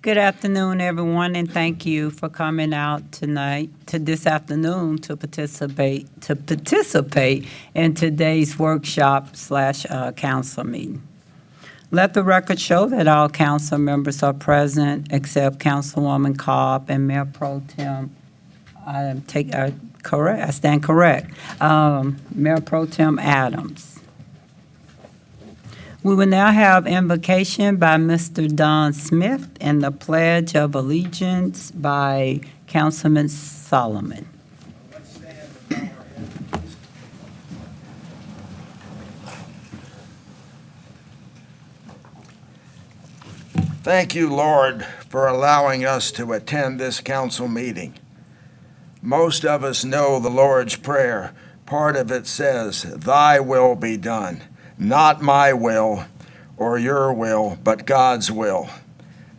Good afternoon, everyone, and thank you for coming out tonight, to this afternoon, to participate in today's workshop slash council meeting. Let the record show that all council members are present except Councilwoman Cobb and Mayor Pro Tem. I stand correct. Mayor Pro Tem Adams. We will now have invocation by Mr. Don Smith and the Pledge of Allegiance by Councilman Solomon. Thank you, Lord, for allowing us to attend this council meeting. Most of us know the Lord's Prayer. Part of it says, "Thy will be done. Not my will or your will, but God's will."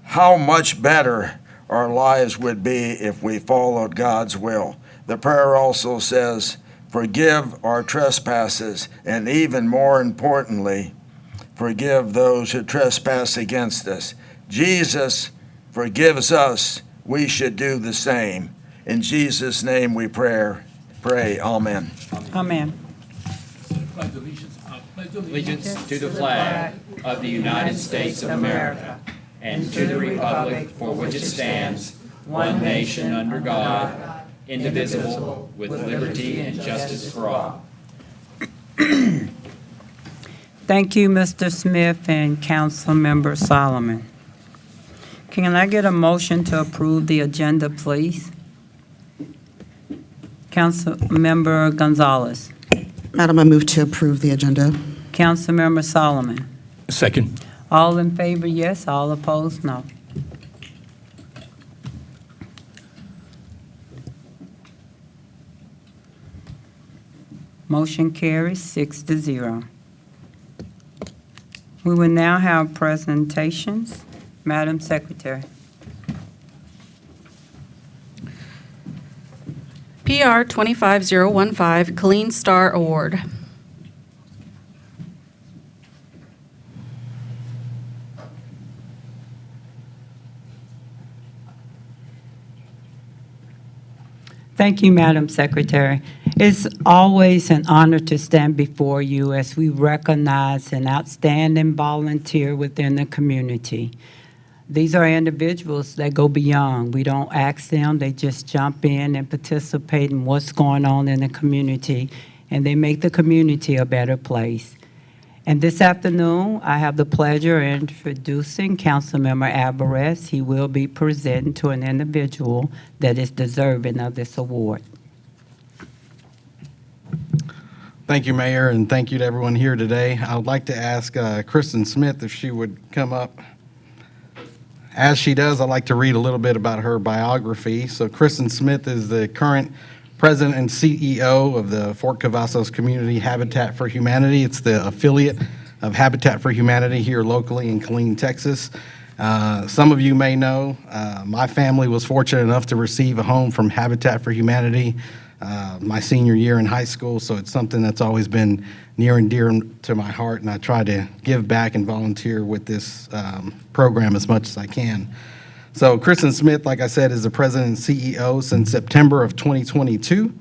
How much better our lives would be if we followed God's will. The prayer also says, "Forgive our trespasses, and even more importantly, forgive those who trespass against us." Jesus forgives us. We should do the same. In Jesus' name we pray. Amen. Amen. Allegiance to the flag of the United States of America and to the republic for which it stands, one nation under God, indivisible, with liberty and justice for all. Thank you, Mr. Smith and Councilmember Solomon. Can I get a motion to approve the agenda, please? Councilmember Gonzalez. Madam, I move to approve the agenda. Councilmember Solomon. Second. All in favor, yes. All opposed, no. Motion carries 6-0. We will now have presentations. Madam Secretary. PR 25015 Clean Star Award. Thank you, Madam Secretary. It's always an honor to stand before you as we recognize an outstanding volunteer within the community. These are individuals that go beyond. We don't ask them, they just jump in and participate in what's going on in the community, and they make the community a better place. And this afternoon, I have the pleasure of introducing Councilmember Alvarez. He will be presenting to an individual that is deserving of this award. Thank you, Mayor, and thank you to everyone here today. I would like to ask Kristen Smith if she would come up. As she does, I'd like to read a little bit about her biography. So Kristen Smith is the current President and CEO of the Fort Cavazos Community Habitat for Humanity. It's the affiliate of Habitat for Humanity here locally in Killeen, Texas. Some of you may know, my family was fortunate enough to receive a home from Habitat for Humanity my senior year in high school, so it's something that's always been near and dear to my heart, and I try to give back and volunteer with this program as much as I can. So Kristen Smith, like I said, is the president and CEO since September of 2022.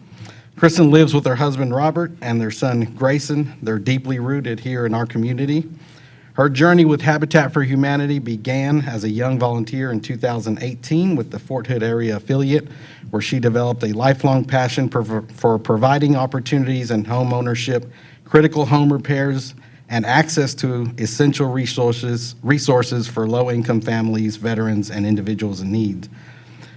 Kristen lives with her husband, Robert, and their son, Grayson. They're deeply rooted here in our community. Her journey with Habitat for Humanity began as a young volunteer in 2018 with the Fort Hood area affiliate, where she developed a lifelong passion for providing opportunities in home ownership, critical home repairs, and access to essential resources for low-income families, veterans, and individuals in need.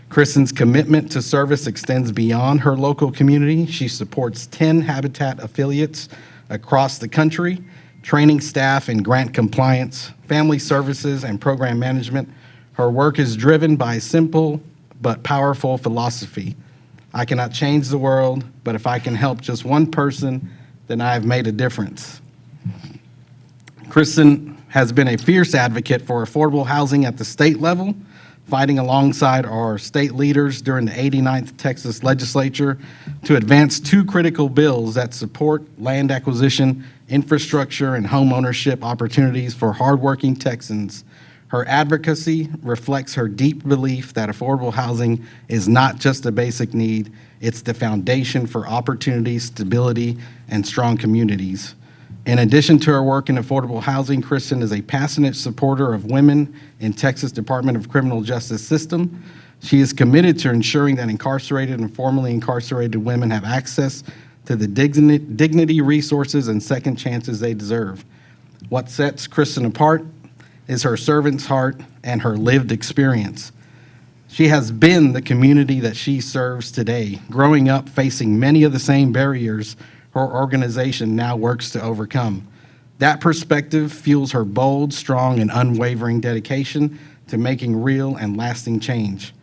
Kristen's commitment to service extends beyond her local community. She supports 10 Habitat affiliates across the country, training staff in grant compliance, family services, and program management. Her work is driven by a simple but powerful philosophy. I cannot change the world, but if I can help just one person, then I have made a difference. Kristen has been a fierce advocate for affordable housing at the state level, fighting alongside our state leaders during the 89th Texas Legislature to advance two critical bills that support land acquisition, infrastructure, and home ownership opportunities for hardworking Texans. Her advocacy reflects her deep belief that affordable housing is not just a basic need, it's the foundation for opportunity, stability, and strong communities. In addition to her work in affordable housing, Kristen is a passionate supporter of women in Texas Department of Criminal Justice System. She is committed to ensuring that incarcerated and formerly incarcerated women have access to the dignity, resources, and second chances they deserve. What sets Kristen apart is her servant's heart and her lived experience. She has been the community that she serves today, growing up facing many of the same barriers her organization now works to overcome. That perspective fuels her bold, strong, and unwavering dedication to making real and lasting change.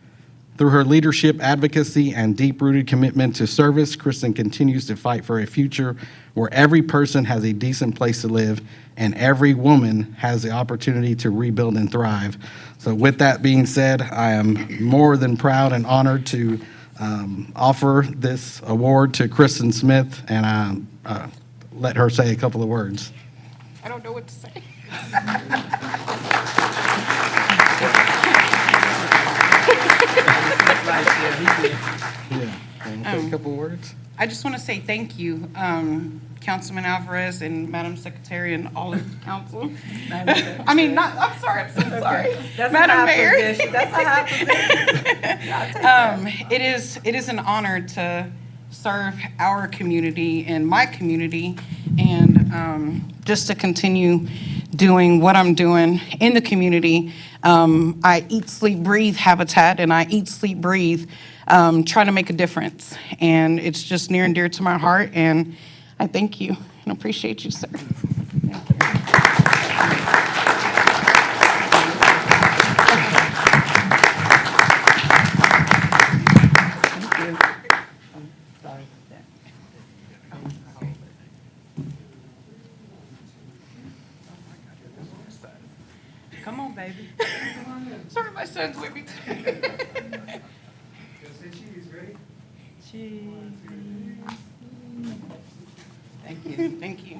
Through her leadership, advocacy, and deep-rooted commitment to service, Kristen continues to fight for a future where every person has a decent place to live and every woman has the opportunity to rebuild and thrive. So with that being said, I am more than proud and honored to offer this award to Kristen Smith, and let her say a couple of words. I don't know what to say. Yeah, say a couple of words. I just want to say thank you, Councilman Alvarez and Madam Secretary and all of the council. I mean, I'm sorry, I'm so sorry. Madam Mayor. That's a high position. It is an honor to serve our community and my community, and just to continue doing what I'm doing in the community. I eat, sleep, breathe Habitat, and I eat, sleep, breathe trying to make a difference. And it's just near and dear to my heart, and I thank you and appreciate you, sir. Come on, baby. Sorry, my son's with me. Thank you, thank you.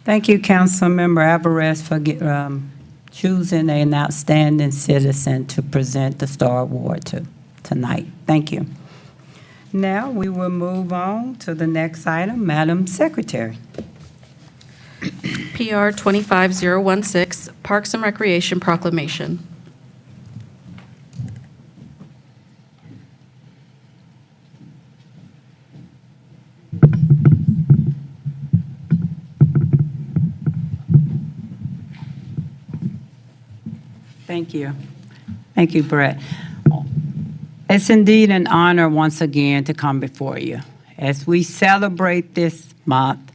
Thank you, Councilmember Alvarez, for choosing an outstanding citizen to present the Star Award to tonight. Thank you. Now, we will move on to the next item. Madam Secretary. PR 25016, Parks and Recreation Proclamation. Thank you. Thank you, Brett. It's indeed an honor once again to come before you as we celebrate this month,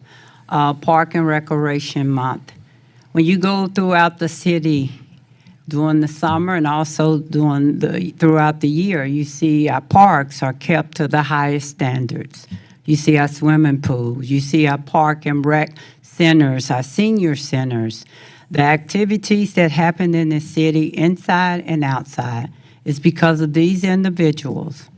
Park and Recreation Month. When you go throughout the city during the summer and also throughout the year, you see our parks are kept to the highest standards. You see our swimming pools. You see our park and rec centers, our senior centers. The activities that happen in the city, inside and outside, is because of these individuals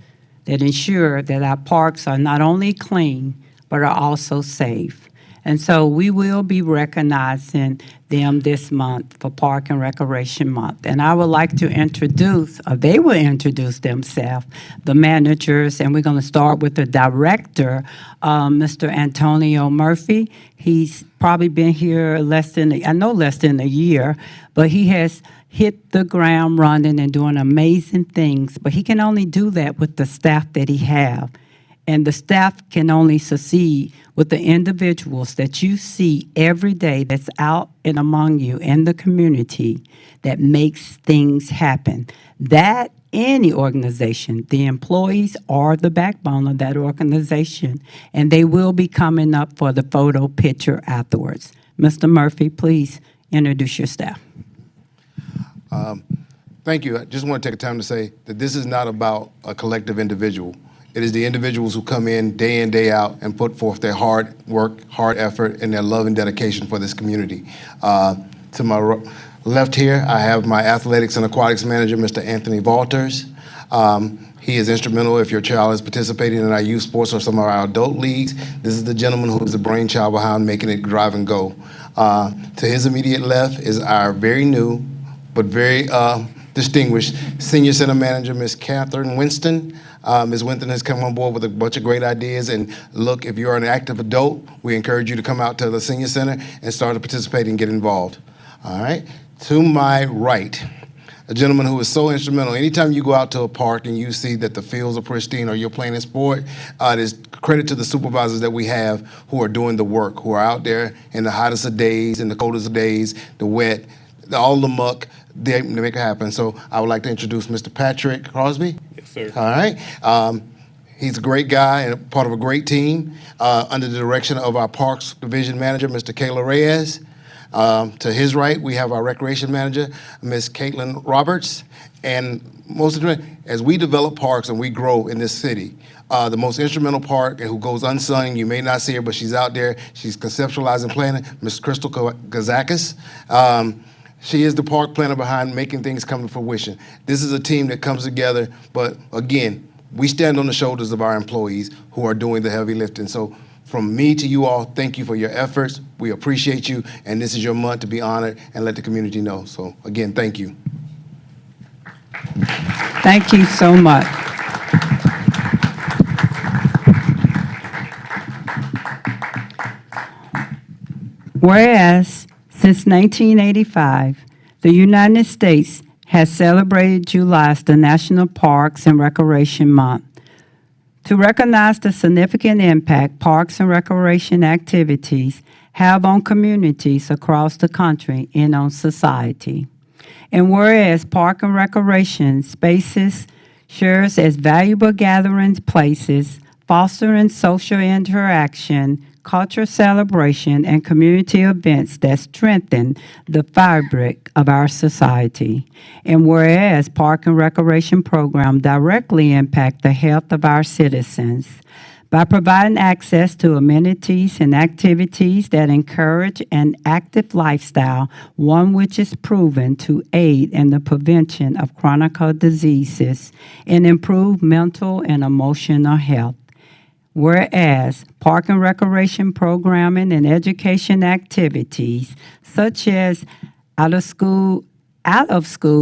that ensure that our parks are not only clean, but are also safe. And so we will be recognizing them this month for Park and Recreation Month. And I would like to introduce, or they will introduce themselves, the managers, and we're going to start with the director, Mr. Antonio Murphy. He's probably been here less than a year, but he has hit the ground running and doing amazing things. But he can only do that with the staff that he have. And the staff can only succeed with the individuals that you see every day that's out and among you in the community that makes things happen. That any organization, the employees are the backbone of that organization, and they will be coming up for the photo picture afterwards. Mr. Murphy, please introduce your staff. Thank you. I just want to take time to say that this is not about a collective individual. It is the individuals who come in, day out, and put forth their hard work, hard effort, and their love and dedication for this community. To my left here, I have my athletics and aquatics manager, Mr. Anthony Walters. He is instrumental if your child is participating in our youth sports or some of our adult leagues. This is the gentleman who is the brainchild behind making it drive and go. To his immediate left is our very new, but very distinguished senior center manager, Ms. Catherine Winston. Ms. Winston has come on board with a bunch of great ideas. And look, if you're an active adult, we encourage you to come out to the senior center and start to participate and get involved. All right. To my right, a gentleman who is so instrumental. Anytime you go out to a park and you see that the fields are pristine or you're playing a sport, it is credit to the supervisors that we have who are doing the work, who are out there in the hottest of days, in the coldest of days, the wet, all the muck, they make it happen. So I would like to introduce Mr. Patrick Crosby. Yes, sir. All right. He's a great guy and part of a great team under the direction of our Parks Division Manager, Mr. Kayla Reyes. To his right, we have our Recreation Manager, Ms. Caitlin Roberts. And most of the as we develop parks and we grow in this city, the most instrumental part and who goes unsung, you may not see her, but she's out there. She's conceptualizing planning, Ms. Crystal Gazakis. She is the park planner behind making things come to fruition. This is a team that comes together, but again, we stand on the shoulders of our employees who are doing the heavy lifting. So from me to you all, thank you for your efforts. We appreciate you, and this is your month to be honored and let the community know. So again, thank you. Thank you so much. Whereas, since 1985, the United States has celebrated July as the National Parks and Recreation Month. To recognize the significant impact parks and recreation activities have on communities across the country and on society. And whereas park and recreation spaces serves as valuable gathering places, fostering social interaction, cultural celebration, and community events that strengthen the fabric of our society. And whereas park and recreation programs directly impact the health of our citizens by providing access to amenities and activities that encourage an active lifestyle, one which is proven to aid in the prevention of chronic diseases and improve mental and emotional health. Whereas park and recreation programming and education activities such as out of school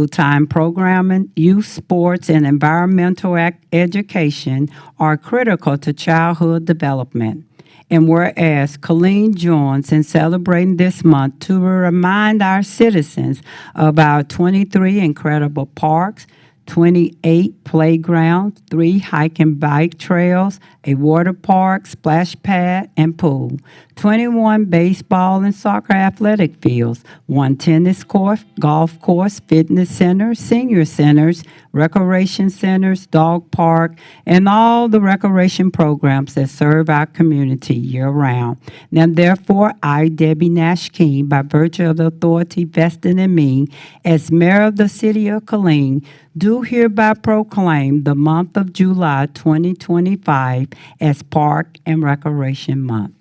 time programming, youth sports, and environmental education are critical to childhood development. And whereas Colleen joins in celebrating this month to remind our citizens of our 23 incredible parks, 28 playgrounds, 3 hike and bike trails, a water park, splash pad, and pool, 21 baseball and soccer athletic fields, 1 tennis court, golf course, fitness centers, senior centers, recreation centers, dog park, and all the recreation programs that serve our community year-round. Now, therefore, I, Debbie Nash King, by virtue of the authority vested in me as mayor of the city of Killeen, do hereby proclaim the month of July 2025 as Park and Recreation Month.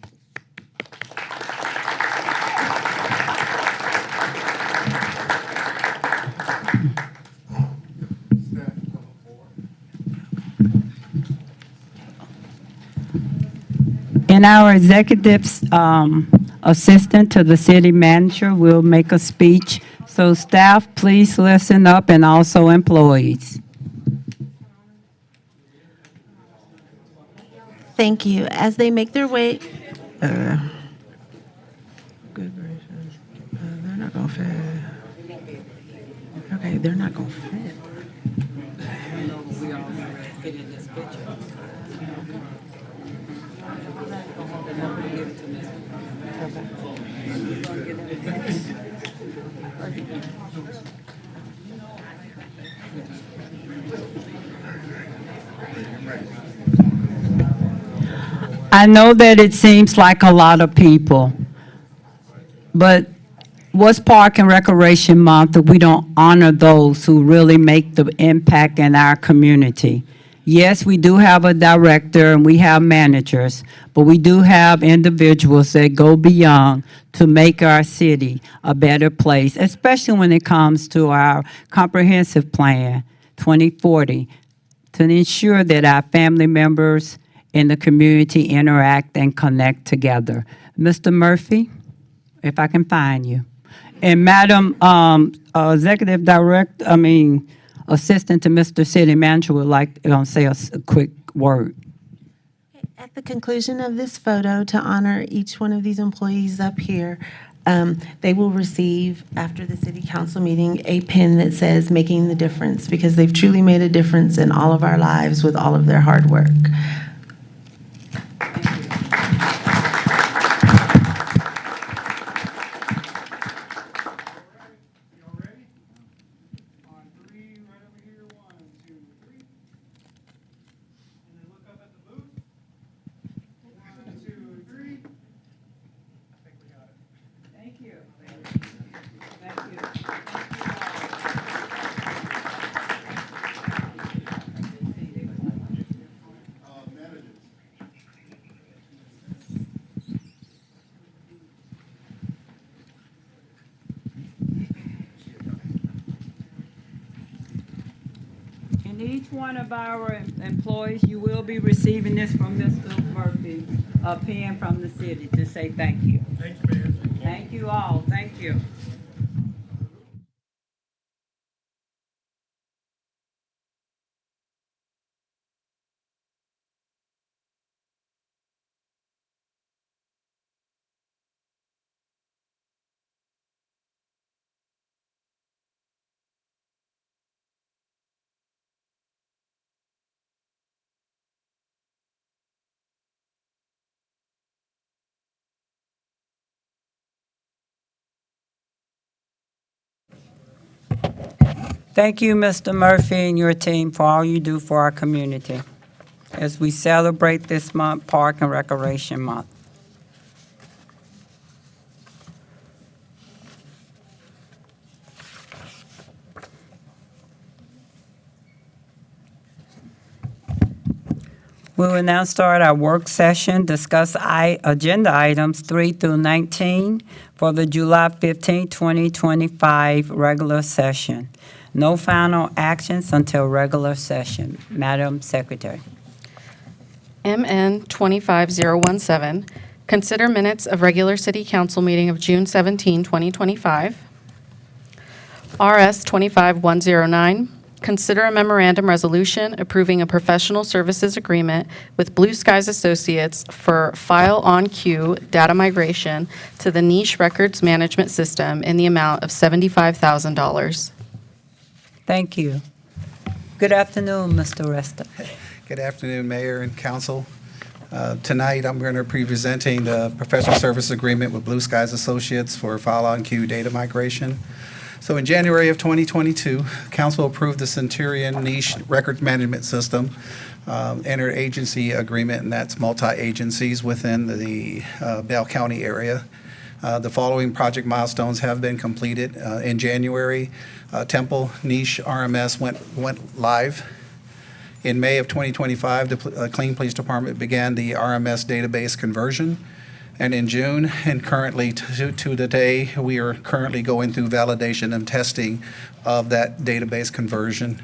And our executive assistant to the city manager will make a speech. So staff, please listen up, and also employees. Thank you. As they make their way, good gracious, they're not gonna fit. Okay, they're not gonna fit. I know that it seems like a lot of people, but what's Park and Recreation Month if we don't honor those who really make the impact in our community? Yes, we do have a director and we have managers, but we do have individuals that go beyond to make our city a better place, especially when it comes to our comprehensive plan 2040, to ensure that our family members in the community interact and connect together. Mr. Murphy, if I can find you. And Madam Executive Director, Assistant to Mr. City Manager would like to say a quick word. At the conclusion of this photo, to honor each one of these employees up here, they will receive, after the city council meeting, a pin that says "Making the Difference," because they've truly made a difference in all of our lives with all of their hard work. And each one of our employees, you will be receiving this from Mr. Murphy, a pen from the city to say thank you. Thank you, Mayor. Thank you all, thank you. Thank you, Mr. Murphy and your team, for all you do for our community as we celebrate this month, Park and Recreation Month. We will now start our work session, discuss agenda items 3 through 19 for the July 15, 2025 regular session. No final actions until regular session. Madam Secretary. MN 25017, consider minutes of regular city council meeting of June 17, 2025. RS 25109, consider a memorandum resolution approving a professional services agreement with Blue Skies Associates for File on Queue data migration to the Niche Records Management System in the amount of $75,000. Thank you. Good afternoon, Mr. Resta. Good afternoon, Mayor and Council. Tonight, I'm going to be presenting the professional service agreement with Blue Skies Associates for File on Queue data migration. So in January of 2022, Council approved the Centurion Niche Records Management System interagency agreement, and that's multi-agencies within the Bell County area. The following project milestones have been completed. In January, Temple Niche RMS went live. In May of 2025, the Killeen Police Department began the RMS database conversion. And in June, and currently to the day, we are currently going through validation and testing of that database conversion.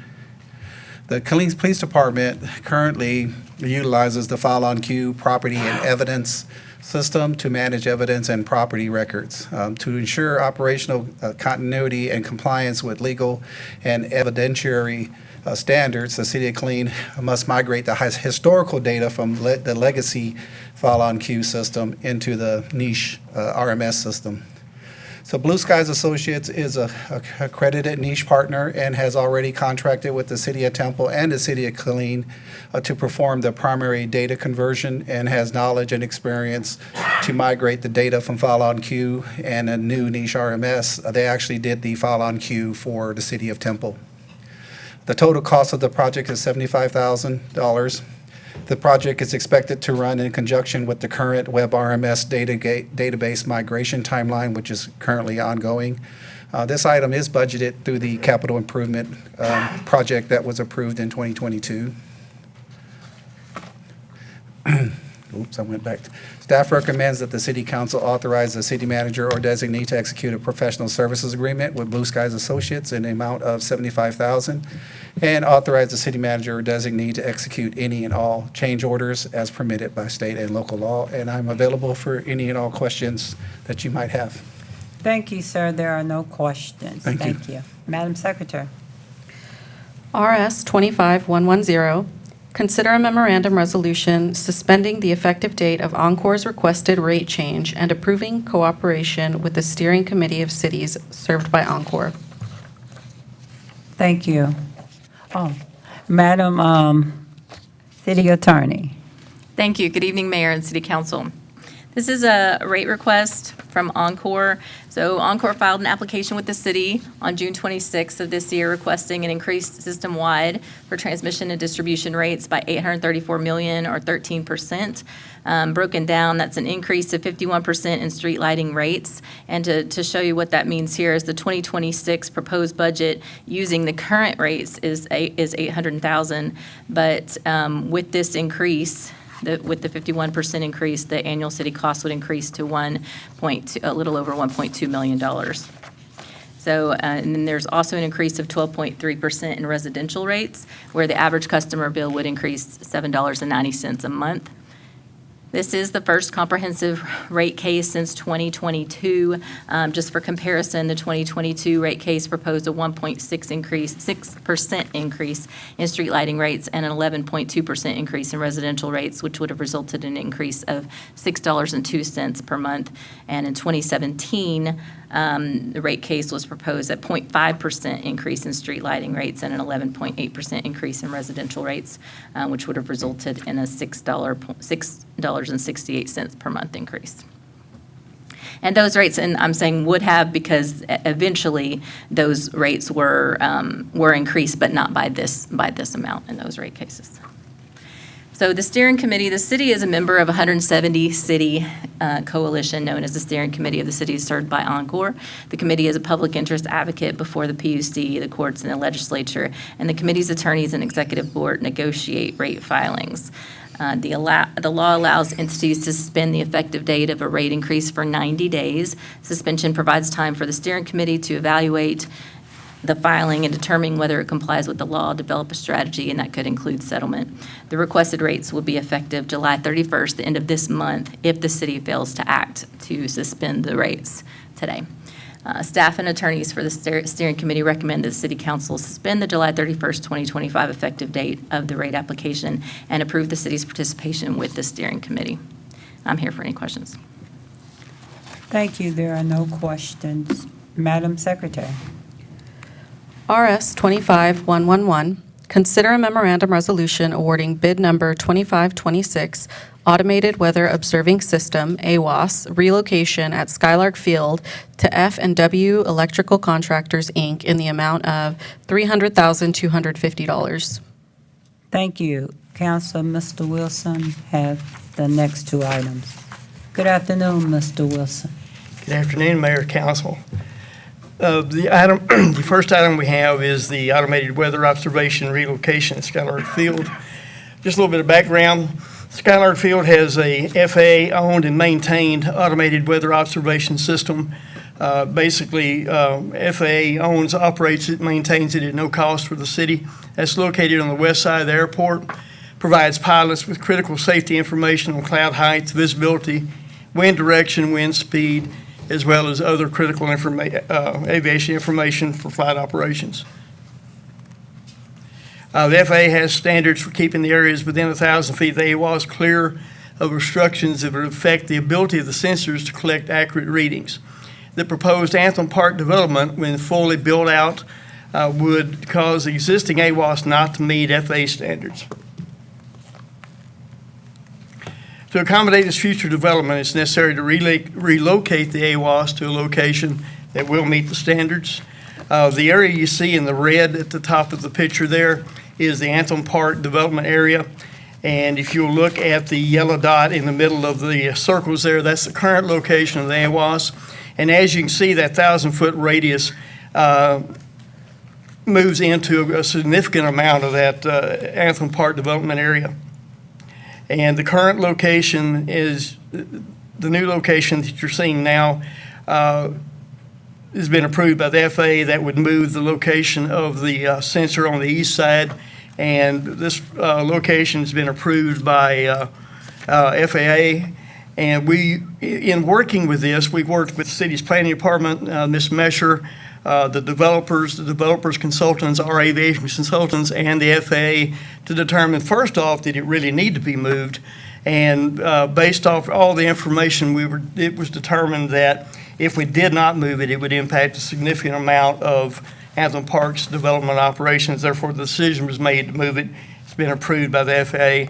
The Killeen Police Department currently utilizes the File on Queue property and evidence system to manage evidence and property records. To ensure operational continuity and compliance with legal and evidentiary standards, the City of Killeen must migrate the historical data from the legacy File on Queue system into the Niche RMS system. So Blue Skies Associates is a accredited niche partner and has already contracted with the City of Temple and the City of Killeen to perform the primary data conversion and has knowledge and experience to migrate the data from File on Queue and a new Niche RMS. They actually did the File on Queue for the City of Temple. The total cost of the project is $75,000. The project is expected to run in conjunction with the current WebRMS database migration timeline, which is currently ongoing. This item is budgeted through the capital improvement project that was approved in 2022. oops, I went back. Staff recommends that the city council authorize the city manager or designee to execute a professional services agreement with Blue Skies Associates in the amount of $75,000, and authorize the city manager or designee to execute any and all change orders as permitted by state and local law. And I'm available for any and all questions that you might have. Thank you, sir. There are no questions. Thank you. Madam Secretary. RS 25110, consider a memorandum resolution suspending the effective date of Encore's requested rate change and approving cooperation with the steering committee of cities served by Encore. Thank you. Oh, Madam City Attorney. Thank you. Good evening, Mayor and City Council. This is a rate request from Encore. So Encore filed an application with the city on June 26th of this year requesting an increase system-wide for transmission and distribution rates by $834 million or 13%. Broken down, that's an increase of 51% in street lighting rates. And to show you what that means here is the 2026 proposed budget using the current rates is $800,000. But with this increase, with the 51% increase, the annual city cost would increase to a little over $1.2 million. So, and then there's also an increase of 12.3% in residential rates, where the average customer bill would increase $7.90 a month. This is the first comprehensive rate case since 2022. Just for comparison, the 2022 rate case proposed a 6% increase in street lighting rates and an 11.2% increase in residential rates, which would have resulted in an increase of $6.02 per month. And in 2017, the rate case was proposed at 0.5% increase in street lighting rates and an 11.8% increase in residential rates, which would have resulted in a $6.68 per month increase. And those rates, and I'm saying would have because eventually those rates were increased, but not by this amount in those rate cases. So the steering committee, the city is a member of a 170 city coalition known as the Steering Committee of the Cities Served by Encore. The committee is a public interest advocate before the PUC, the courts, and the legislature, and the committee's attorneys and executive board negotiate rate filings. The law allows entities to suspend the effective date of a rate increase for 90 days. Suspension provides time for the steering committee to evaluate the filing and determining whether it complies with the law, develop a strategy, and that could include settlement. The requested rates will be effective July 31st, the end of this month, if the city fails to act to suspend the rates today. Staff and attorneys for the steering committee recommend that the city council suspend the July 31st, 2025 effective date of the rate application and approve the city's participation with the steering committee. I'm here for any questions. Thank you. There are no questions. Madam Secretary. RS 25111, consider a memorandum resolution awarding bid number 2526, Automated Weather Observing System, AWOS, relocation at Skylark Field to F&W Electrical Contractors, Inc., in the amount of $300,250. Thank you. Council, Mr. Wilson have the next two items. Good afternoon, Mr. Wilson. Good afternoon, Mayor, Council. The first item we have is the automated weather observation relocation at Skylark Field. Just a little bit of background. Skylark Field has a FAA-owned and maintained automated weather observation system. Basically, FAA owns, operates it, maintains it at no cost for the city. That's located on the west side of the airport. Provides pilots with critical safety information on cloud heights, visibility, wind direction, wind speed, as well as other critical aviation information for flight operations. The FAA has standards for keeping the areas within 1,000 feet of the AWOS clear of obstructions that would affect the ability of the sensors to collect accurate readings. The proposed Anthem Park development, when fully built out, would cause the existing AWOS not to meet FAA standards. To accommodate this future development, it's necessary to relocate the AWOS to a location that will meet the standards. The area you see in the red at the top of the picture there is the Anthem Park development area. And if you look at the yellow dot in the middle of the circles there, that's the current location of the AWOS. And as you can see, that 1,000-foot radius moves into a significant amount of that Anthem Park development area. And the current location is, the new location that you're seeing now has been approved by the FAA. That would move the location of the sensor on the east side. And this location has been approved by FAA. And we, in working with this, we've worked with the city's planning department, Ms. Mesher, the developers consultants, our aviation consultants, and the FAA to determine, first off, did it really need to be moved? And based off all the information, it was determined that if we did not move it, it would impact a significant amount of Anthem Park's development operations. Therefore, the decision was made to move it. It's been approved by the FAA.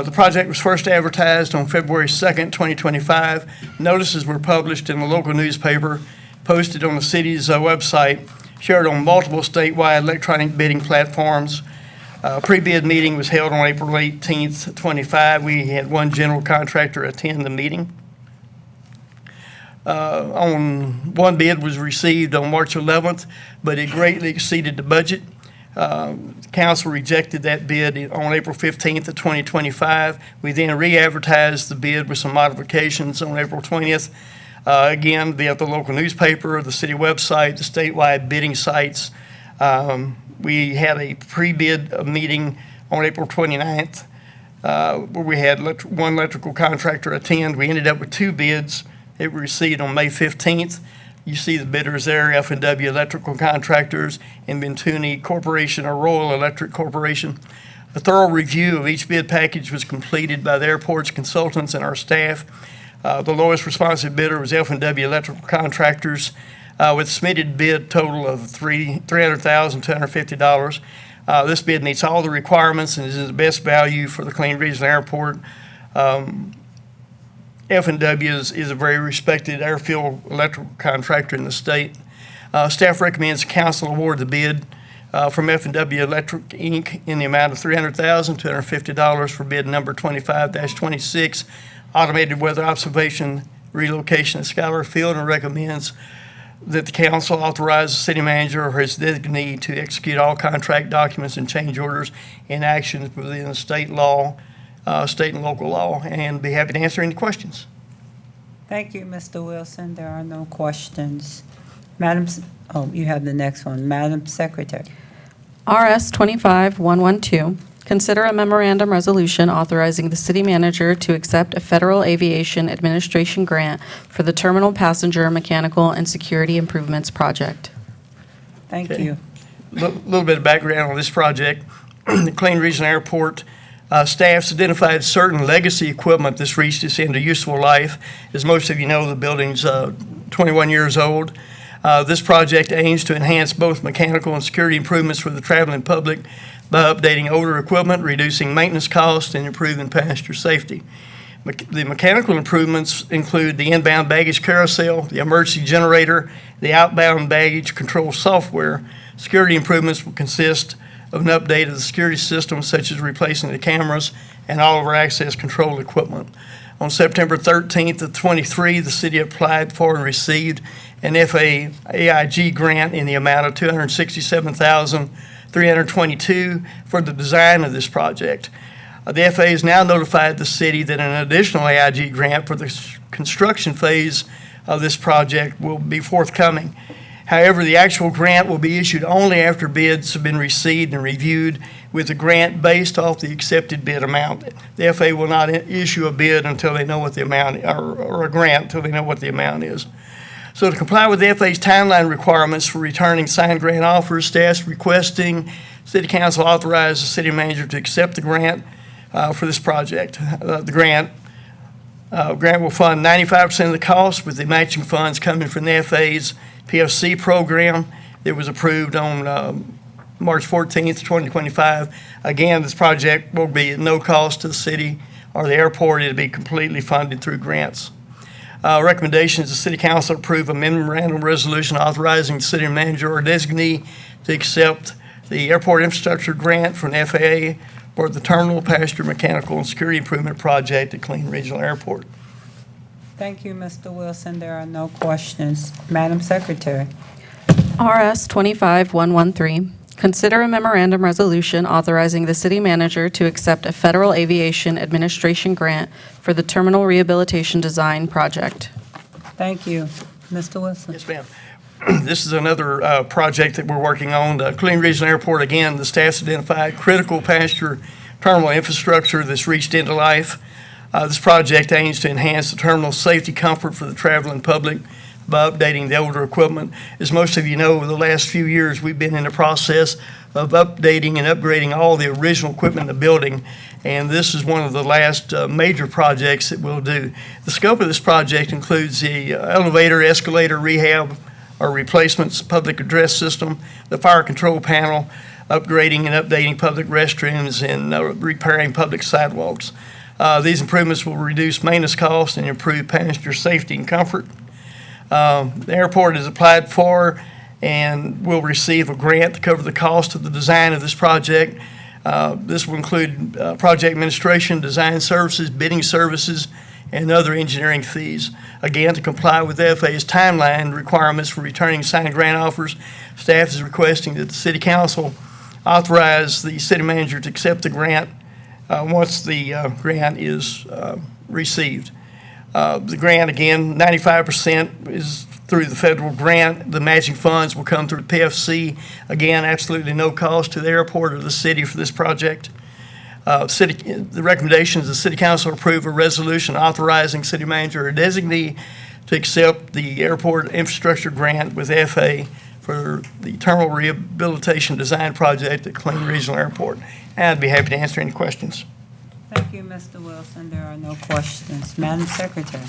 The project was first advertised on February 2nd, 2025. Notices were published in the local newspaper, posted on the city's website, shared on multiple statewide electronic bidding platforms. Pre-bid meeting was held on April 18th, 25. We had one general contractor attend the meeting. One bid was received on March 11th, but it greatly exceeded the budget. Council rejected that bid on April 15th of 2025. We then re-advertised the bid with some modifications on April 20th. Again, via the local newspaper, the city website, the statewide bidding sites. We had a pre-bid meeting on April 29th where we had one electrical contractor attend. We ended up with two bids that were received on May 15th. You see the bidders there, F&W Electrical Contractors and Ventuni Corporation or Royal Electric Corporation. A thorough review of each bid package was completed by the airport's consultants and our staff. The lowest responsive bidder was F&W Electrical Contractors with submitted bid total of $300,250. This bid meets all the requirements and is the best value for the Killeen Regional Airport. F&W is a very respected airfield electrical contractor in the state. Staff recommends council award the bid from F&W Electric, Inc. in the amount of $300,250 for bid number 25-26, automated weather observation relocation at Schuyler Field, and recommends that the council authorize the city manager or his designee to execute all contract documents and change orders and actions within the state law, state and local law, and be happy to answer any questions. Thank you, Mr. Wilson. There are no questions. You have the next one. Madam Secretary. RS 25-112, consider a memorandum resolution authorizing the city manager to accept a Federal Aviation Administration grant for the Terminal Passenger Mechanical and Security Improvements Project. Thank Okay. you. Little bit of background on this project. The Killeen Regional Airport staff's identified certain legacy equipment that's reached its end of useful life. As most of you know, the building's 21 years old. This project aims to enhance both mechanical and security improvements for the traveling public by updating older equipment, reducing maintenance costs, and improving passenger safety. The mechanical improvements include the inbound baggage carousel, the emergency generator, the outbound baggage control software. Security improvements will consist of an update of the security systems, such as replacing the cameras and all of our access control equipment. On September 13th of 23, the city applied for and received an FAA AIG grant in the amount of $267,322 for the design of this project. The FAA has now notified the city that an additional AIG grant for the construction phase of this project will be forthcoming. However, the actual grant will be issued only after bids have been received and reviewed, with the grant based off the accepted bid amount. The FAA will not issue a bid until they know what the amount, or a grant until they know what the amount is. So to comply with the FAA's timeline requirements for returning signed grant offers, staff's requesting City Council authorize the city manager to accept the grant for this project. The grant will fund 95% of the cost, with the matching funds coming from the FAA's PFC program that was approved on March 14th, 2025. Again, this project will be at no cost to the city or the airport. It'll be completely funded through grants. Recommendations: the City Council approve a memorandum resolution authorizing the city manager or designee to accept the airport infrastructure grant from the FAA for the Terminal Passenger Mechanical and Security Improvement Project at Killeen Regional Airport. Thank you, Mr. Wilson. There are no questions. Madam Secretary. RS 25-113, Consider a memorandum resolution authorizing the city manager to accept a Federal Aviation Administration grant for the terminal rehabilitation design project. Thank you. Mr. Wilson? Yes, ma'am. This is another project that we're working on. Killeen Regional Airport, again, the staff's identified critical passenger terminal infrastructure that's reached into life. This project aims to enhance the terminal's safety comfort for the traveling public by updating the older equipment. As most of you know, over the last few years, we've been in the process of updating and upgrading all the original equipment in the building, and this is one of the last major projects that we'll do. The scope of this project includes the elevator, escalator rehab or replacements, public address system, the fire control panel, upgrading and updating public restrooms, and repairing public sidewalks. These improvements will reduce maintenance costs and improve passenger safety and comfort. The airport has applied for and will receive a grant to cover the cost of the design of this project. This will include project administration, design services, bidding services, and other engineering fees. Again, to comply with the FAA's timeline requirements for returning signed grant offers, staff is requesting that the City Council authorize the city manager to accept the grant once the grant is received. The grant, again, 95% is through the federal grant. The matching funds will come through PFC. Again, absolutely no cost to the airport or the city for this project. The recommendations, the City Council approve a resolution authorizing city manager or designee to accept the airport infrastructure grant with FAA for the terminal rehabilitation design project at Killeen Regional Airport. And I'd be happy to answer any questions. Thank you, Mr. Wilson. There are no questions. Madam Secretary?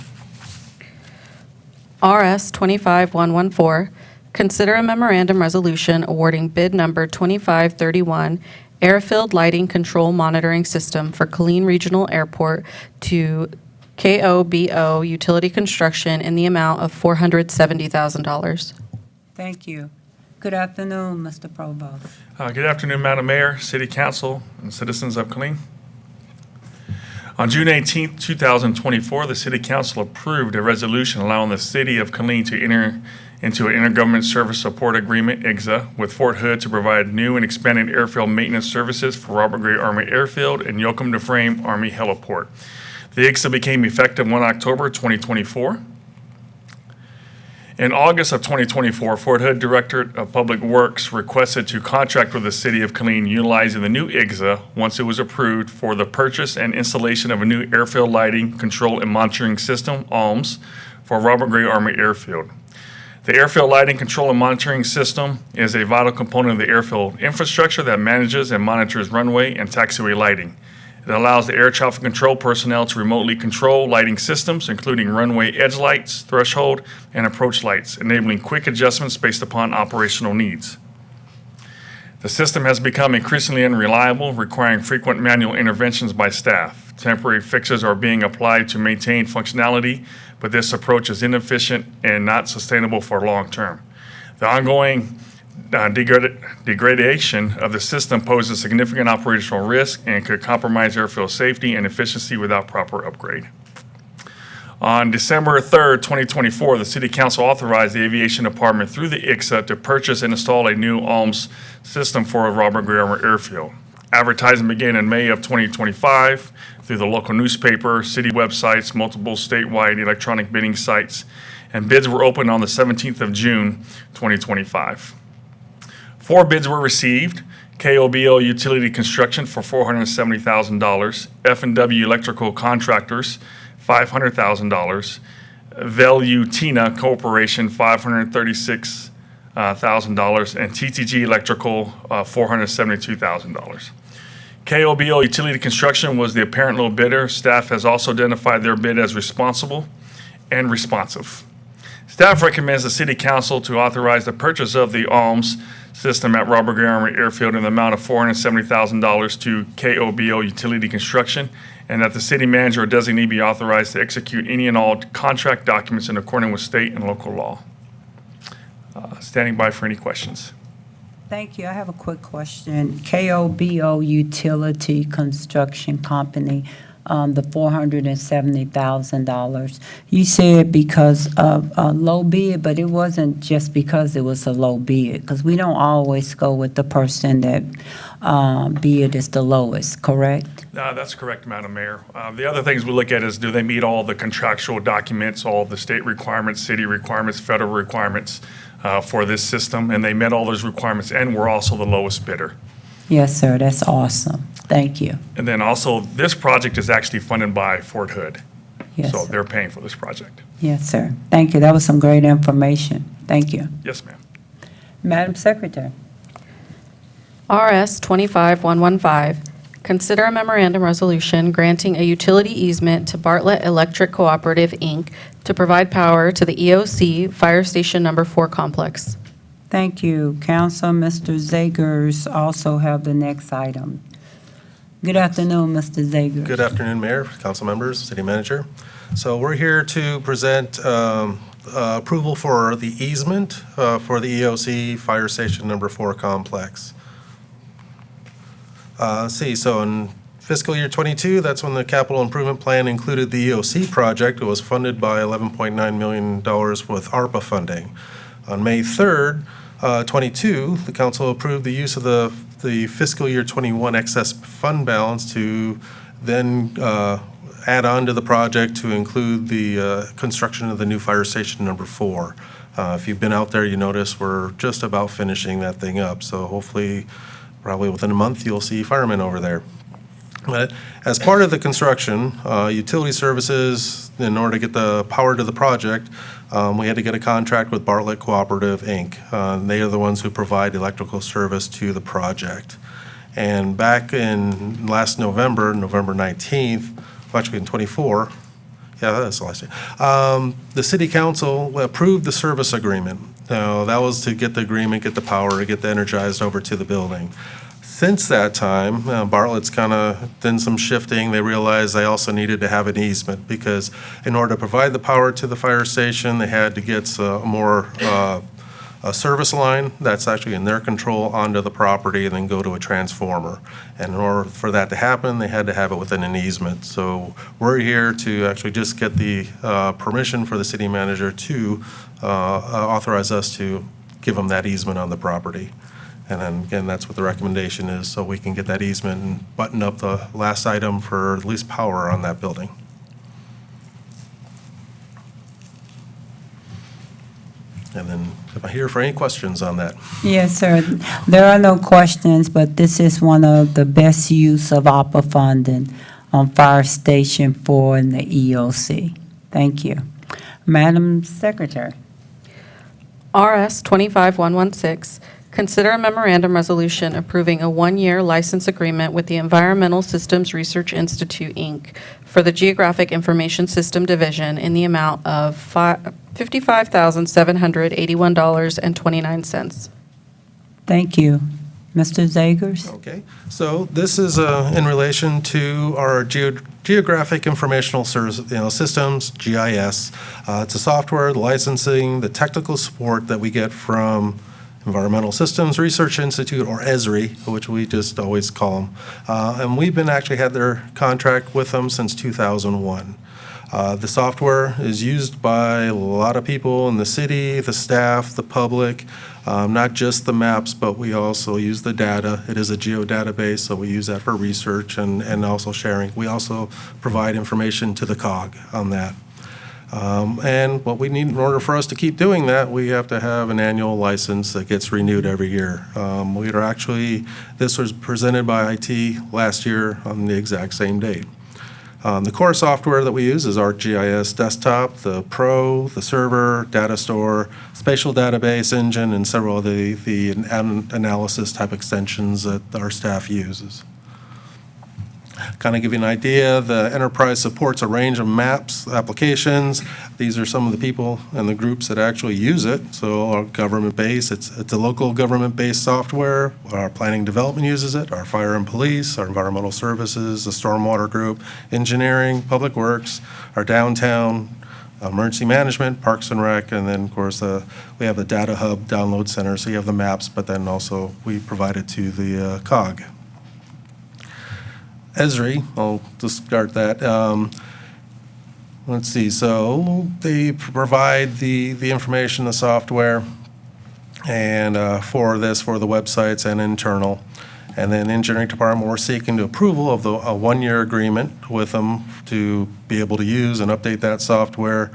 RS 25114, consider a memorandum resolution awarding bid number 2531, Airfield Lighting Control Monitoring System for Killeen Regional Airport to KOBO Utility Construction in the amount of $470,000. Thank you. Good afternoon, Mr. Provost. Good afternoon, Madam Mayor, City Council, and citizens of Killeen. On June 18, 2024, the City Council approved a resolution allowing the City of Killeen to enter into an Intergovernment Service Support Agreement, IGSA, with Fort Hood to provide new and expanded airfield maintenance services for Robert Gray Army Airfield and Yoakum Dufresne Army Heliport. The IGSA became effective 1 October 2024. In August of 2024, Fort Hood Director of Public Works requested to contract with the City of Killeen utilizing the new IGSA once it was approved for the purchase and installation of a new airfield lighting, control, and monitoring system, ALMS, for Robert Gray Army Airfield. The airfield lighting, control, and monitoring system is a vital component of the airfield infrastructure that manages and monitors runway and taxiway lighting. It allows the air traffic control personnel to remotely control lighting systems, including runway edge lights, threshold, and approach lights, enabling quick adjustments based upon operational needs. The system has become increasingly unreliable, requiring frequent manual interventions by staff. Temporary fixes are being applied to maintain functionality, but this approach is inefficient and not sustainable for long term. The ongoing degradation of the system poses significant operational risk and could compromise airfield safety and efficiency without proper upgrade. On December 3rd, 2024, the City Council authorized the Aviation Department through the IGSA to purchase and install a new ALMS system for Robert Gray Army Airfield. Advertising began in May of 2025 through the local newspaper, city websites, multiple statewide electronic bidding sites, and bids were opened on the 17th of June, 2025. 4 bids were received: KOBO Utility Construction for $470,000, F&W Electrical Contractors, $500,000, Velutina Corporation, $536,000, and TTG Electrical, $472,000. KOBO Utility Construction was the apparent low bidder. Staff has also identified their bid as responsible and responsive. Staff recommends the City Council to authorize the purchase of the ALMS system at Robert Gray Army Airfield in the amount of $470,000 to KOBO Utility Construction, and that the city manager or designee be authorized to execute any and all contract documents in accordance with state and local law. Standing by for any questions. Thank you. I have a quick question. KOBO Utility Construction Company, the $470,000. You said because of a low bid, but it wasn't just because it was a low bid, because we don't always go with the person that bid is the lowest, correct? That's correct, Madam Mayor. The other things we look at is, do they meet all the contractual documents, all the state requirements, city requirements, federal requirements for this system? And they met all those requirements, and we're also the lowest bidder. Yes, sir, that's awesome. Thank you. And then also, this project is actually funded by Fort Hood. Yes, So sir. they're paying for this project. Yes, sir. Thank you. That was some great information. Thank you. Yes, ma'am. Madam Secretary. RS 25115, consider a memorandum resolution granting a utility easement to Bartlett Electric Cooperative, Inc. to provide power to the EOC Fire Station Number 4 complex. Thank you. Council, Mr. Zagers also have the next item. Good afternoon, Mr. Zagers. Good afternoon, Mayor, council members, city manager. So we're here to present approval for the easement for the EOC Fire Station Number 4 complex. Let's see, so in fiscal year '22, that's when the capital improvement plan included the EOC project. It was funded by $11.9 million with ARPA funding. On May 3rd, '22, the council approved the use of the fiscal year '21 excess fund balance to then add on to the project to include the construction of the new fire station number 4. If you've been out there, you notice we're just about finishing that thing up. So hopefully, probably within a month, you'll see firemen over there. But as part of the construction, utility services, in order to get the power to the project, we had to get a contract with Bartlett Cooperative, Inc. They are the ones who provide electrical service to the project. And back in last November, November 19th, well, actually in '24, yeah, that's the last day, the city council approved the service agreement. Now, that was to get the agreement, get the power, to get the energized over to the building. Since that time, Bartlett's kind of done some shifting. They realized they also needed to have an easement because in order to provide the power to the fire station, they had to get a service line that's actually in their control onto the property and then go to a transformer. And in order for that to happen, they had to have it within an easement. So we're here to actually just get the permission for the city manager to authorize us to give them that easement on the property. And then again, that's what the recommendation is, so we can get that easement and button up the last item for at least power on that building. And then if I'm here for any questions on that. Yes, sir. There are no questions, but this is one of the best use of ARPA funding on Fire Station 4 in the EOC. Thank you. Madam Secretary. RS 25116, consider a memorandum resolution approving a one-year license agreement with the Environmental Systems Research Institute, Inc. for the Geographic Information System Division in the amount of $55,781.29. Thank you. Mr. Zagers? Okay, so this is in relation to our Geographic Informational Systems, GIS. It's a software, the licensing, the technical support that we get from Environmental Systems Research Institute, or ESRI, which we just always call them. And we've been actually had their contract with them since 2001. The software is used by a lot of people in the city, the staff, the public, not just the maps, but we also use the data. It is a geodatabase, so we use that for research and also sharing. We also provide information to the COG on that. And what we need in order for us to keep doing that, we have to have an annual license that gets renewed every year. This was presented by IT last year on the exact same date. The core software that we use is ArcGIS Desktop, the Pro, the Server, Data Store, Spatial Database Engine, and several of the analysis type extensions that our staff uses. Kind of give you an idea, the enterprise supports a range of maps, applications. These are some of the people and the groups that actually use it. So our government base, it's a local government-based software. Our planning development uses it, our fire and police, our environmental services, the stormwater group, engineering, public works, our downtown, emergency management, parks and rec, and then of course we have the data hub download center. So you have the maps, but then also we provide it to the COG. Esri, I'll discard that. Let's see, so they provide the information, the software, and for this, for the websites and internal. And then engineering department, we're seeking the approval of a one-year agreement with them to be able to use and update that software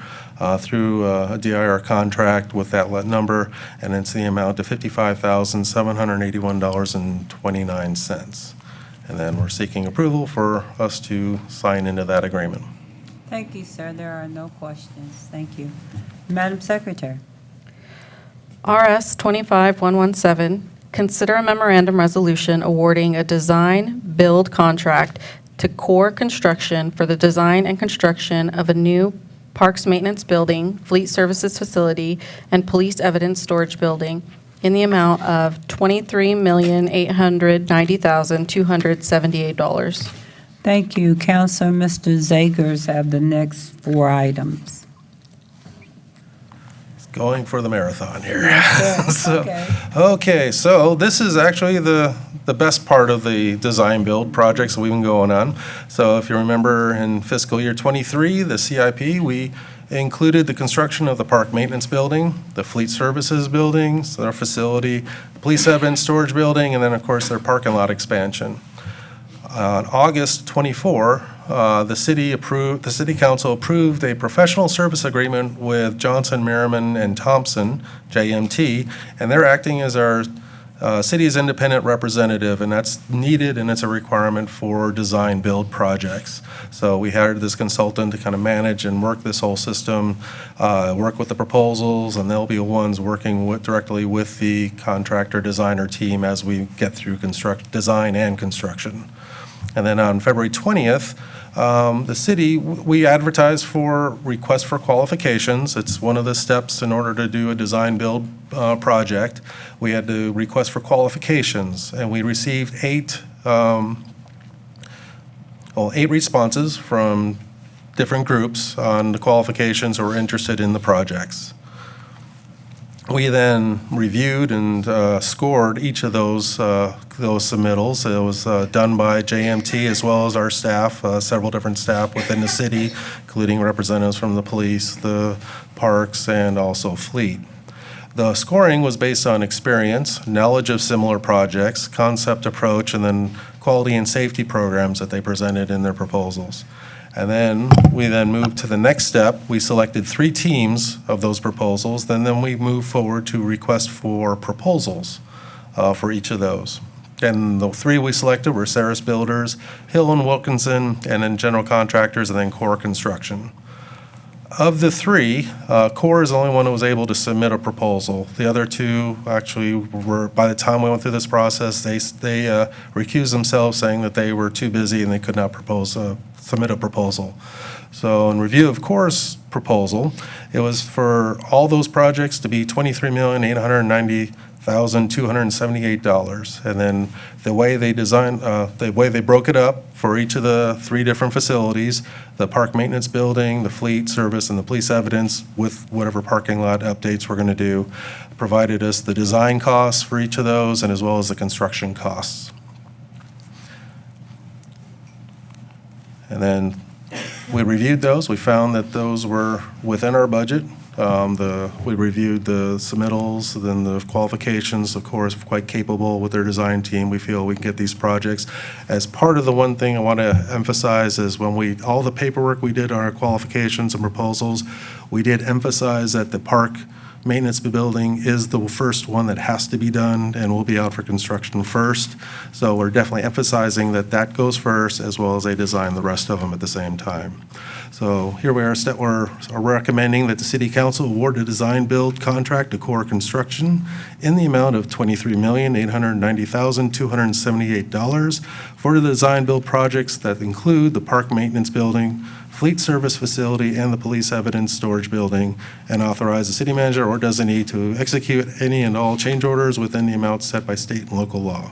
through a DIR contract with that number, and it's the amount of $55,781.29. And then we're seeking approval for us to sign into that agreement. Thank you, sir. There are no questions. Thank you. Madam Secretary. RS 25117, consider a memorandum resolution awarding a design-build contract to Core Construction for the design and construction of a new Parks Maintenance Building, Fleet Services Facility, and Police Evidence Storage Building in the amount of $23,890,278. Thank you. Counselor, Mr. Zagers have the next 4 items. Going for the marathon here. Yes, sir. Okay, so this is actually the best part of the design build projects we've been going on. So if you remember in fiscal year '23, the CIP, we included the construction of the park maintenance building, the fleet services building, so their facility, police evidence storage building, and then of course their parking lot expansion. On August 24, the city council approved a professional service agreement with Johnson, Merriman, and Thompson, JMT, and they're acting as our city's independent representative, and that's needed and it's a requirement for design build projects. So we hired this consultant to kind of manage and work this whole system, work with the proposals, and they'll be the ones working directly with the contractor designer team as we get through design and construction. And then on February 20th, the city, we advertised for request for qualifications. It's one of the steps in order to do a design build project. We had to request for qualifications, and we received 8 responses from different groups on the qualifications who were interested in the projects. We then reviewed and scored each of those submittals. It was done by JMT as well as our staff, several different staff within the city, including representatives from the police, the parks, and also fleet. The scoring was based on experience, knowledge of similar projects, concept approach, and then quality and safety programs that they presented in their proposals. And then we moved to the next step. We selected 3 teams of those proposals. Then we moved forward to request for proposals for each of those. And the 3 we selected were Saris Builders, Hill and Wilkinson, and then General Contractors, and then Core Construction. Of the 3, Core is the only one who was able to submit a proposal. The other 2 actually were, by the time we went through this process, they recused themselves, saying that they were too busy and they could not submit a proposal. So in review of Core's proposal, it was for all those projects to be $23,890,278. And then the way they designed, the way they broke it up for each of the 3 different facilities, the park maintenance building, the fleet service, and the police evidence, with whatever parking lot updates we're going to do, provided us the design costs for each of those, and as well as the construction costs. And then we reviewed those. We found that those were within our budget. We reviewed the submittals, then the qualifications, of course, quite capable with their design team. We feel we can get these projects. As part of the one thing I want to emphasize is when all the paperwork we did on our qualifications and proposals, we did emphasize that the park maintenance building is the first one that has to be done and will be out for construction first. So we're definitely emphasizing that that goes first, as well as they design the rest of them at the same time. So here we are, we're recommending that the City Council award a design build contract to Core Construction in the amount of $23,890,278 for the design build projects that include the park maintenance building, fleet service facility, and the police evidence storage building, and authorize the city manager or designee to execute any and all change orders within the amounts set by state and local law.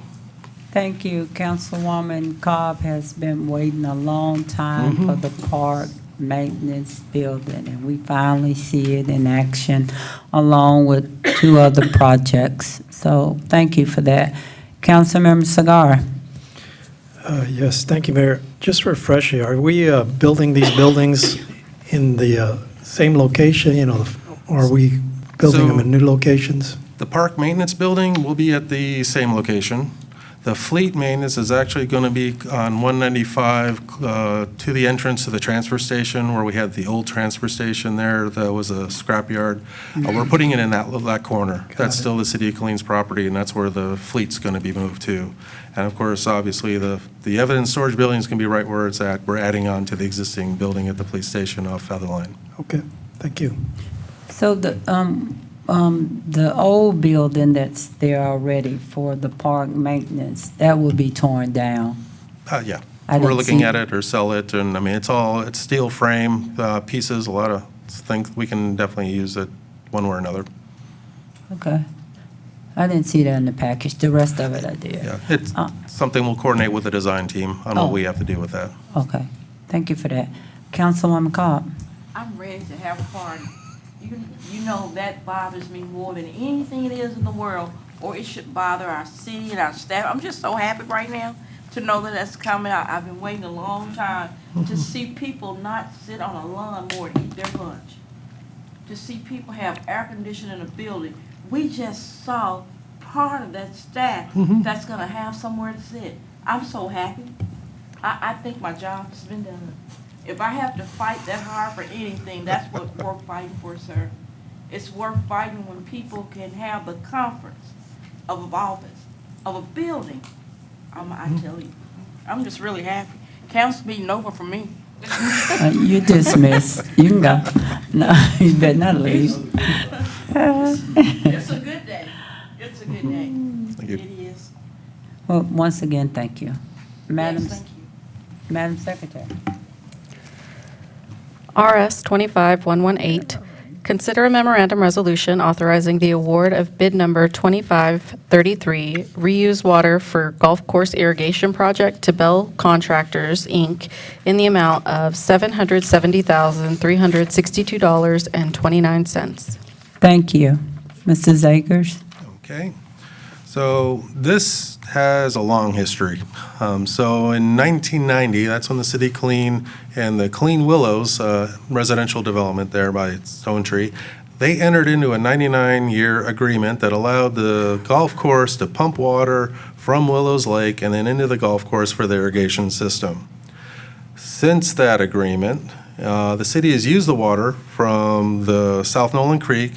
Thank you. Councilwoman Cobb has been waiting a long time for the park maintenance building, and we finally see it in action along with 2 other projects. So thank you for that. Councilmember Segar. Yes, thank you, Mayor. Just refreshing, are we building these buildings in the same location, or are we building them in new locations? The park maintenance building will be at the same location. The fleet maintenance is actually going to be on 195 to the entrance to the transfer station where we had the old transfer station there. That was a scrapyard. We're putting it in that corner. That's still the City of Killeen's property, and that's where the fleet's going to be moved to. And of course, obviously, the evidence storage building is going to be right where it's at. We're adding on to the existing building at the police station off Featherline. Okay, thank you. So the old building that's there already for the park maintenance, that will be torn down? Yeah. I We're didn't looking see- at it or sell it, and I mean, it's steel frame pieces, a lot of things. We can definitely use it one way or another. Okay. I didn't see that in the package. The rest of it I did. Yeah, it's something we'll coordinate with the design team on Oh. what we have to do with that. Okay. Thank you for that. Councilwoman Cobb? I'm ready to have a party. You know that bothers me more than anything it is in the world, or it should bother our city and our staff. I'm just so happy right now to know that that's coming out. I've been waiting a long time to see people not sit on a lawnmower to eat their lunch. To see people have air conditioning in a building. We just saw part of that staff that's gonna have somewhere to sit. I'm so happy. I think my job has been done. If I have to fight that hard for anything, that's what worth fighting for, sir. It's worth fighting when people can have the comforts of an office, of a building. I tell you, I'm just really happy. Council meeting over for me. You're dismissed. You can go. No, you better not leave. It's a good day. It's a good day. Thank you. It is. Well, once again, thank you. Madam, Yes, thank you. Madam Secretary. RS 25118, consider a memorandum resolution authorizing the award of bid number 2533, reuse water for golf course irrigation project to Bell Contractors, Inc., in the amount of $770,362.29. Thank you. Mrs. Akers? Okay, so this has a long history. So in 1990, that's when the city Killeen and the Killeen Willows residential development there by Stone Tree, they entered into a 99-year agreement that allowed the golf course to pump water from Willows Lake and then into the golf course for the irrigation system. Since that agreement, the city has used the water from the South Nolan Creek,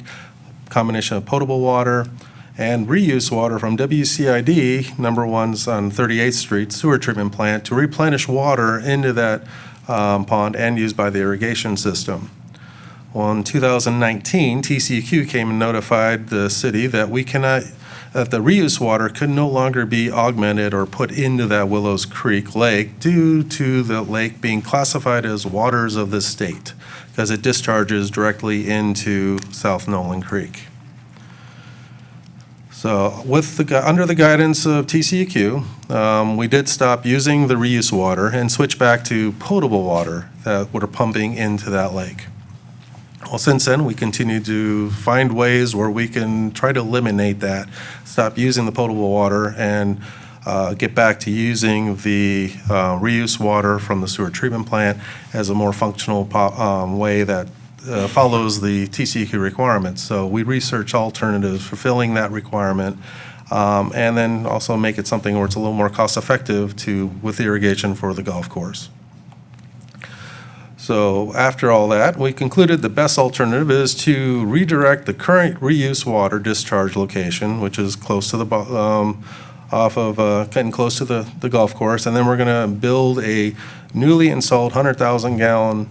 combination of potable water and reuse water from WCID, number one's on 38th Street sewer treatment plant, to replenish water into that pond and used by the irrigation system. Well, in 2019, TCEQ came and notified the city that that the reuse water could no longer be augmented or put into that Willows Creek Lake due to the lake being classified as waters of the state because it discharges directly into South Nolan Creek. So under the guidance of TCEQ, we did stop using the reuse water and switch back to potable water that we're pumping into that lake. Well, since then, we continue to find ways where we can try to eliminate that, stop using the potable water, and get back to using the reuse water from the sewer treatment plant as a more functional way that follows the TCEQ requirements. So we research alternatives fulfilling that requirement, and then also make it something where it's a little more cost-effective with irrigation for the golf course. So after all that, we concluded the best alternative is to redirect the current reuse water discharge location, which is close to the getting close to the golf course, and then we're going to build a newly installed 100,000-gallon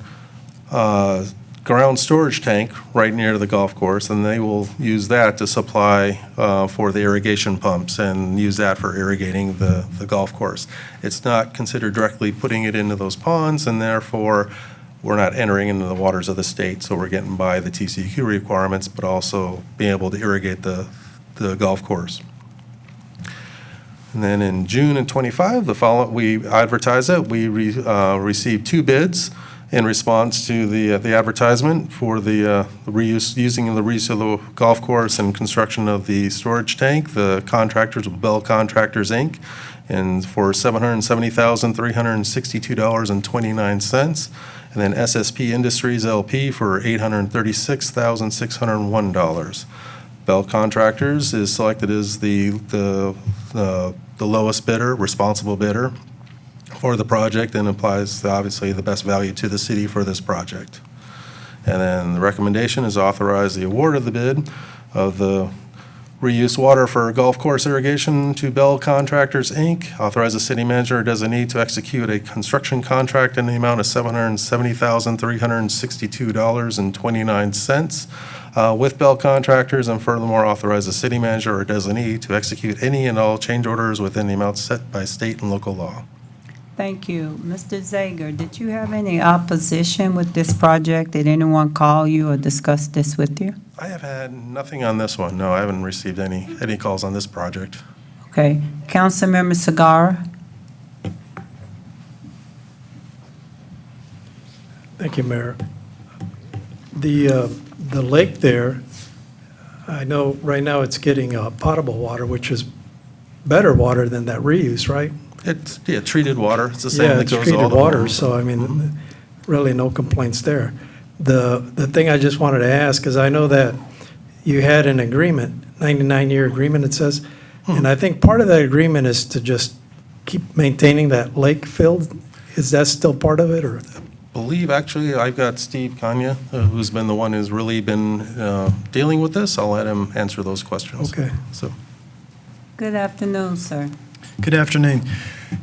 ground storage tank right near the golf course, and they will use that to supply for the irrigation pumps and use that for irrigating the golf course. It's not considered directly putting it into those ponds, and therefore we're not entering into the waters of the state, so we're getting by the TCEQ requirements, but also being able to irrigate the golf course. And then in June of '25, we advertised it. We received 2 bids in response to the advertisement for the reuse, using the reuse of the golf course and construction of the storage tank. The contractors were Bell Contractors, Inc., and for $770,362.29. And then SSP Industries LP for $836,601. Bell Contractors is selected as the lowest bidder, responsible bidder for the project, and applies obviously the best value to the city for this project. And then the recommendation is authorize the award of the bid of the reuse water for golf course irrigation to Bell Contractors, Inc. Authorize the city manager or designee to execute a construction contract in the amount of $770,362.29 with Bell Contractors, and furthermore authorize the city manager or designee to execute any and all change orders within the amount set by state and local law. Thank you. Mr. Zager, did you have any opposition with this project? Did anyone call you or discuss this with you? I have had nothing on this one. No, I haven't received any calls on this project. Okay. Councilmember Sagara? Thank you, Mayor. The lake there, I know right now it's getting potable water, which is better water than that reuse, right? It's, treated water. It's the same Yeah, that it's goes to all treated the water, homes. so I mean, really no complaints there. The thing I just wanted to ask is I know that you had an agreement, 99-year agreement, it says, and I think part of that agreement is to just keep maintaining that lake filled. Is that still part of it, or? Believe, actually, I've got Steve Kanya, who's been the one who's really been dealing with this. I'll let him answer those questions. Okay. So, Good afternoon, sir. Good afternoon.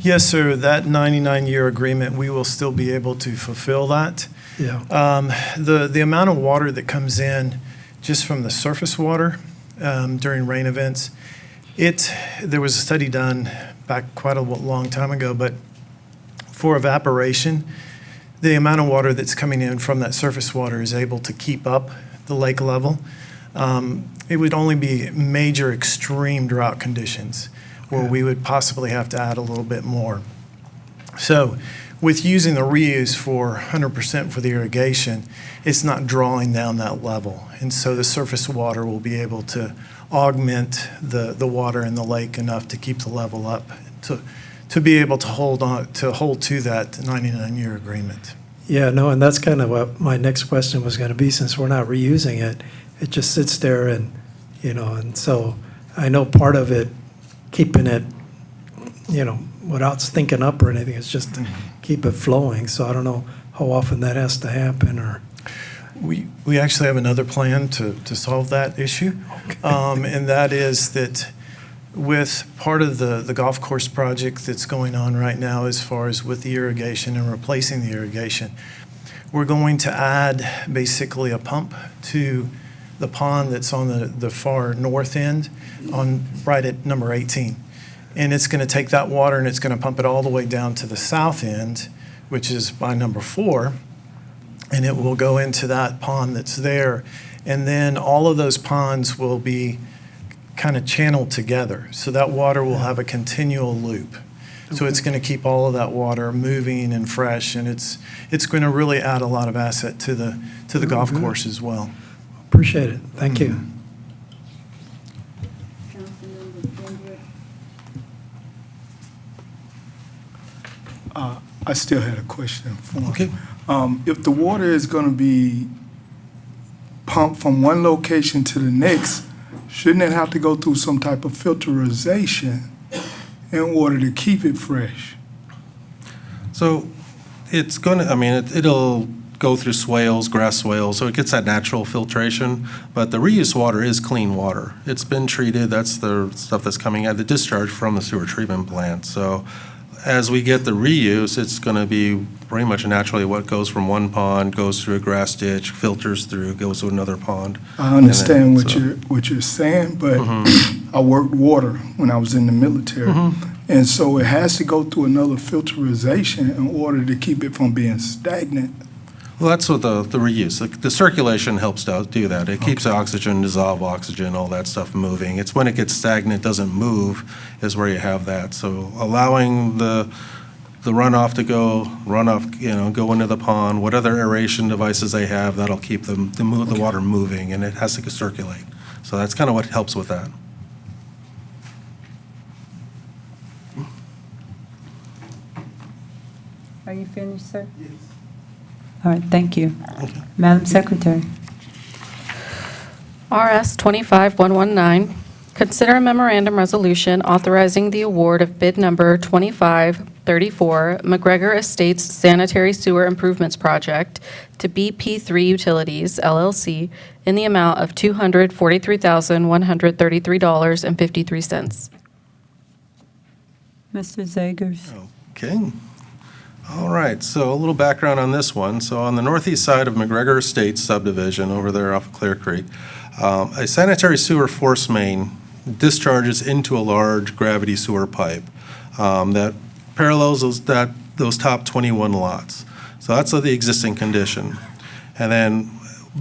Yes, sir, that 99-year agreement, we will still be able to fulfill that. Yeah. The amount of water that comes in just from the surface water during rain events, there was a study done back quite a long time ago, but for evaporation, the amount of water that's coming in from that surface water is able to keep up the lake level. It would only be major extreme drought conditions where we would possibly have to add a little bit more. So with using the reuse for 100% for the irrigation, it's not drawing down that level. And so the surface water will be able to augment the water in the lake enough to keep the level up, to be able to hold to that 99-year agreement. Yeah, no, and that's kind of what my next question was going to be, since we're not reusing it. It just sits there and, and so I know part of it, keeping it, without stinking up or anything, is just to keep it flowing. So I don't know how often that has to happen, or. We actually have another plan to solve that issue. Okay. And that is that with part of the golf course project that's going on right now, as far as with the irrigation and replacing the irrigation, we're going to add basically a pump to the pond that's on the far north end, right at number 18. And it's going to take that water and it's going to pump it all the way down to the south end, which is by number 4. And it will go into that pond that's there. And then all of those ponds will be kind of channeled together. So that water will have a continual loop. So it's going to keep all of that water moving and fresh, and it's going to really add a lot of asset to the golf course as well. Appreciate it. Thank you. I still had a question for him. Okay. If the water is going to be pumped from one location to the next, shouldn't it have to go through some type of filterization in order to keep it fresh? So it's going to, it'll go through swales, grass swales, so it gets that natural filtration. But the reuse water is clean water. It's been treated. That's the stuff that's coming out, the discharge from the sewer treatment plant. So as we get the reuse, it's going to be pretty much naturally what goes from one pond, goes through a grass ditch, filters through, goes to another pond. I understand And what you're saying, but I worked water when I was in the military. And so it has to go through another filterization in order to keep it from being stagnant. Well, that's what the reuse, the circulation helps to do that. It keeps the oxygen, dissolved oxygen, all that stuff moving. It's when it gets stagnant, doesn't move, is where you have that. So allowing the runoff to go into the pond, what other aeration devices they have, that'll keep the water moving, and it has to circulate. So that's kind of what helps with that. Are you finished, sir? Yes. All right, thank you. Madam Secretary. RS 25119, consider a memorandum resolution authorizing the award of bid number 2534 McGregor Estates Sanitary Sewer Improvements Project to BP3 Utilities, LLC, in the amount of $243,133.53. Mr. Zegers. Okay. All right, so a little background on this one. So on the northeast side of McGregor Estates subdivision over there off of Clear Creek, a sanitary sewer force main discharges into a large gravity sewer pipe that parallels those top 21 lots. So that's the existing condition. And then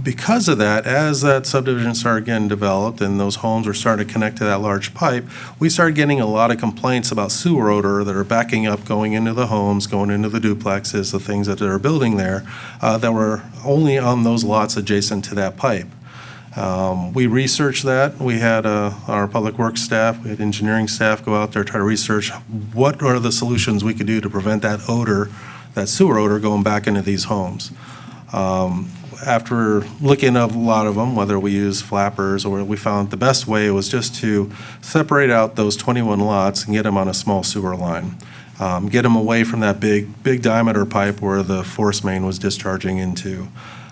because of that, as that subdivision started getting developed and those homes were starting to connect to that large pipe, we started getting a lot of complaints about sewer odor that are backing up, going into the homes, going into the duplexes, the things that they're building there, that were only on those lots adjacent to that pipe. We researched that. We had our public works staff, we had engineering staff go out there, try to research what are the solutions we could do to prevent that odor, that sewer odor going back into these homes. After looking at a lot of them, whether we use flappers or we found the best way was just to separate out those 21 lots and get them on a small sewer line. Get them away from that big diameter pipe where the force main was discharging into.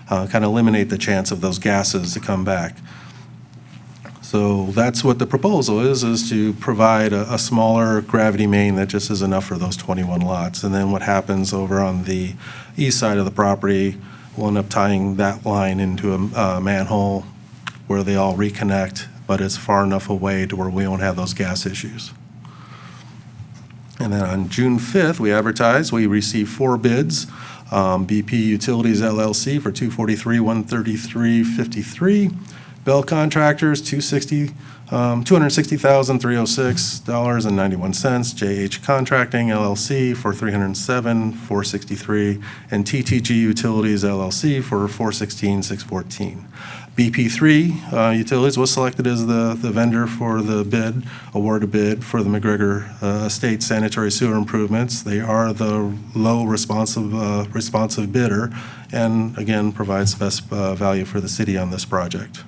Kind of eliminate the chance of those gases to come back. So that's what the proposal is to provide a smaller gravity main that just is enough for those 21 lots. And then what happens over on the east side of the property, we'll end up tying that line into a manhole where they all reconnect, but it's far enough away to where we won't have those gas issues. And then on June 5th, we advertised, we received 4 bids. BP Utilities LLC for $243,133.53. Bell Contractors, $260,306.91. JH Contracting LLC for $307,463, and TTG Utilities LLC for $416,614. BP3 Utilities was selected as the vendor for the bid, awarded bid for the McGregor Estate Sanitary Sewer Improvements. They are the low responsive bidder, and again provides the best value for the city on this project.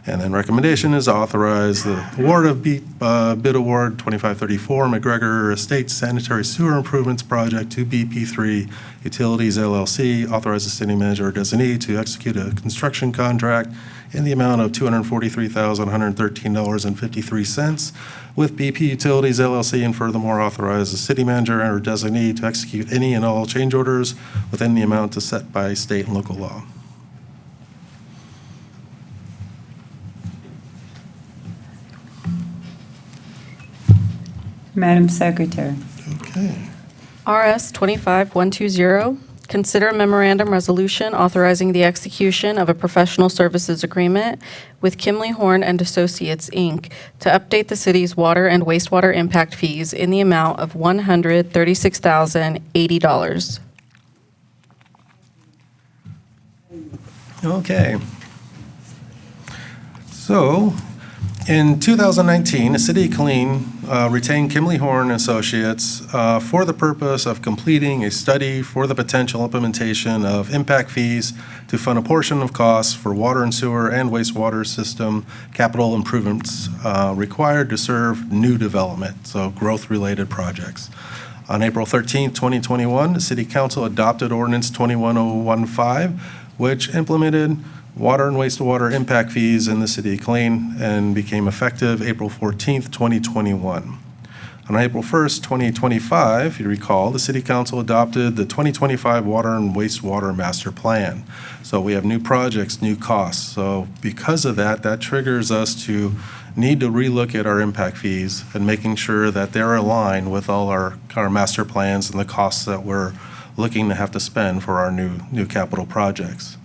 And then recommendation is authorize the award of bid award 2534 McGregor Estates Sanitary Sewer Improvements Project to BP3 Utilities LLC. Authorize the city manager or designee to execute a construction contract in the amount of $243,113.53 with BP Utilities LLC, and furthermore authorize the city manager or designee to execute any and all change orders within the amount set by state and local law. Madam Secretary. Okay. RS 25120, consider a memorandum resolution authorizing the execution of a professional services agreement with Kimley Horn and Associates, Inc. to update the city's water and wastewater impact fees in the amount of $136,080. Okay. So, in 2019, the City of Killeen retained Kimley Horn Associates for the purpose of completing a study for the potential implementation of impact fees to fund a portion of costs for water and sewer and wastewater system capital improvements required to serve new development, so growth-related projects. On April 13, 2021, the City Council adopted Ordinance 21015, which implemented water and wastewater impact fees in the city of Killeen and became effective April 14th, 2021. On April 1st, 2025, if you recall, the City Council adopted the 2025 Water and Wastewater Master Plan. So we have new projects, new costs. So because of that, that triggers us to need to relook at our impact fees and making sure that they're aligned with all our master plans and the costs that we're looking to have to spend for our new capital projects.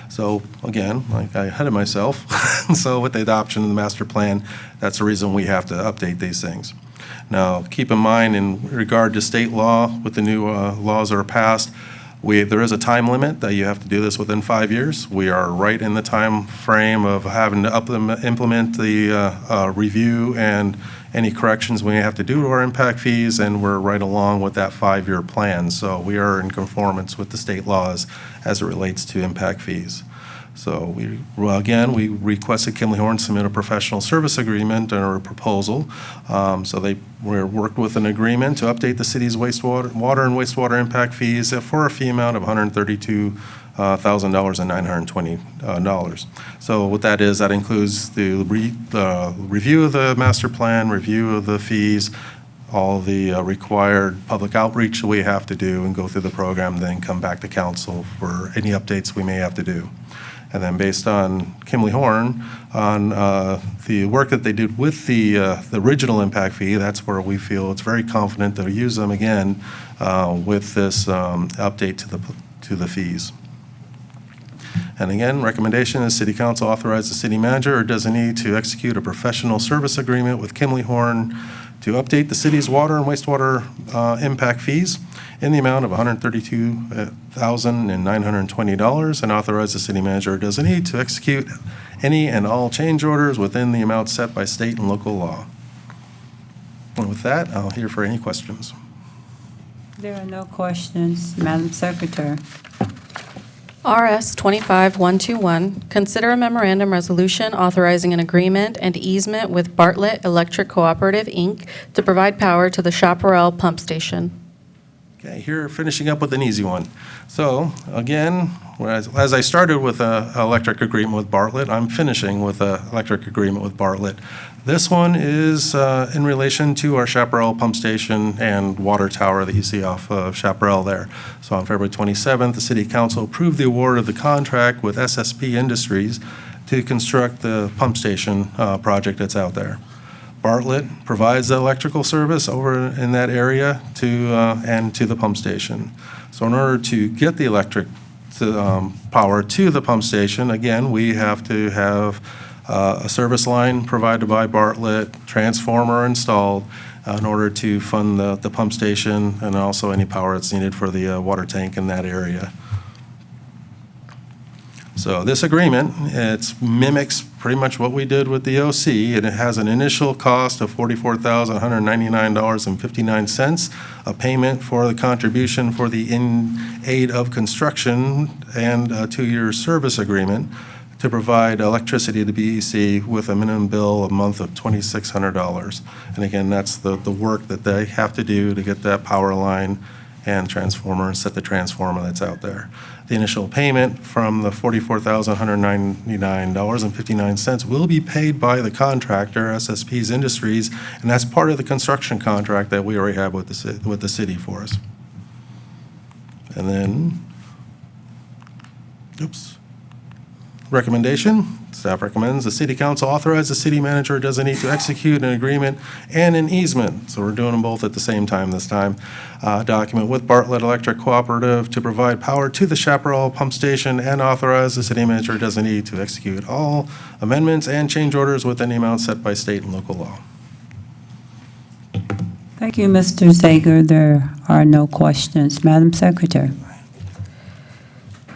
So again, like I ahead of myself, so with the adoption of the master plan, that's the reason we have to update these things. Now, keep in mind in regard to state law, with the new laws that are passed, there is a time limit that you have to do this within 5 years. We are right in the time frame of having to implement the review and any corrections we have to do to our impact fees, and we're right along with that 5-year plan. So we are in conformance with the state laws as it relates to impact fees. So we requested Kimley Horn submit a professional service agreement or a proposal. So we worked with an agreement to update the city's water and wastewater impact fees for a fee amount of $132,920. So what that is, that includes the review of the master plan, review of the fees, all the required public outreach we have to do and go through the program, then come back to council for any updates we may have to do. And then based on Kimley Horn, on the work that they did with the original impact fee, that's where we feel it's very confident to use them again with this update to the fees. And again, recommendation is City Council authorize the city manager or designee to execute a professional service agreement with Kimley Horn to update the city's water and wastewater impact fees in the amount of $132,920 and authorize the city manager or designee to execute any and all change orders within the amount set by state and local law. And with that, I'll hear for any questions. There are no questions. Madam Secretary. RS 25121, consider a memorandum resolution authorizing an agreement and easement with Bartlett Electric Cooperative, Inc. to provide power to the Chaparral Pump Station. Okay, here finishing up with an easy one. So again, as I started with an electric agreement with Bartlett, I'm finishing with an electric agreement with Bartlett. This one is in relation to our Chaparral Pump Station and water tower that you see off of Chaparral there. So on February 27th, the City Council approved the award of the contract with SSP Industries to construct the pump station project that's out there. Bartlett provides the electrical service over in that area and to the pump station. So in order to get the electric power to the pump station, again, we have to have a service line provided by Bartlett, transformer installed in order to fund the pump station and also any power that's needed for the water tank in that area. So this agreement, it mimics pretty much what we did with the OC, and it has an initial cost of $44,199.59, a payment for the contribution for the in aid of construction, and a 2-year service agreement to provide electricity to BEC with a minimum bill a month of $2,600. And again, that's the work that they have to do to get that power line and transformer and set the transformer that's out there. The initial payment from the $44,199.59 will be paid by the contractor, SSP's Industries, and that's part of the construction contract that we already have with the city for us. And then, recommendation, staff recommends the City Council authorize the city manager or designee to execute an agreement and an easement. So we're doing them both at the same time this time. Document with Bartlett Electric Cooperative to provide power to the Chaparral Pump Station and authorize the city manager or designee to execute all amendments and change orders within the amount set by state and local law. Thank you, Mr. Zager. There are no questions. Madam Secretary.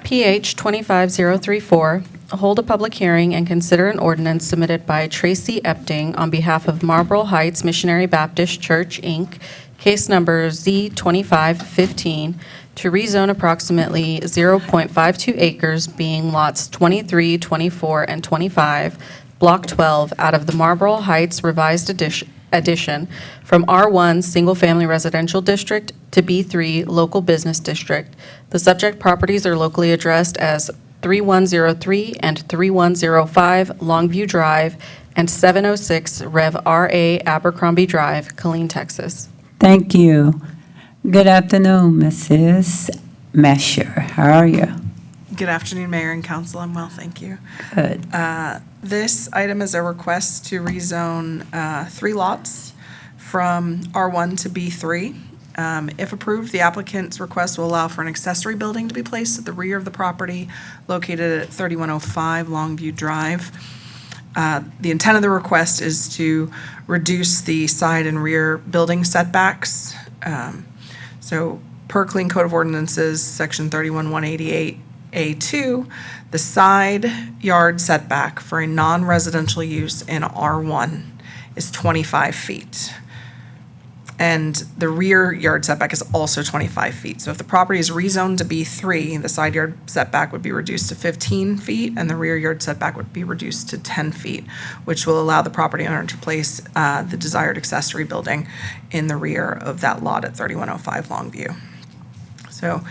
PH 25034, hold a public hearing and consider an ordinance submitted by Tracy Epting on behalf of Marlboro Heights Missionary Baptist Church, Inc., case number Z2515, to rezone approximately 0.52 acres, being lots 23, 24, and 25, Block 12, out of the Marlboro Heights Revised Edition from R1 Single Family Residential District to B3 Local Business District. The subject properties are locally addressed as 3103 and 3105 Longview Drive and 706 Rev RA Abercrombie Drive, Killeen, Texas. Thank you. Good afternoon, Mrs. Mesher. How are you? Good afternoon, Mayor and Council. I'm well, thank you. Good. This item is a request to rezone 3 lots from R1 to B3. If approved, the applicant's request will allow for an accessory building to be placed at the rear of the property located at 3105 Longview Drive. The intent of the request is to reduce the side and rear building setbacks. So per Clean Code of Ordinances, Section 31188A2, the side yard setback for a non-residential use in R1 is 25 feet. And the rear yard setback is also 25 feet. So if the property is rezoned to B3, the side yard setback would be reduced to 15 feet, and the rear yard setback would be reduced to 10 feet, which will allow the property owner to place the desired accessory building in the rear of that lot at 3105 Longview. So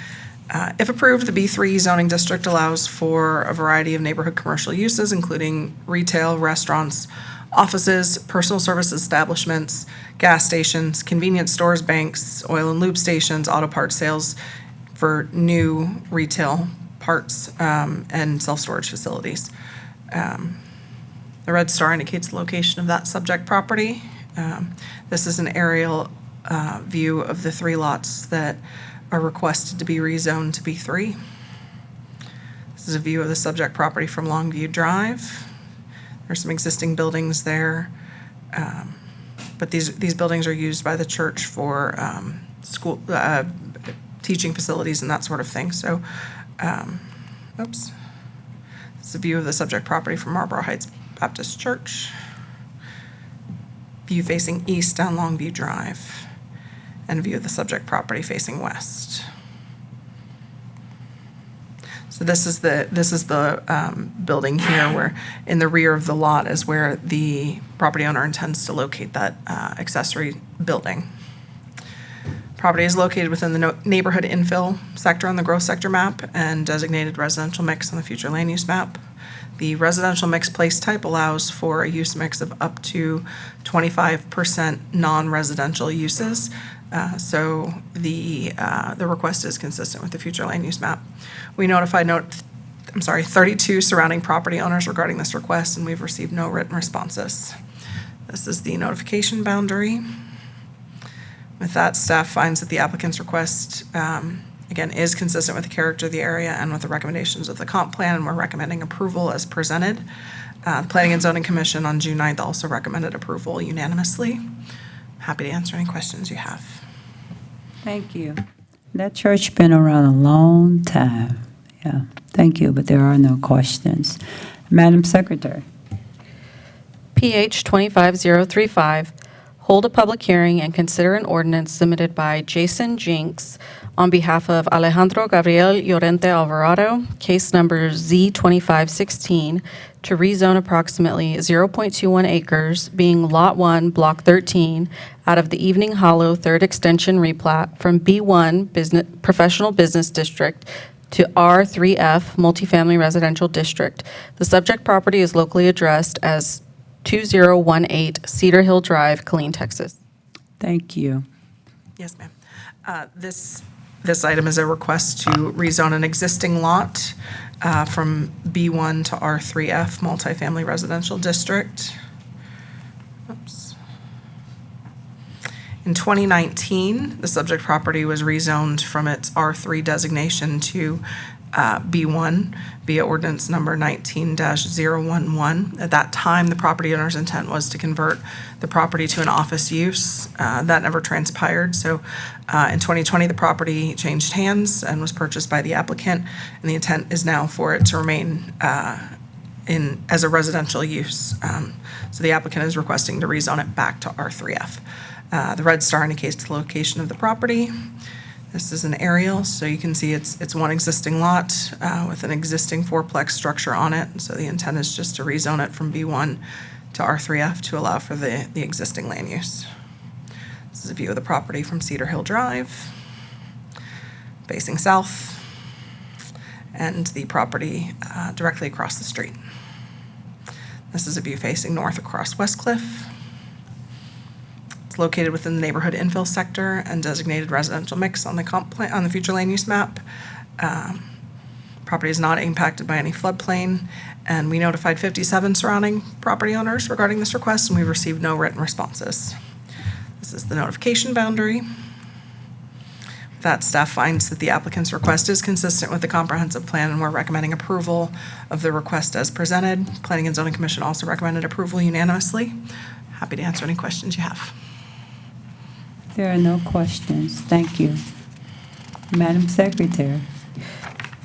if approved, the B3 zoning district allows for a variety of neighborhood commercial uses, including retail, restaurants, offices, personal service establishments, gas stations, convenience stores, banks, oil and lube stations, auto parts sales for new retail parts, and self-storage facilities. The red star indicates the location of that subject property. This is an aerial view of the 3 lots that are requested to be rezoned to B3. This is a view of the subject property from Longview Drive. There's some existing buildings there, but these buildings are used by the church for school, teaching facilities and that sort of thing. So, oops. This is a view of the subject property from Marlboro Heights Baptist Church. View facing east down Longview Drive, and view of the subject property facing west. So this is the building here, where in the rear of the lot is where the property owner intends to locate that accessory building. Property is located within the neighborhood infill sector on the growth sector map and designated residential mix on the future land use map. The residential mix place type allows for a use mix of up to 25% non-residential uses. So the request is consistent with the future land use map. We notified 32 surrounding property owners regarding this request, and we've received no written responses. This is the notification boundary. With that, staff finds that the applicant's request, again, is consistent with the character of the area and with the recommendations of the comp plan, and we're recommending approval as presented. The Planning and Zoning Commission on June 9th also recommended approval unanimously. Happy to answer any questions you have. Thank you. That church been around a long time. Yeah, thank you, but there are no questions. Madam Secretary. PH 25035, hold a public hearing and consider an ordinance submitted by Jason Jinks on behalf of Alejandro Gabriel Llorente Alvarado, case number Z2516, to rezone approximately 0.21 acres, being Lot 1, Block 13, out of the Evening Hollow 3rd Extension replat from B1 Professional Business District to R3F Multifamily Residential District. The subject property is locally addressed as 2018 Cedar Hill Drive, Killeen, Texas. Thank you. Yes, ma'am. This item is a request to rezone an existing lot from B1 to R3F Multifamily Residential District. Oops. In 2019, the subject property was rezoned from its R3 designation to B1 via ordinance number 19-011. At that time, the property owner's intent was to convert the property to an office use. That never transpired. So in 2020, the property changed hands and was purchased by the applicant, and the intent is now for it to remain as a residential use. So the applicant is requesting to rezone it back to R3F. The red star indicates the location of the property. This is an aerial, so you can see it's one existing lot with an existing fourplex structure on it. So the intent is just to rezone it from B1 to R3F to allow for the existing land use. This is a view of the property from Cedar Hill Drive, facing south, and the property directly across the street. This is a view facing north across West Cliff. It's located within the neighborhood infill sector and designated residential mix on the comp plan, on the future land use map. Property is not impacted by any floodplain, and we notified 57 surrounding property owners regarding this request, and we received no written responses. This is the notification boundary. That staff finds that the applicant's request is consistent with the comprehensive plan, and we're recommending approval of the request as presented. Planning and Zoning Commission also recommended approval unanimously. Happy to answer any questions you have. There are no questions. Thank you. Madam Secretary.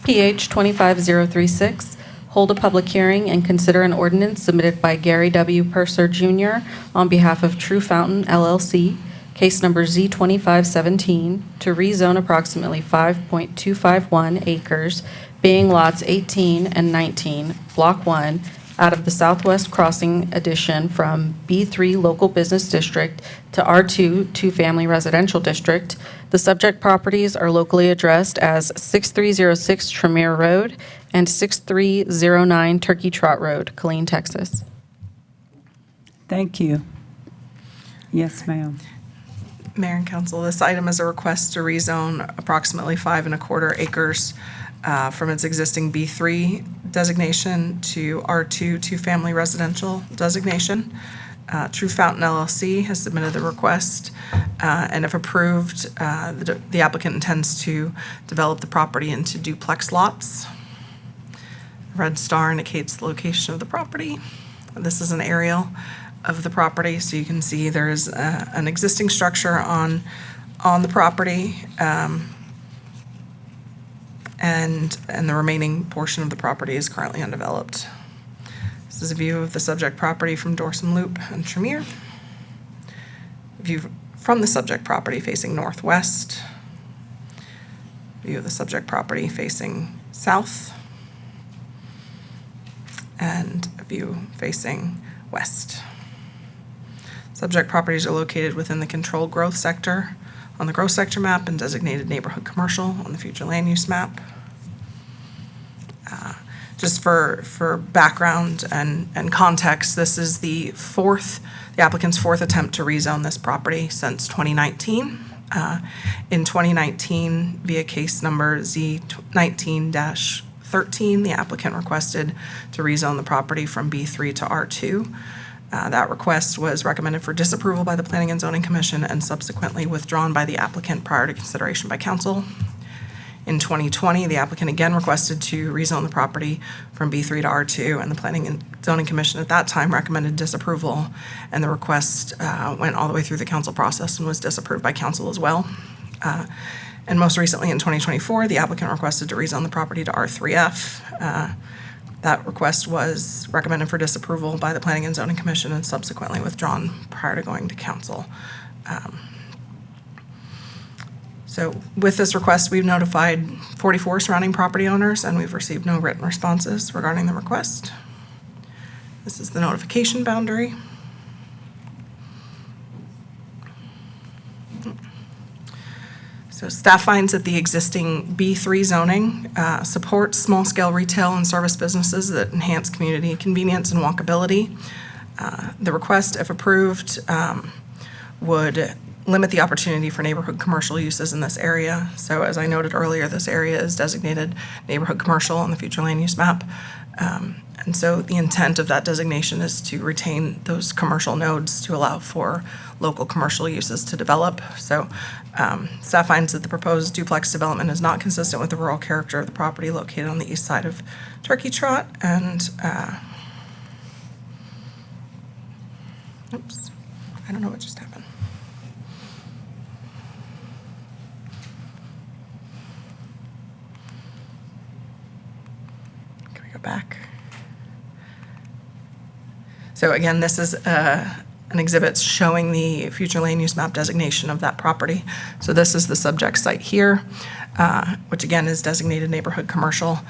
PH 25036, hold a public hearing and consider an ordinance submitted by Gary W. Purser Jr. on behalf of True Fountain LLC, case number Z2517, to rezone approximately 5.251 acres, being lots 18 and 19, Block 1, out of the Southwest Crossing addition from B3 Local Business District to R2 Two-Family Residential District. The subject properties are locally addressed as 6306 Tremere Road and 6309 Turkey Trot Road, Killeen, Texas. Thank you. Yes, ma'am. Mayor and council, this item is a request to rezone approximately 5.25 acres from its existing B3 designation to R2 Two-Family Residential designation. True Fountain LLC has submitted the request, and if approved, the applicant intends to develop the property into duplex lots. Red star indicates the location of the property. This is an aerial of the property, so you can see there's an existing structure on the property, and the remaining portion of the property is currently undeveloped. This is a view of the subject property from Dorsum Loop and Tremere. View from the subject property facing northwest. View of the subject property facing south. And a view facing west. Subject properties are located within the controlled growth sector on the growth sector map and designated neighborhood commercial on the future land use map. Just for background and context, this is the applicant's fourth attempt to rezone this property since 2019. In 2019, via case number Z19-13, the applicant requested to rezone the property from B3 to R2. That request was recommended for disapproval by the Planning and Zoning Commission and subsequently withdrawn by the applicant prior to consideration by council. In 2020, the applicant again requested to rezone the property from B3 to R2, and the Planning and Zoning Commission at that time recommended disapproval, and the request went all the way through the council process and was disapproved by council as well. And most recently, in 2024, the applicant requested to rezone the property to R3F. That request was recommended for disapproval by the Planning and Zoning Commission and subsequently withdrawn prior to going to council. So with this request, we've notified 44 surrounding property owners, and we've received no written responses regarding the request. This is the notification boundary. So staff finds that the existing B3 zoning supports small-scale retail and service businesses that enhance community convenience and walkability. The request, if approved, would limit the opportunity for neighborhood commercial uses in this area. So as I noted earlier, this area is designated neighborhood commercial on the future land use map. And so the intent of that designation is to retain those commercial nodes to allow for local commercial uses to develop. So staff finds that the proposed duplex development is not consistent with the rural character of the property located on the east side of Turkey Trot. And, oops, I don't know what just happened. Can we go back? So again, this is an exhibit showing the future land use map designation of that property. So this is the subject site here, which again is designated neighborhood commercial,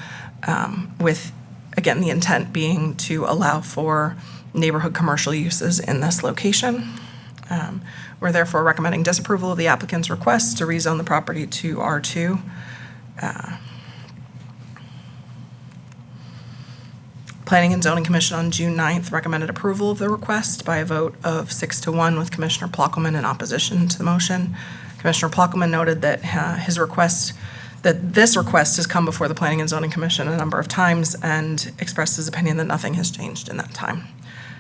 with, again, the intent being to allow for neighborhood commercial uses in this location. We're therefore recommending disapproval of the applicant's request to rezone the property to R2. Planning and Zoning Commission on June 9th recommended approval of the request by a vote of 6-1 with Commissioner Plockelman in opposition to the motion. Commissioner Plockelman noted that this request has come before the Planning and Zoning Commission a number of times and expressed his opinion that nothing has changed in that time.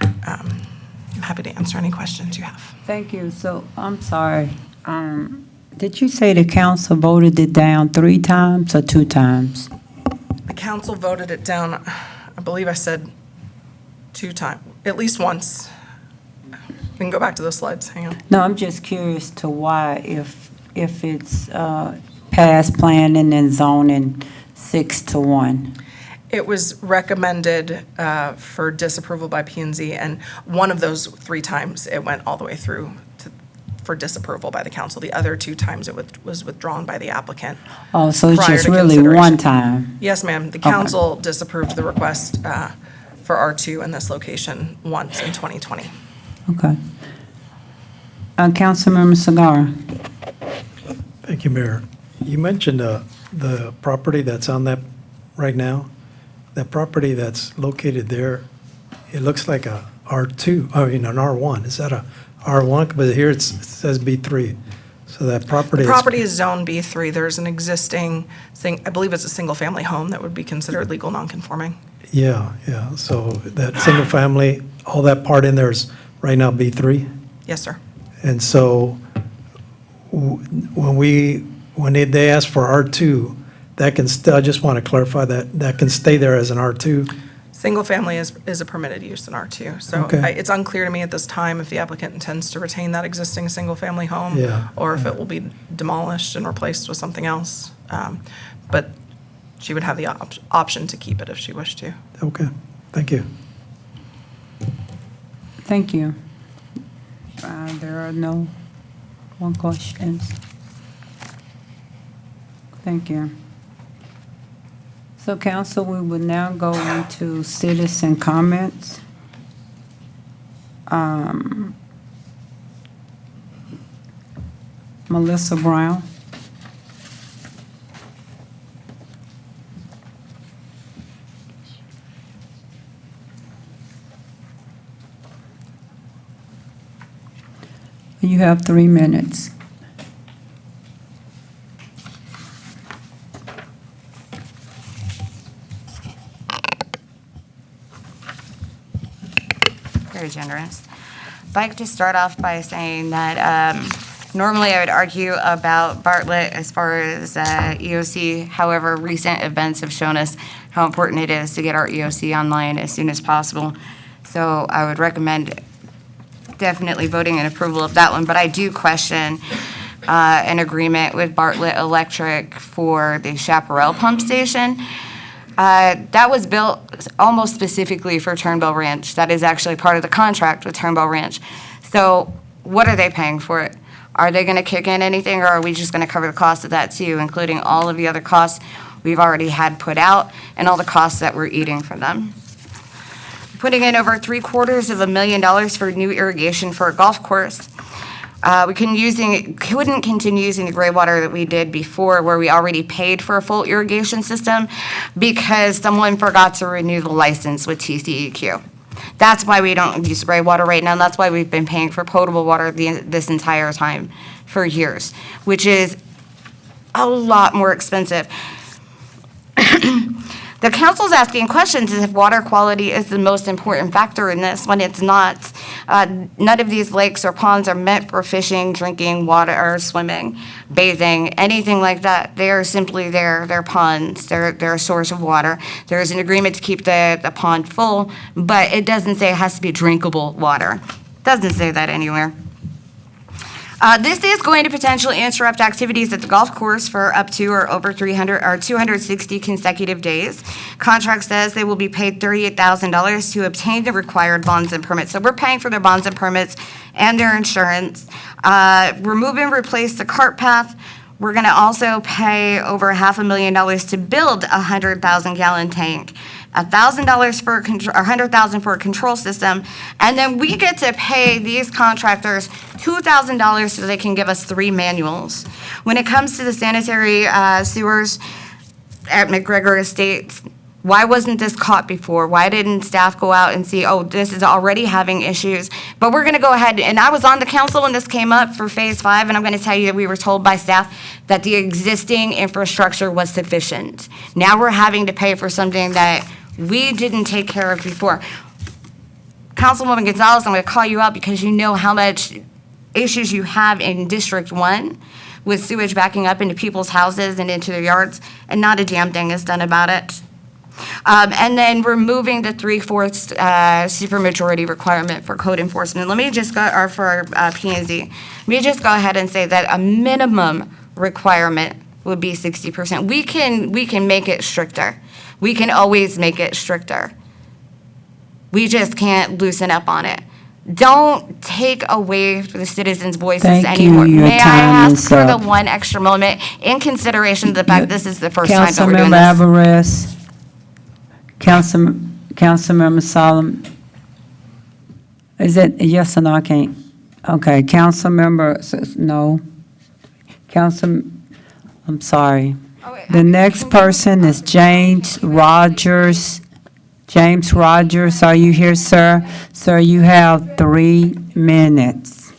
I'm happy to answer any questions you have. Thank you. So, I'm sorry. Did you say the council voted it down 3 times or 2 times? The council voted it down, I believe I said 2 times, at least once. We can go back to those slides, hang on. No, I'm just curious to why, if it's past planning and zoning 6-1. It was recommended for disapproval by P and Z, and one of those 3 times, it went all the way through for disapproval by the council. The other 2 times, it was withdrawn by the applicant. Oh, so it's prior just to really consideration. one time? Yes, ma'am. The Okay. council disapproved the request for R2 in this location once in 2020. Okay. Councilmember Sagara. Thank you, Mayor. You mentioned the property that's on that right now. That property that's located there, it looks like a R2, I mean, an R1. Is that a R1? But here it says B3. So that property The is... property is Zone B3. There's an existing, I believe it's a single-family home that would be considered legal nonconforming. Yeah, yeah. So that single family, all that part in there is right now B3? Yes, sir. And so when they ask for R2, that can still, I just want to clarify that can stay there as an R2? Single-family is a permitted use in R2. So Okay. it's unclear to me at this time if the applicant intends to retain that existing single-family home Yeah. or if it will be demolished and replaced with something else. But she would have the option to keep it if she wished to. Okay, thank you. Thank you. There are no more questions. Thank you. So, council, we will now go into citizen comments. Melissa Brown. You have 3 minutes. Very generous. I'd like to start off by saying that normally I would argue about Bartlett as far as EOC. However, recent events have shown us how important it is to get our EOC online as soon as possible. So I would recommend definitely voting in approval of that one, but I do question an agreement with Bartlett Electric for the Chaparral Pump Station. That was built almost specifically for Turnbell Ranch. That is actually part of the contract with Turnbell Ranch. So what are they paying for it? Are they going to kick in anything, or are we just going to cover the cost of that too, including all of the other costs we've already had put out and all the costs that we're eating from them? Putting in over $750,000 for new irrigation for a golf course. We couldn't continue using the gray water that we did before, where we already paid for a full irrigation system because someone forgot to renew the license with TCEQ. That's why we don't use gray water right now, and that's why we've been paying for potable water this entire time for years, which is a lot more expensive. The council's asking questions as if water quality is the most important factor in this, when it's not. None of these lakes or ponds are meant for fishing, drinking water, or swimming, bathing, anything like that. They are simply there. They're ponds. They're a source of water. There is an agreement to keep the pond full, but it doesn't say it has to be drinkable water. Doesn't say that anywhere. This is going to potentially interrupt activities at the golf course for up to or over 300 or 260 consecutive days. Contract says they will be paid $38,000 to obtain the required bonds and permits. So we're paying for their bonds and permits and their insurance. Remove and replace the cart path. We're going to also pay over $500,000 to build a 100,000-gallon tank, $1,000 for $100,000 for a control system, and then we get to pay these contractors $2,000 so they can give us 3 manuals. When it comes to the sanitary sewers at McGregor Estates, why wasn't this caught before? Why didn't staff go out and see, oh, this is already having issues? But we're going to go ahead, and I was on the council when this came up for Phase 5, and I'm going to tell you that we were told by staff that the existing infrastructure was sufficient. Now we're having to pay for something that we didn't take care of before. Councilwoman Gonzalez, I'm going to call you out because you know how much issues you have in District 1 with sewage backing up into people's houses and into their yards, and not a damn thing is done about it. And then removing the 3/4 supermajority requirement for code enforcement. Let me just go, or for P&Z. Let me just go ahead and say that a minimum requirement would be 60%. We can make it stricter. We can always make it stricter. We just can't loosen up on it. Don't take away the citizens' voices Thank you. anymore. Your May I time ask is for the up. one extra moment in consideration of the fact this is the first time that we're doing Councilmember this? Alvarez, Councilmember Solomon. Is it yes or no? I can't. Okay, Councilmember, no. I'm sorry. The next person is James Rogers. James Rogers, are you here, sir? Sir, you have 3 minutes.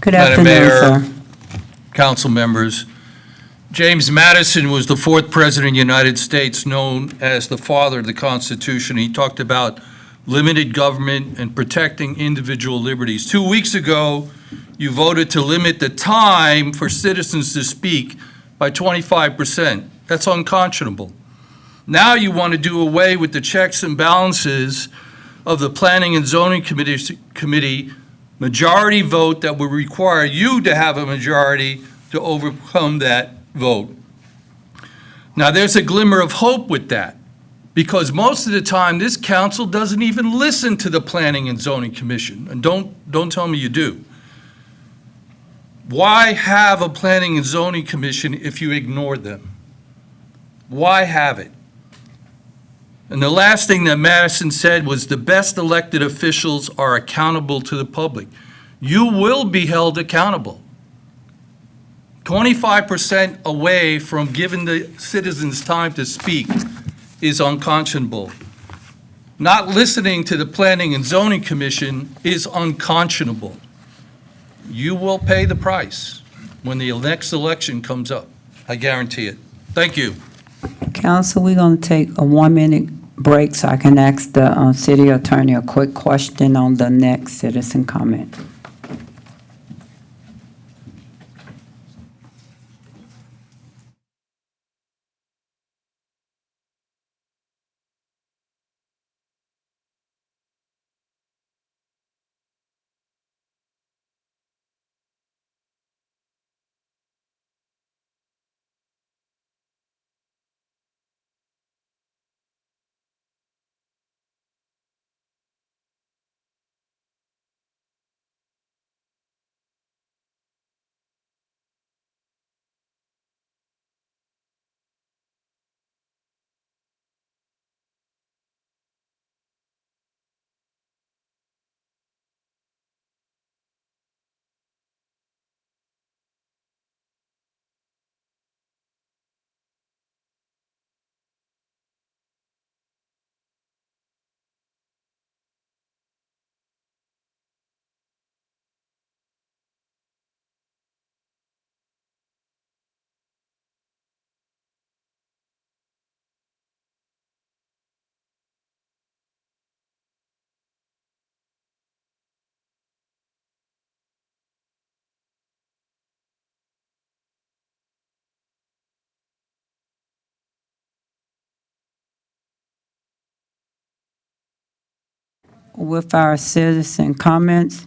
Good Madam afternoon, Mayor, sir. council members, James Madison was the 4th President of the United States, known as the father of the Constitution. He talked about limited government and protecting individual liberties. 2 weeks ago, you voted to limit the time for citizens to speak by 25%. That's unconscionable. Now you want to do away with the checks and balances of the Planning and Zoning Committee majority vote that would require you to have a majority to overcome that vote. Now, there's a glimmer of hope with that, because most of the time, this council doesn't even listen to the Planning and Zoning Commission, and don't tell me you do. Why have a Planning and Zoning Commission if you ignore them? Why have it? And the last thing that Madison said was the best elected officials are accountable to the public. You will be held accountable. 25% away from giving the citizens time to speak is unconscionable. Not listening to the Planning and Zoning Commission is unconscionable. You will pay the price when the next election comes up. I guarantee it. Thank you. Council, we're going to take a 1-minute break so I can ask the city attorney a quick question on the next citizen comment. With our citizen comments,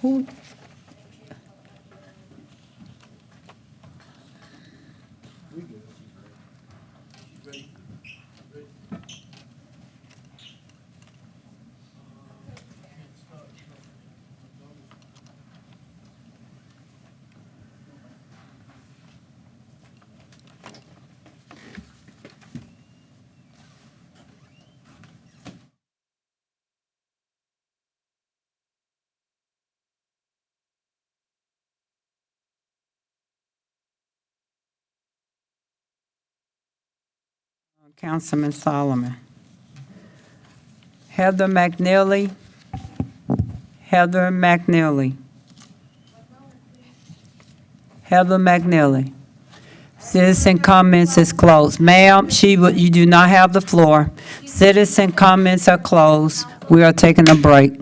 who? Councilman Solomon. Heather McNeely. Heather McNeely. Heather McNeely. Citizen comments is closed. Ma'am, you do not have the floor. Citizen comments are closed. We are taking a break.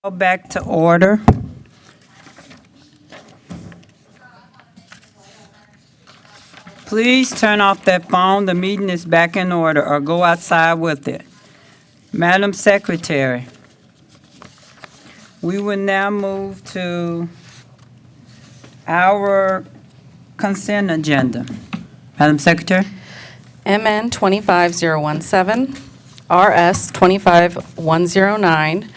Go back to order. Please turn off that phone. The meeting is back in order, or go outside with it. Madam Secretary, we will now move to our consent agenda. Madam Secretary? MN 25017, RS 25109,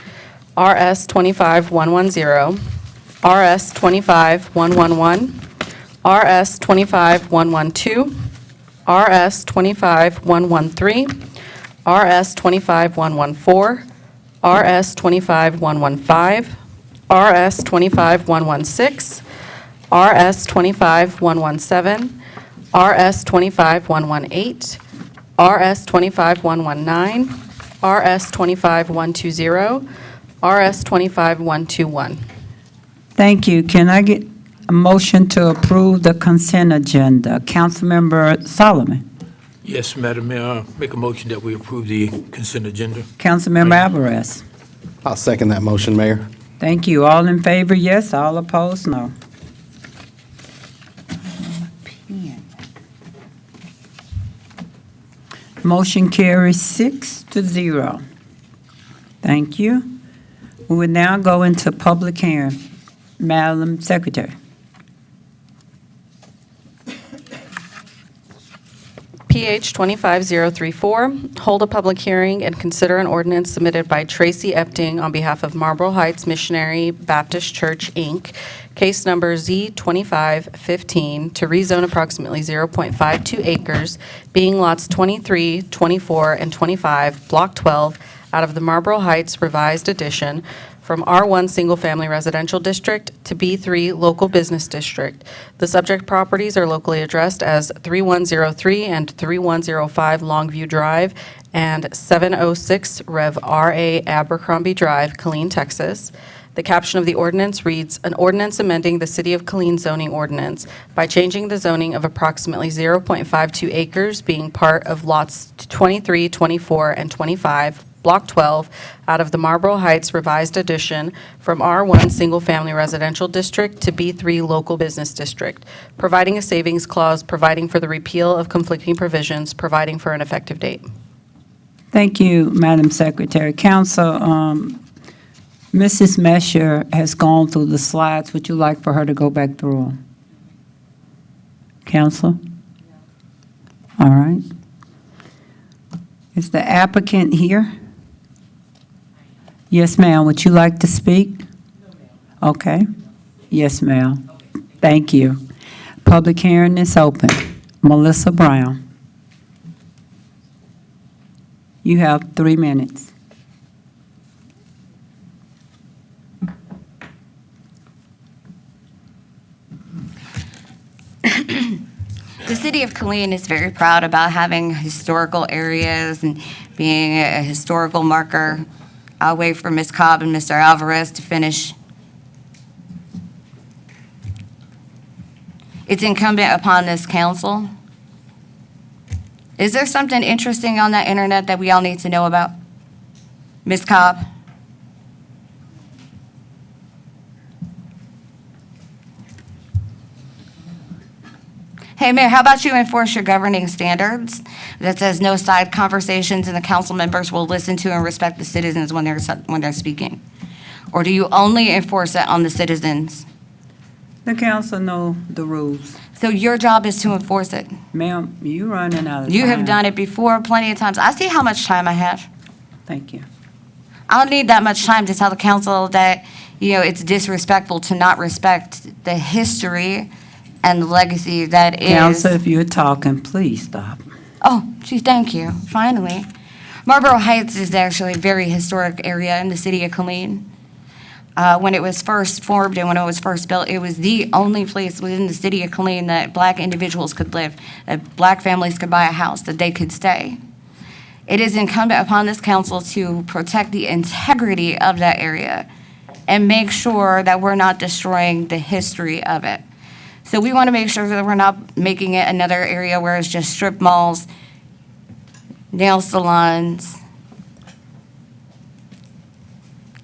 RS 25110, RS 25111, RS 25112, RS 25113, RS 25114, RS 25115, RS 25116, RS 25117, RS 25118, RS 25119, RS 25120, RS 25121. Thank you. Can I get a motion to approve the consent agenda? Councilmember Solomon. Yes, Madam Mayor, make a motion that we approve the consent agenda. Councilmember Alvarez. I'll second that motion, Mayor. Thank you. All in favor, yes. All opposed, no. Motion carries 6-0. Thank you. We will now go into public hearing. Madam Secretary. PH 25034, hold a public hearing and consider an ordinance submitted by Tracy Epting on behalf of Marlboro Heights Missionary Baptist Church, Inc., case number Z2515, to rezone approximately 0.52 acres, being lots 23, 24, and 25, Block 12, out of the Marlboro Heights Revised Edition, from R1 Single Family Residential District to B3 Local Business District. The subject properties are locally addressed as 3103 and 3105 Longview Drive and 706 Rev RA Abercrombie Drive, Killeen, Texas. The caption of the ordinance reads, "An ordinance amending the City of Killeen zoning ordinance by changing the zoning of approximately 0.52 acres being part of lots 23, 24, and 25, Block 12, out of the Marlboro Heights Revised Edition from R1 Single Family Residential District to B3 Local Business District, providing a savings clause, providing for the repeal of conflicting provisions, providing for an effective date." Thank you, Madam Secretary. Council, Mrs. Mesher has gone through the slides. Would you like for her to go back through them? Council? All right. Is the applicant here? Yes, ma'am. Would you like to speak? Okay. Yes, ma'am. Thank you. Public hearing is open. Melissa Brown. You have 3 minutes. The city of Killeen is very proud about having historical areas and being a historical marker. I'll wait for Ms. Cobb and Mr. Alvarez to finish. It's incumbent upon this council. Is there something interesting on that internet that we all need to know about? Ms. Cobb? Hey, Mayor, how about you enforce your governing standards that says no side conversations and the council members will listen to and respect the citizens when they're speaking? Or do you only enforce it on the citizens? The council know the rules. So your job is to enforce it? Ma'am, you running out of time. You have done it before plenty of times. I see how much time I have. Thank you. I don't need that much time to tell the council that, it's disrespectful to not respect the history and the legacy that is. Council, if you're talking, please stop. Oh, gee, thank you, finally. Marlboro Heights is actually a very historic area in the city of Killeen. When it was first formed and when it was first built, it was the only place within the city of Killeen that black individuals could live, that black families could buy a house, that they could stay. It is incumbent upon this council to protect the integrity of that area and make sure that we're not destroying the history of it. So we want to make sure that we're not making it another area where it's just strip malls, nail salons.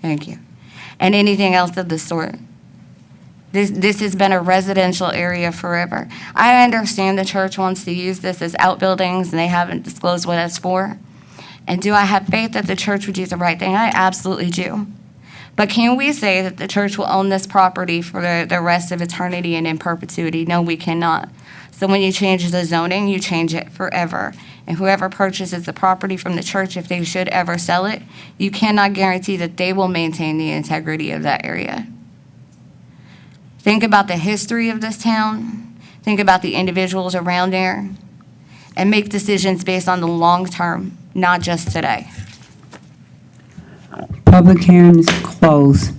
Thank you. and anything else of the sort. This has been a residential area forever. I understand the church wants to use this as outbuildings, and they haven't disclosed what it's for. And do I have faith that the church would do the right thing? I absolutely do. But can we say that the church will own this property for the rest of eternity and in perpetuity? No, we cannot. So when you change the zoning, you change it forever. And whoever purchases the property from the church, if they should ever sell it, you cannot guarantee that they will maintain the integrity of that area. Think about the history of this town. Think about the individuals around there. And make decisions based on the long term, not just today. Public hearing is closed.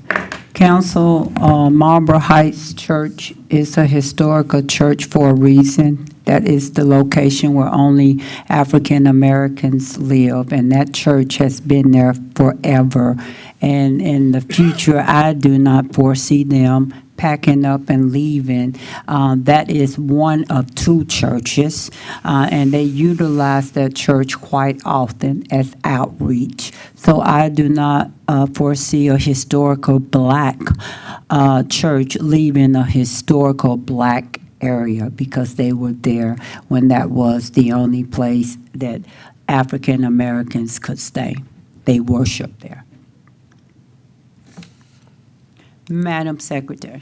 Council, Marlboro Heights Church is a historical church for a reason. That is the location where only African Americans live, and that church has been there forever. And in the future, I do not foresee them packing up and leaving. That is one of two churches, and they utilize that church quite often as outreach. So I do not foresee a historical black church leaving a historical black area because they were there when that was the only place that African Americans could stay. They worship there. Madam Secretary.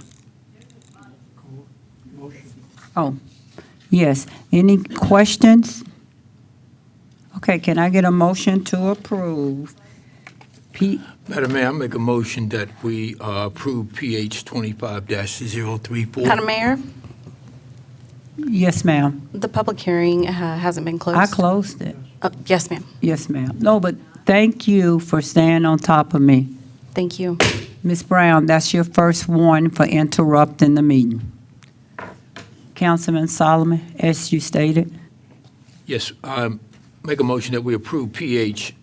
Oh, yes. Any questions? Okay, can I get a motion to approve? Madam Mayor, I make a motion that we approve PH 25-034. Madam Mayor, Yes, ma'am. the public hearing hasn't been closed. I closed it. Yes, ma'am. Yes, ma'am. No, but thank you for staying on top of me. Thank you. Ms. Brown, that's your first warning for interrupting the meeting. Councilman Solomon, as you stated. Yes, make a motion that we approve PH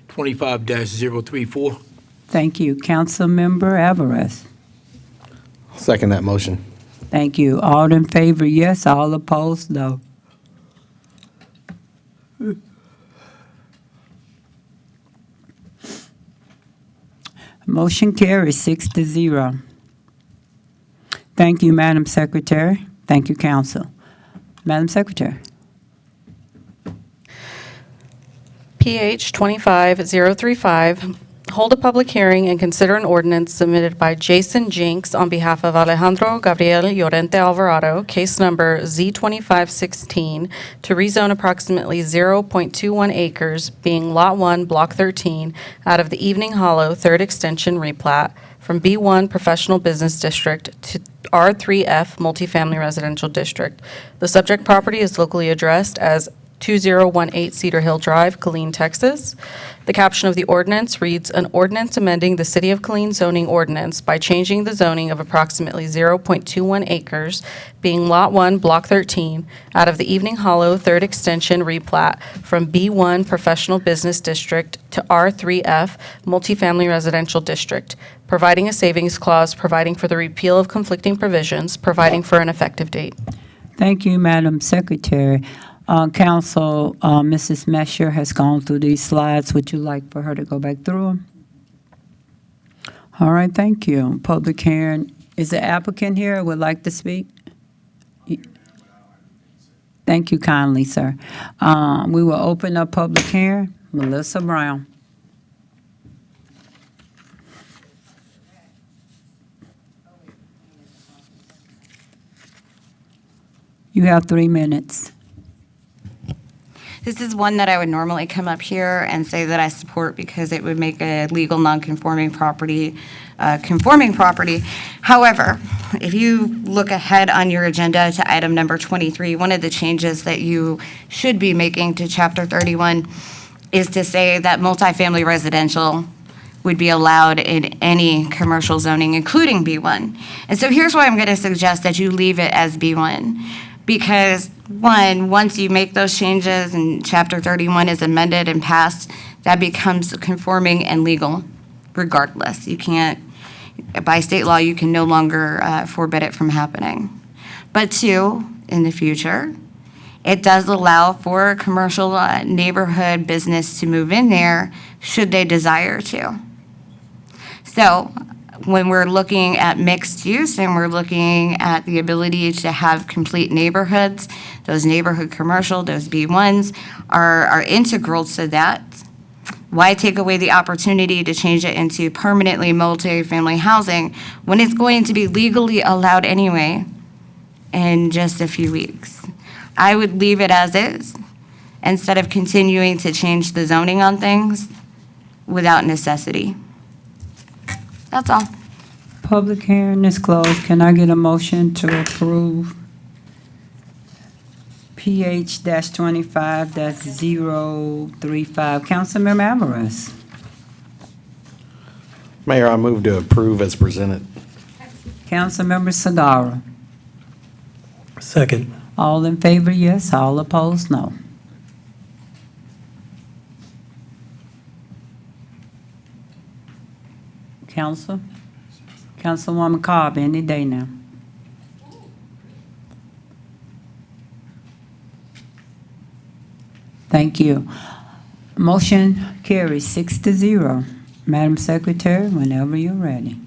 25-034. Thank you. Councilmember Alvarez. Second that motion. Thank you. All in favor, yes. All opposed, no. Motion carries 6-0. Thank you, Madam Secretary. Thank you, Council. Madam Secretary. PH 25035, hold a public hearing and consider an ordinance submitted by Jason Jinks on behalf of Alejandro Gabriel Llorente Alvarado, case number Z2516, to rezone approximately 0.21 acres, being Lot 1, Block 13, out of the Evening Hollow 3rd Extension replat from B1 Professional Business District to R3F Multifamily Residential District. The subject property is locally addressed as 2018 Cedar Hill Drive, Killeen, Texas. The caption of the ordinance reads, "An ordinance amending the City of Killeen zoning ordinance by changing the zoning of approximately 0.21 acres, being Lot 1, Block 13, out of the Evening Hollow 3rd Extension replat from B1 Professional Business District to R3F Multifamily Residential District, providing a savings clause, providing for the repeal of conflicting provisions, providing for an effective date." Thank you, Madam Secretary. Council, Mrs. Mesher has gone through these slides. Would you like for her to go back through them? All right, thank you. Public hearing. Is the applicant here or would like to speak? Thank you kindly, sir. We will open up public hearing. Melissa Brown. You have 3 minutes. This is one that I would normally come up here and say that I support because it would make a legal non-conforming property conforming property. However, if you look ahead on your agenda to item number 23, one of the changes that you should be making to Chapter 31 is to say that multifamily residential would be allowed in any commercial zoning, including B1. And so here's why I'm going to suggest that you leave it as B1. Because, one, once you make those changes and Chapter 31 is amended and passed, that becomes conforming and legal regardless. You can't, by state law, you can no longer forbid it from happening. But two, in the future, it does allow for a commercial neighborhood business to move in there should they desire to. So when we're looking at mixed use and we're looking at the ability to have complete neighborhoods, those neighborhood commercial, those B1s are integral to that. Why take away the opportunity to change it into permanently multifamily housing when it's going to be legally allowed anyway in just a few weeks? I would leave it as is instead of continuing to change the zoning on things without necessity. That's all. Public hearing is closed. Can I get a motion to approve PH-25-035? Councilmember Alvarez. Mayor, I move to approve as presented. Councilmember Sagara. Second. All in favor, yes. All opposed, no. Councilwoman Cobb, any day now. Thank you. Motion carries 6-0. Madam Secretary, whenever you're ready.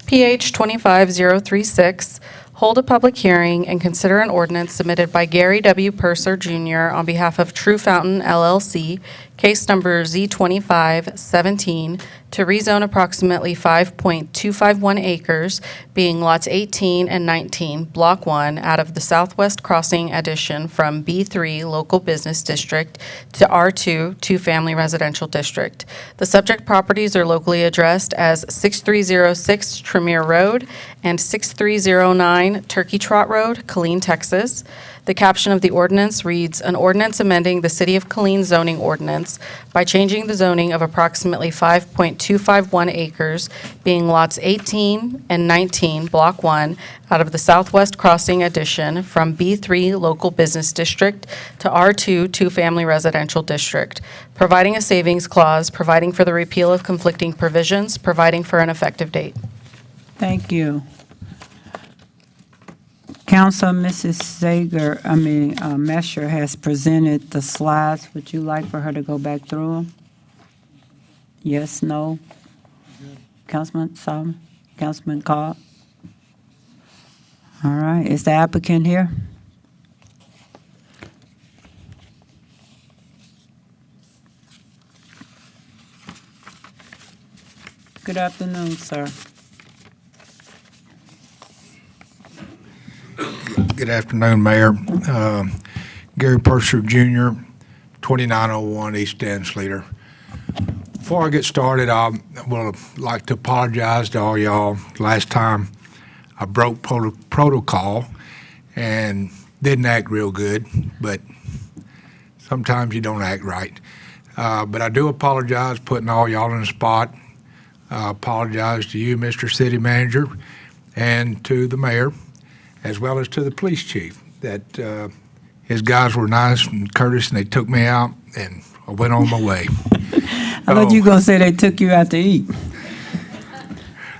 PH 25036, hold a public hearing and consider an ordinance submitted by Gary W. Purser Jr. on behalf of True Fountain LLC, case number Z2517, to rezone approximately 5.251 acres, being lots 18 and 19, Block 1, out of the Southwest Crossing addition from B3 Local Business District to R2 Two-Family Residential District. The subject properties are locally addressed as 6306 Tremere Road and 6309 Turkey Trot Road, Killeen, Texas. The caption of the ordinance reads, "An ordinance amending the City of Killeen zoning ordinance by changing the zoning of approximately 5.251 acres, being lots 18 and 19, Block 1, out of the Southwest Crossing addition from B3 Local Business District to R2 Two-Family Residential District, providing a savings clause, providing for the repeal of conflicting provisions, providing for an effective date." Thank you. Council, Mrs. Mesher has presented the slides. Would you like for her to go back through them? Yes, no? Councilman Solomon? Councilman Cobb? All right, is the applicant here? Good afternoon, sir. Good afternoon, Mayor. Gary Purser Jr., 2901 East Densliter. Before I get started, I would like to apologize to all y'all. Last time I broke protocol and didn't act real good, but sometimes you don't act right. But I do apologize putting all y'all in the spot. I apologize to you, Mr. City Manager, and to the mayor, as well as to the police chief, that his guys were nice and courteous, and they took me out, and I went on my way. I thought you were going to say they took you out to eat.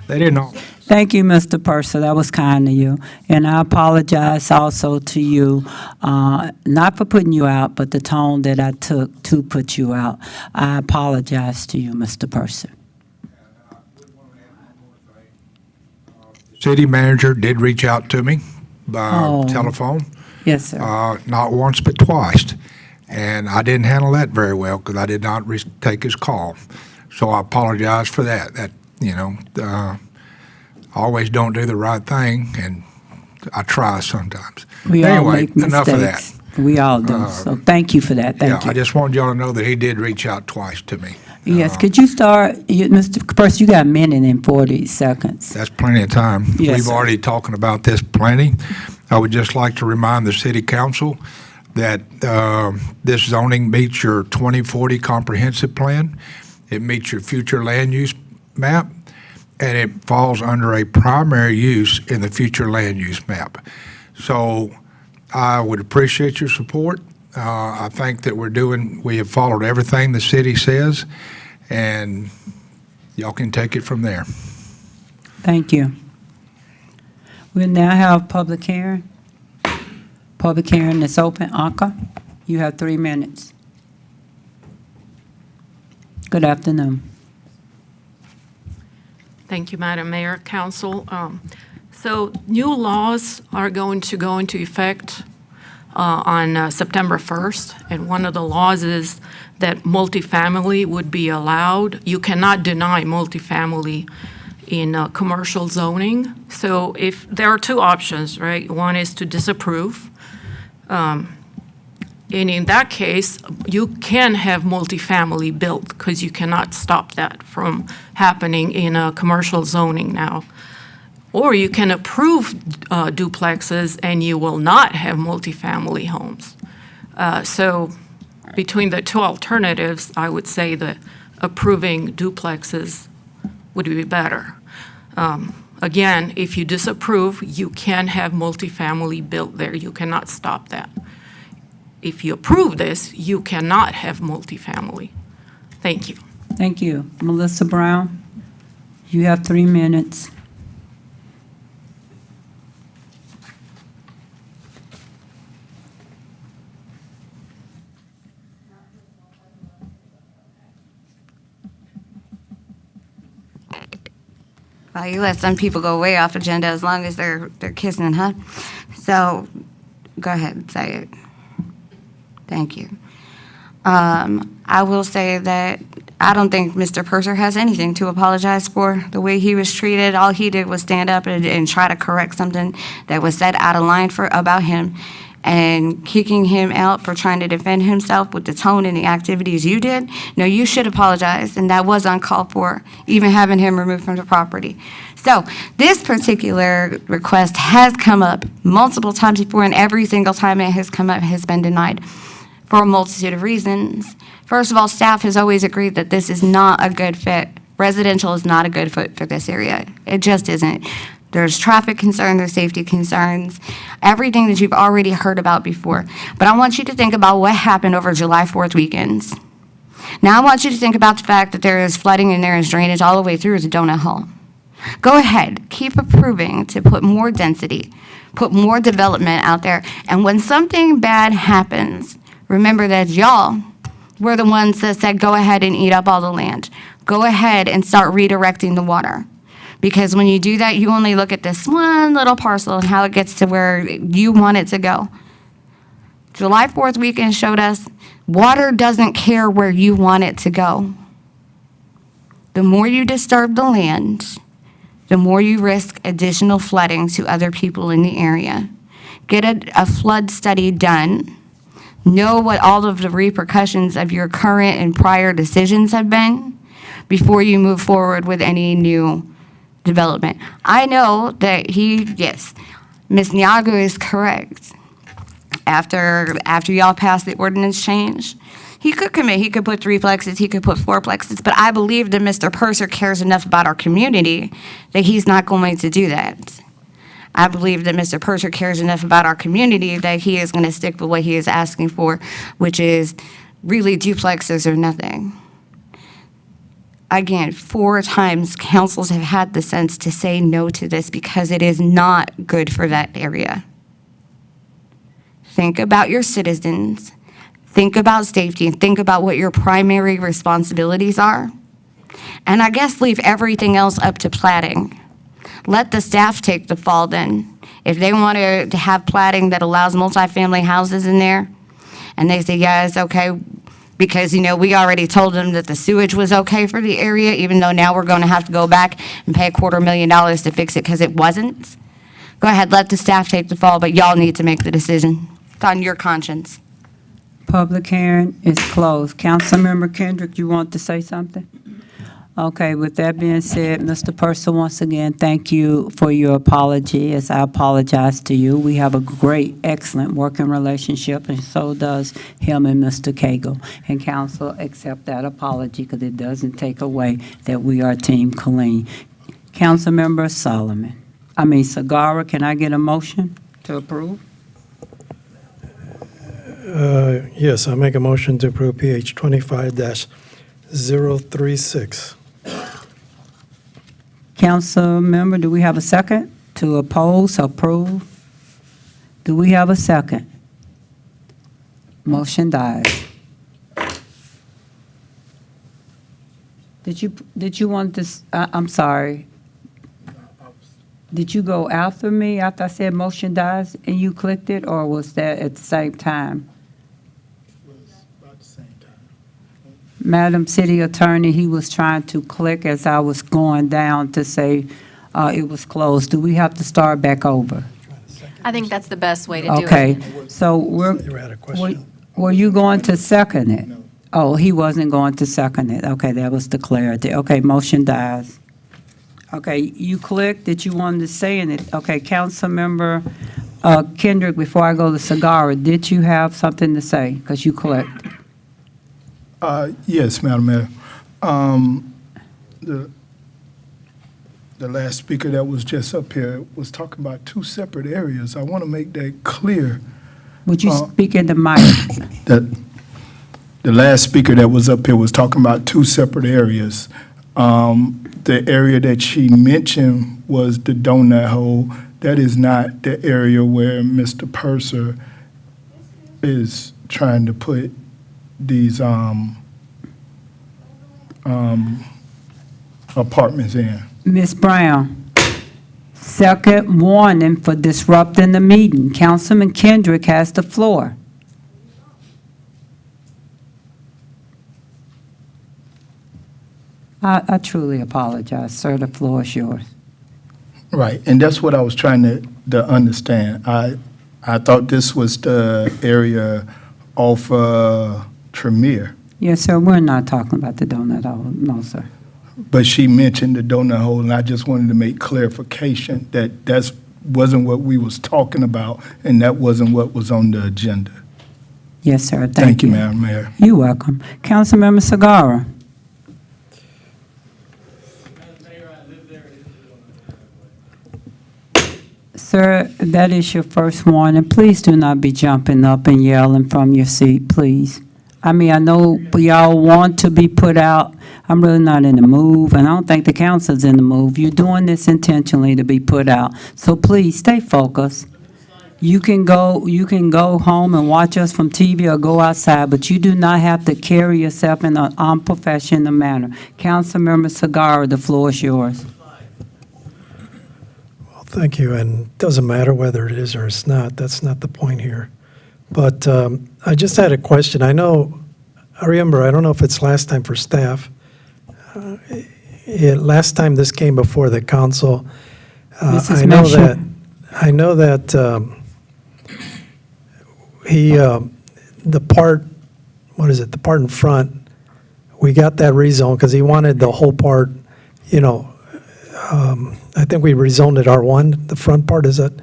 They didn't know. Thank you, Mr. Purser. That was kind of you. And I apologize also to you, not for putting you out, but the tone that I took to put you out. I apologize to you, Mr. Purser. City manager did reach out to me by telephone. Yes, sir. Not once, but twice. And I didn't handle that very well because I did not take his call. So I apologize for that. I always don't do the right thing, and I try sometimes. We all anyway, make mistakes. enough of that. We all do. So thank you for that. Thank you. I just wanted y'all to know that he did reach out twice to me. Yes, could you start, Mr. Purser, you got a minute and 40 seconds. That's plenty of time. Yes, We've sir. already talking about this plenty. I would just like to remind the city council that this zoning meets your 2040 comprehensive plan. It meets your future land use map, and it falls under a primary use in the future land use map. So I would appreciate your support. I think that we have followed everything the city says, and y'all can take it from there. Thank you. We'll now have public hearing. Public hearing is open. Anka? You have 3 minutes. Good afternoon. Thank you, Madam Mayor, Council. So new laws are going to go into effect on September 1st, and one of the laws is that multifamily would be allowed. You cannot deny multifamily in commercial zoning. So if there are two options, right? One is to disapprove. And in that case, you can have multifamily built because you cannot stop that from happening in a commercial zoning now. Or you can approve duplexes and you will not have multifamily homes. So between the two alternatives, I would say that approving duplexes would be better. Again, if you disapprove, you can have multifamily built there. You cannot stop that. If you approve this, you cannot have multifamily. Thank you. Thank you. Melissa Brown, you have 3 minutes. Well, you let some people go way off agenda as long as they're kissing, huh? So, go ahead, say it. Thank you. I will say that I don't think Mr. Purser has anything to apologize for. The way he was treated, all he did was stand up and try to correct something that was said out of line about him. And kicking him out for trying to defend himself with the tone and the activities you did, no, you should apologize, and that was uncalled for, even having him removed from the property. So this particular request has come up multiple times before, and every single time it has come up has been denied for a multitude of reasons. First of all, staff has always agreed that this is not a good fit. Residential is not a good fit for this area. It just isn't. There's traffic concerns, there's safety concerns, everything that you've already heard about before. But I want you to think about what happened over July 4th weekends. Now I want you to think about the fact that there is flooding and there is drainage all the way through to Donut Hall. Go ahead, keep approving to put more density, put more development out there. And when something bad happens, remember that y'all were the ones that said, go ahead and eat up all the land. Go ahead and start redirecting the water. Because when you do that, you only look at this one little parcel and how it gets to where you want it to go. July 4th weekend showed us water doesn't care where you want it to go. The more you disturb the land, the more you risk additional flooding to other people in the area. Get a flood study done. Know what all of the repercussions of your current and prior decisions have been before you move forward with any new development. I know that yes, Ms. Nyago is correct. After y'all passed the ordinance change, he could commit, he could put 3plexes, he could put 4plexes, but I believe that Mr. Purser cares enough about our community that he's not going to do that. I believe that Mr. Purser cares enough about our community that he is going to stick with what he is asking for, which is really duplexes or nothing. Again, 4 times councils have had the sense to say no to this because it is not good for that area. Think about your citizens, think about safety, and think about what your primary responsibilities are. And I guess leave everything else up to plating. Let the staff take the fall then. If they want to have plating that allows multifamily houses in there, and they say, yeah, it's okay, because, we already told them that the sewage was okay for the area, even though now we're going to have to go back and pay $250,000 to fix it because it wasn't. Go ahead, let the staff take the fall, but y'all need to make the decision. It's on your conscience. Public hearing is closed. Councilmember Kendrick, you want to say something? Okay, with that being said, Mr. Purser, once again, thank you for your apology, as I apologize to you. We have a great, excellent working relationship, and so does him and Mr. Cagle. And council accept that apology because it doesn't take away that we are Team Colleen. Councilmember Sagara, can I get a motion to approve? Yes, I make a motion to approve PH 25-036. Council member, do we have a second? To oppose, approve? Do we have a second? Motion dies. Did you want this, I'm sorry. Did you go after me after I said motion dies and you clicked it, or was that at the same time? Madam City Attorney, he was trying to click as I was going down to say it was closed. Do we have to start back over? I think that's the best way to do it. Okay, so were you going to second it? Oh, he wasn't going to second it. Okay, that was the clarity. Okay, motion dies. Okay, you clicked that you wanted to say in it. Okay, Councilmember Kendrick, before I go to Sagara, did you have something to say? Because you clicked. Yes, Madam Mayor. The last speaker that was just up here was talking about two separate areas. I want to make that clear. Would you speak in the mic? The last speaker that was up here was talking about two separate areas. The area that she mentioned was the donut hole. That is not the area where Mr. Purser is trying to put these apartments in. Ms. Brown, second warning for disrupting the meeting. Councilman Kendrick has the floor. I truly apologize, sir. The floor is yours. Right, and that's what I was trying to understand. I thought this was the area off Tremere, Yes, sir. We're not talking about the donut hole. No, sir. but she mentioned the donut hole, and I just wanted to make clarification that that wasn't what we was talking about, and that wasn't what was on the agenda. Yes, sir. Thank you, Madam Mayor. You're welcome. Councilmember Sagara. Sir, that is your first warning. Please do not be jumping up and yelling from your seat, please. I mean, I know we all want to be put out. I'm really not in the move, and I don't think the council's in the move. You're doing this intentionally to be put out. So please, stay focused. You can go home and watch us from TV or go outside, but you do not have to carry yourself in an unprofessional manner. Councilmember Sagara, the floor is yours. Well, thank you, and it doesn't matter whether it is or it's not. That's not the point here. But I just had a question. I remember, I don't know if it's last time for staff. Last time this came before the council, Mrs. I know Mitchell. that the part in front, we got that rezoned because he wanted the whole part, I think we rezoned it R1, the front part, is that?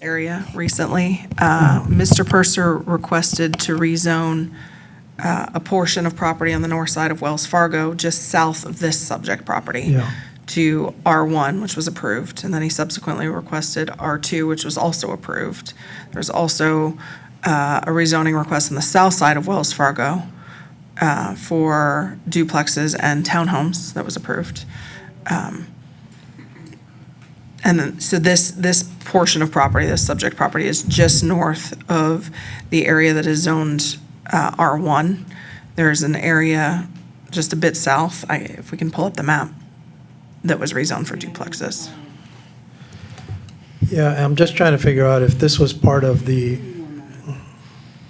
Area recently. Mr. Purser requested to rezone a portion of property on the north side of Wells Fargo, just south of this subject property, Yeah. to R1, which was approved. And then he subsequently requested R2, which was also approved. There's also a rezoning request on the south side of Wells Fargo for duplexes and townhomes that was approved. And then, so this portion of property, this subject property, is just north of the area that is zoned R1. There's an area just a bit south, if we can pull up the map, that was rezoned for duplexes. Yeah, I'm just trying to figure out if this was part of the,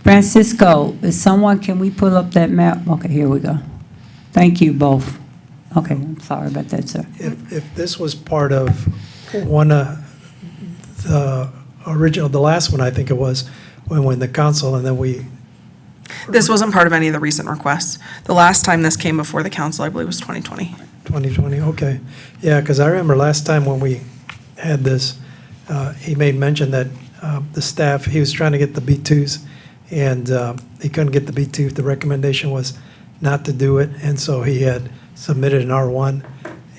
Francisco, can we pull up that map? Okay, here we go. Thank you both. Okay, I'm sorry about that, sir. if this was part of one of the original, the last one, I think it was, when the council, and then we, This wasn't part of any of the recent requests. The last time this came before the council, I believe, was 2020. 2020, okay. Yeah, because I remember last time when we had this, he made mention that the staff, he was trying to get the B2s, and he couldn't get the B2. The recommendation was not to do it, and so he had submitted an R1,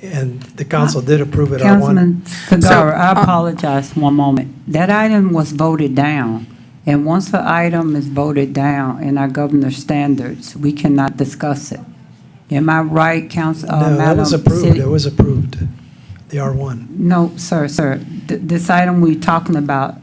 and the council did approve it R1. Councilman Sagara, I apologize one moment. That item was voted down, and once an item is voted down in our governor's standards, we cannot discuss it. Am I right, Council, No, that Madam was approved, City? it was approved, the R1. No, sir. This item we're talking about,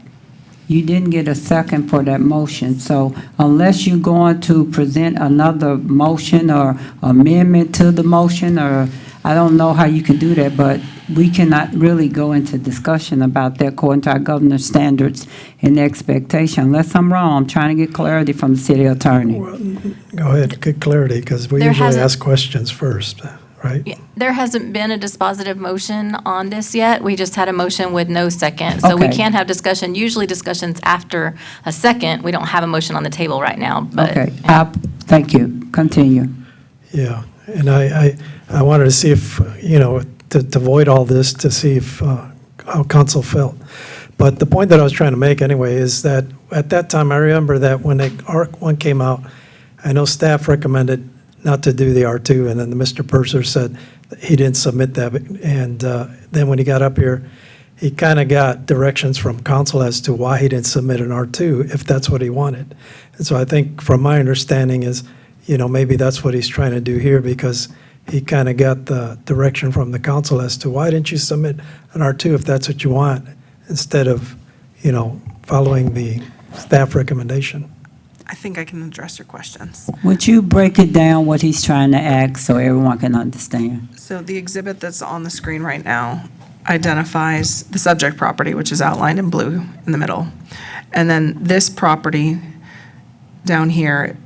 You didn't get a second for that motion, so unless you're going to present another motion or amendment to the motion, or I don't know how you can do that, but we cannot really go into discussion about that according to our governor's standards and expectation. Unless I'm wrong, I'm trying to get clarity from the city attorney. Go ahead, good clarity, because we There usually hasn't- ask questions first, right? Yeah, there hasn't been a dispositive motion on this yet. We just had a motion with no second. So we Okay. can't have discussion. Usually discussions after a second. We don't have a motion on the table right now, but. Okay, thank you. Continue. Yeah, and I wanted to see if, to avoid all this, to see if, how council felt. But the point that I was trying to make anyway is that at that time, I remember that when the ARC1 came out, I know staff recommended not to do the R2, and then Mr. Purser said he didn't submit that. And then when he got up here, he kind of got directions from council as to why he didn't submit an R2, if that's what he wanted. And so I think from my understanding is, maybe that's what he's trying to do here, because he kind of got the direction from the council as to why didn't you submit an R2 if that's what you want, instead of, following the staff recommendation. I think I can address your questions. Would you break it down what he's trying to ask so everyone can understand? So the exhibit that's on the screen right now identifies the subject property, which is outlined in blue in the middle. And then this property down here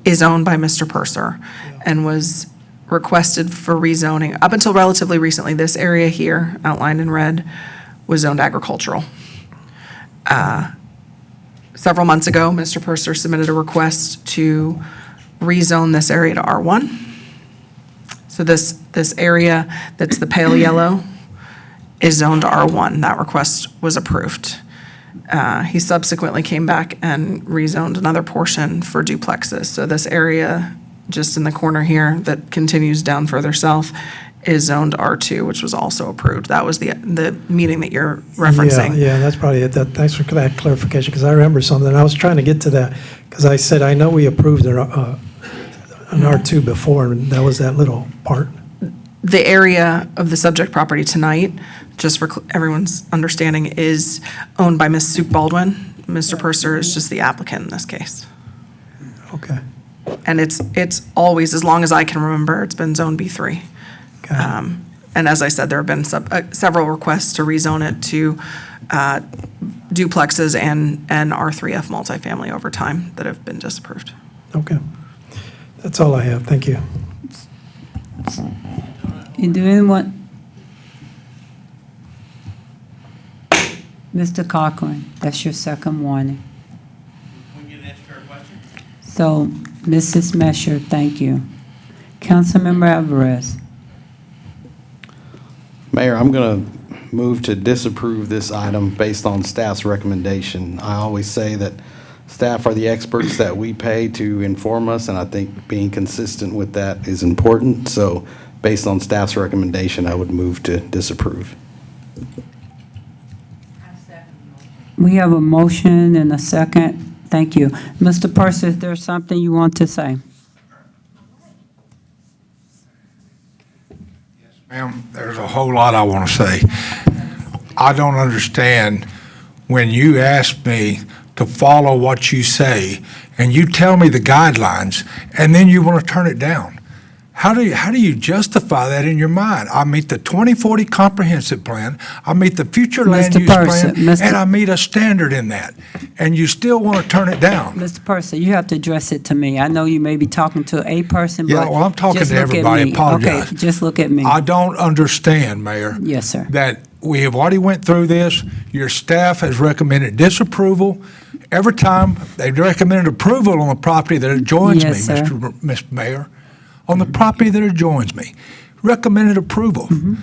is owned by Mr. Purser and was requested for rezoning. Up until relatively recently, this area here, outlined in red, was zoned agricultural. Several months ago, Mr. Purser submitted a request to rezone this area to R1. So this area that's the pale yellow is zoned to R1. That request was approved. He subsequently came back and rezoned another portion for duplexes. So this area just in the corner here that continues down further south is zoned R2, which was also approved. That was the meeting that you're referencing. Yeah, that's probably it. Thanks for that clarification, because I remember something. I was trying to get to that, because I said, I know we approved an R2 before, and that was that little part. The area of the subject property tonight, just for everyone's understanding, is owned by Ms. Sue Baldwin. Mr. Purser is just the applicant in this case. Okay. And it's always, as long as I can remember, it's been Zone B3. And as I said, there have been several requests to rezone it to duplexes and R3F multifamily over time that have been disapproved. Okay. That's all I have. Thank you. Do anyone? Mr. Cochran, that's your second warning. So, Mrs. Mesher, thank you. Councilmember Alvarez. Mayor, I'm going to move to disapprove this item based on staff's recommendation. I always say that staff are the experts that we pay to inform us, and I think being consistent with that is important. So based on staff's recommendation, I would move to disapprove. We have a motion and a second. Thank you. Mr. Purser, is there something you want to say? Ma'am, there's a whole lot I want to say. I don't understand when you ask me to follow what you say and you tell me the guidelines and then you want to turn it down. How do you justify that in your mind? I meet the 2040 comprehensive plan, I meet the future land use plan, and I meet a standard in that. And you still want to turn it down. Mr. Purser, you have to address it to me. I know you may be talking to a person, but Yeah, well, I'm talking just to look at everybody. me. Apologize. Okay, just look at me. I don't understand, Mayor. Yes, sir. That we have already went through this. Your staff has recommended disapproval. Every time they've recommended approval on the property that adjoins Yes, me, sir. Mr. Mayor. On the property that adjoins me, recommended approval. Mm-hmm.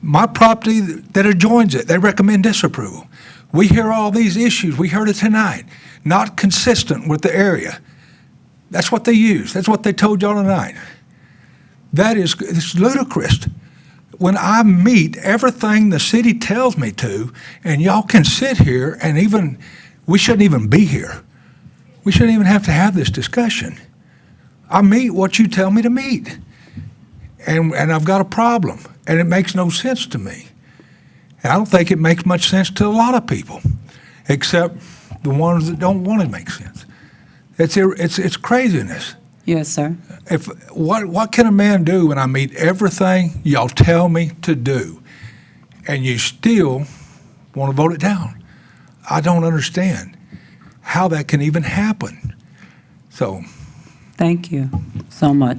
My property that adjoins it, they recommend disapproval. We hear all these issues. We heard it tonight. Not consistent with the area. That's what they use. That's what they told y'all tonight. It's ludicrous. When I meet everything the city tells me to, and y'all can sit here and we shouldn't even be here. We shouldn't even have to have this discussion. I meet what you tell me to meet. And I've got a problem, and it makes no sense to me. And I don't think it makes much sense to a lot of people. except the ones that don't want to make sense. It's craziness. Yes, sir. What can a man do when I meet everything y'all tell me to do, and you still want to vote it down? I don't understand how that can even happen. So, Thank you so much.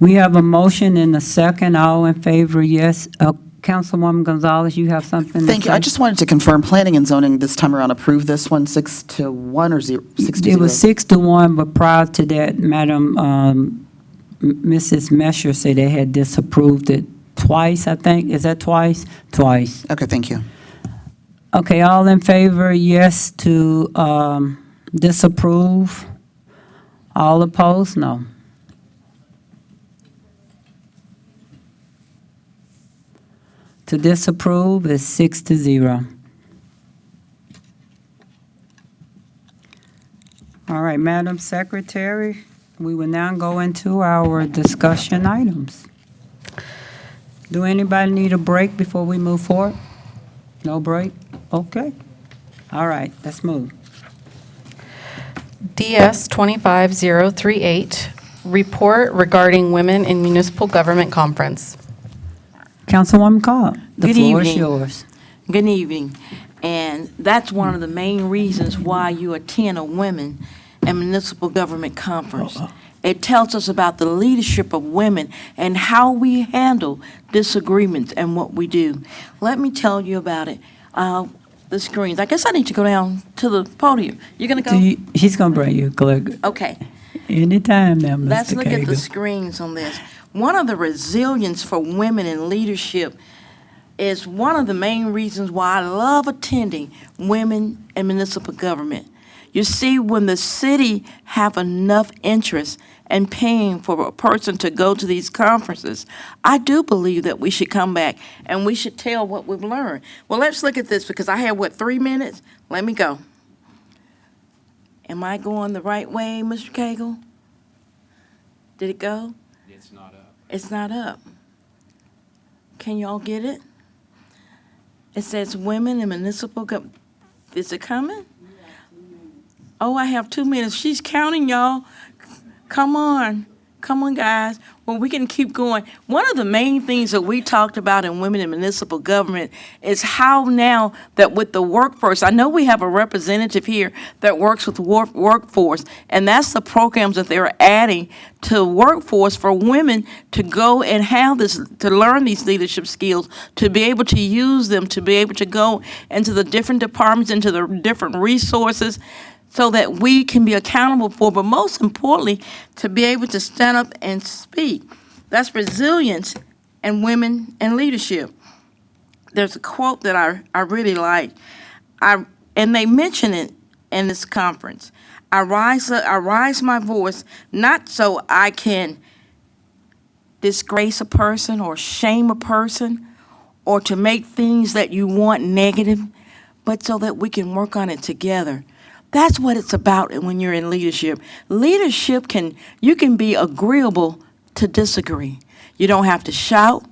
We have a motion and a second. All in favor, yes. Councilwoman Gonzalez, you have something to say? Thank you. I just wanted to confirm, planning and zoning this time around approved this one 6-1 or 6-0? It was 6-1, but prior to that, Madam, Mrs. Mesher said they had disapproved it twice, I think. Is that twice? Twice. Okay, thank you. Okay, all in favor, yes to disapprove. All opposed, no. To disapprove is 6-0. All right, Madam Secretary, we will now go into our discussion items. Do anybody need a break before we move forward? No break? Okay. All right, let's move. DS 25038, report regarding Women in Municipal Government Conference. Councilwoman Cobb, the Good floor is evening. yours. Good evening. And that's one of the main reasons why you attend a Women in Municipal Government Conference. It tells us about the leadership of women and how we handle disagreements and what we do. Let me tell you about it. The screens. I guess I need to go down to the podium. You're going to go? He's going to bring you, Glegg. Okay. Anytime now, Mr. Let's look at the Kagan. screens on this. One of the resilience for women in leadership is one of the main reasons why I love attending Women in Municipal Government. You see, when the city have enough interest in paying for a person to go to these conferences, I do believe that we should come back and we should tell what we've learned. Well, let's look at this because I have, 3 minutes? Let me go. Am I going the right way, Mr. Cagle? Did it go? It's not up. It's not up. Can y'all get it? It says women in municipal government. Is it coming? Oh, I have 2 minutes. She's counting, y'all. Come on. Come on, guys. Well, we can keep going. One of the main things that we talked about in Women in Municipal Government is how now that with the workforce, I know we have a representative here that works with the workforce, and that's the programs that they're adding to workforce for women to go and have this, to learn these leadership skills, to be able to use them, to be able to go into the different departments, into the different resources, so that we can be accountable for, but most importantly, to be able to stand up and speak. That's resilience and women in leadership. There's a quote that I really like, and they mention it in this conference. I rise my voice, not so I can disgrace a person or shame a person or to make things that you want negative, but so that we can work on it together. That's what it's about when you're in leadership. Leadership you can be agreeable to disagree. You don't have to shout.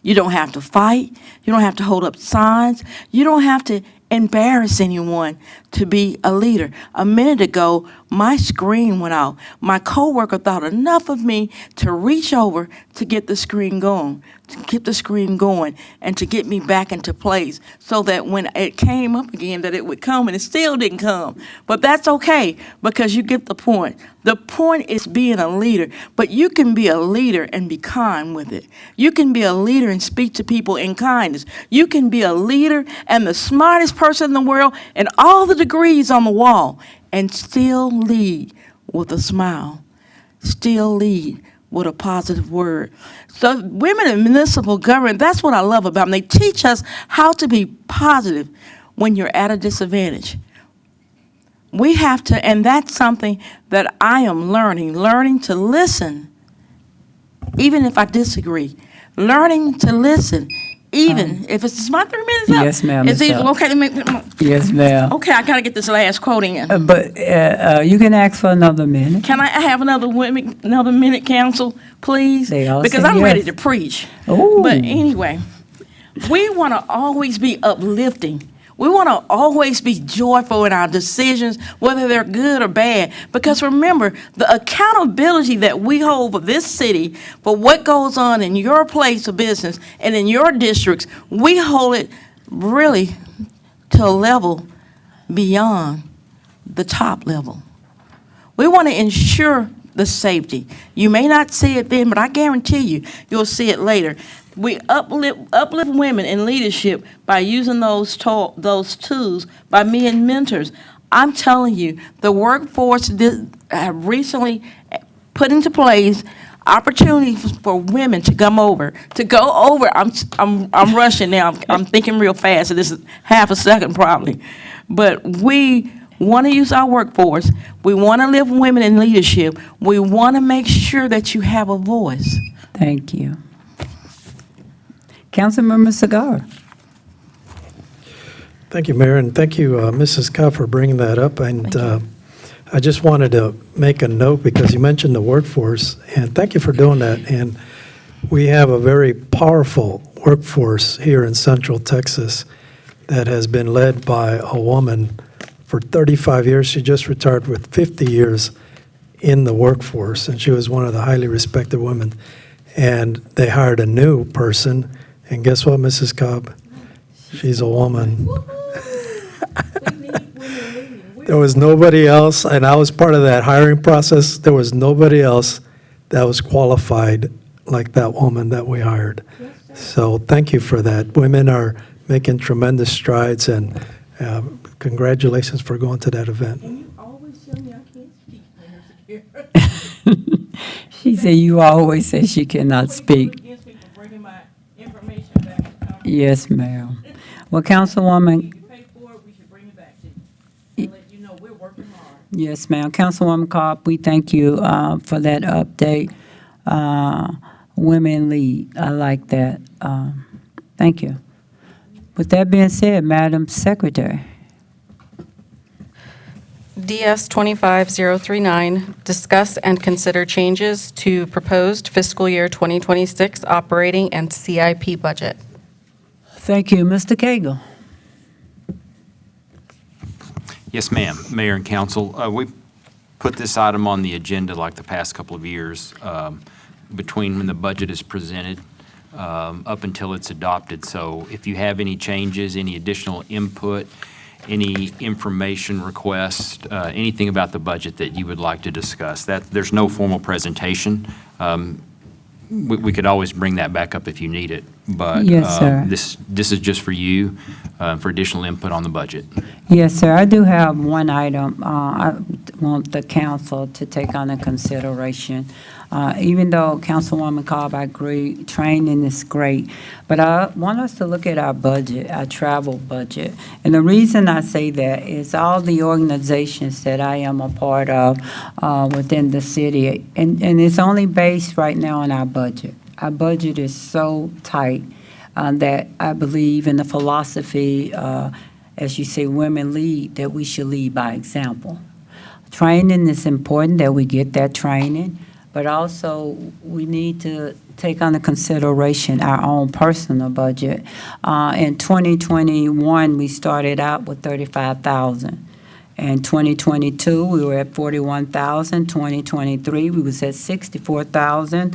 You don't have to fight. You don't have to hold up signs. You don't have to embarrass anyone to be a leader. A minute ago, my screen went out. My coworker thought enough of me to reach over to get the screen going, and to get me back into place so that when it came up again that it would come, and it still didn't come. But that's okay because you get the point. The point is being a leader, but you can be a leader and be kind with it. You can be a leader and speak to people in kindness. You can be a leader and the smartest person in the world and all the degrees on the wall and still lead with a smile, still lead with a positive word. So women in municipal government, that's what I love about them. They teach us how to be positive when you're at a disadvantage. We have to, and that's something that I am learning to listen, even if I disagree. Learning to listen, even if it's my 3 minutes up. Yes, ma'am, Is it's it up. okay to make? Yes, ma'am. Okay, I gotta get this last quote in. But you can ask for another minute. Can I have another minute, council, please? They all Because say I'm yes. ready to preach. Ooh. But anyway, we want to always be uplifting. We want to always be joyful in our decisions, whether they're good or bad. Because remember, the accountability that we hold for this city, for what goes on in your place of business and in your districts, we hold it really to a level beyond the top level. We want to ensure the safety. You may not see it then, but I guarantee you, you'll see it later. We uplift women in leadership by using those tools, by being mentors. I'm telling you, the workforce have recently put into place opportunities for women to come over, to go over. I'm rushing now. I'm thinking real fast, so this is half a second probably. But we want to use our workforce. We want to lift women in leadership. We want to make sure that you have a voice. Thank you. Councilmember Segar. Thank you, Mayor, and thank you, Mrs. Cobb, for bringing that up. And I just wanted to make a note because you mentioned the workforce, and thank you for doing that. And we have a very powerful workforce here in Central Texas that has been led by a woman for 35 years. She just retired with 50 years in the workforce, and she was one of the highly respected women. And they hired a new person, and guess what, Mrs. Cobb? She's a woman. There was nobody else, and I was part of that hiring process. There was nobody else that was qualified like that woman that we hired. So thank you for that. Women are making tremendous strides, and congratulations for going to that event. She said you always say she cannot speak. Yes, ma'am. Well, Councilwoman. Yes, ma'am. Councilwoman Cobb, we thank you for that update. Women lead. I like that. Thank you. With that being said, Madam Secretary. DS 25039, discuss and consider changes to proposed fiscal year 2026 operating and CIP budget. Thank you. Mr. Cagle. Yes, ma'am. Mayor and council, we put this item on the agenda like the past couple of years between when the budget is presented up until it's adopted. So if you have any changes, any additional input, any information requests, anything about the budget that you would like to discuss, there's no formal presentation. We could always bring that back up if you need it, but Yes, sir. This is just for you, for additional input on the budget. Yes, sir. I do have one item I want the council to take under consideration. Even though Councilwoman Cobb, I agree, training is great, but I want us to look at our budget, our travel budget. And the reason I say that is all the organizations that I am a part of within the city, and it's only based right now on our budget. Our budget is so tight that I believe in the philosophy, as you say, women lead, that we should lead by example. Training is important, that we get that training, but also we need to take under consideration our own personal budget. In 2021, we started out with $35,000. In 2022, we were at $41,000. 2023, we was at $64,000.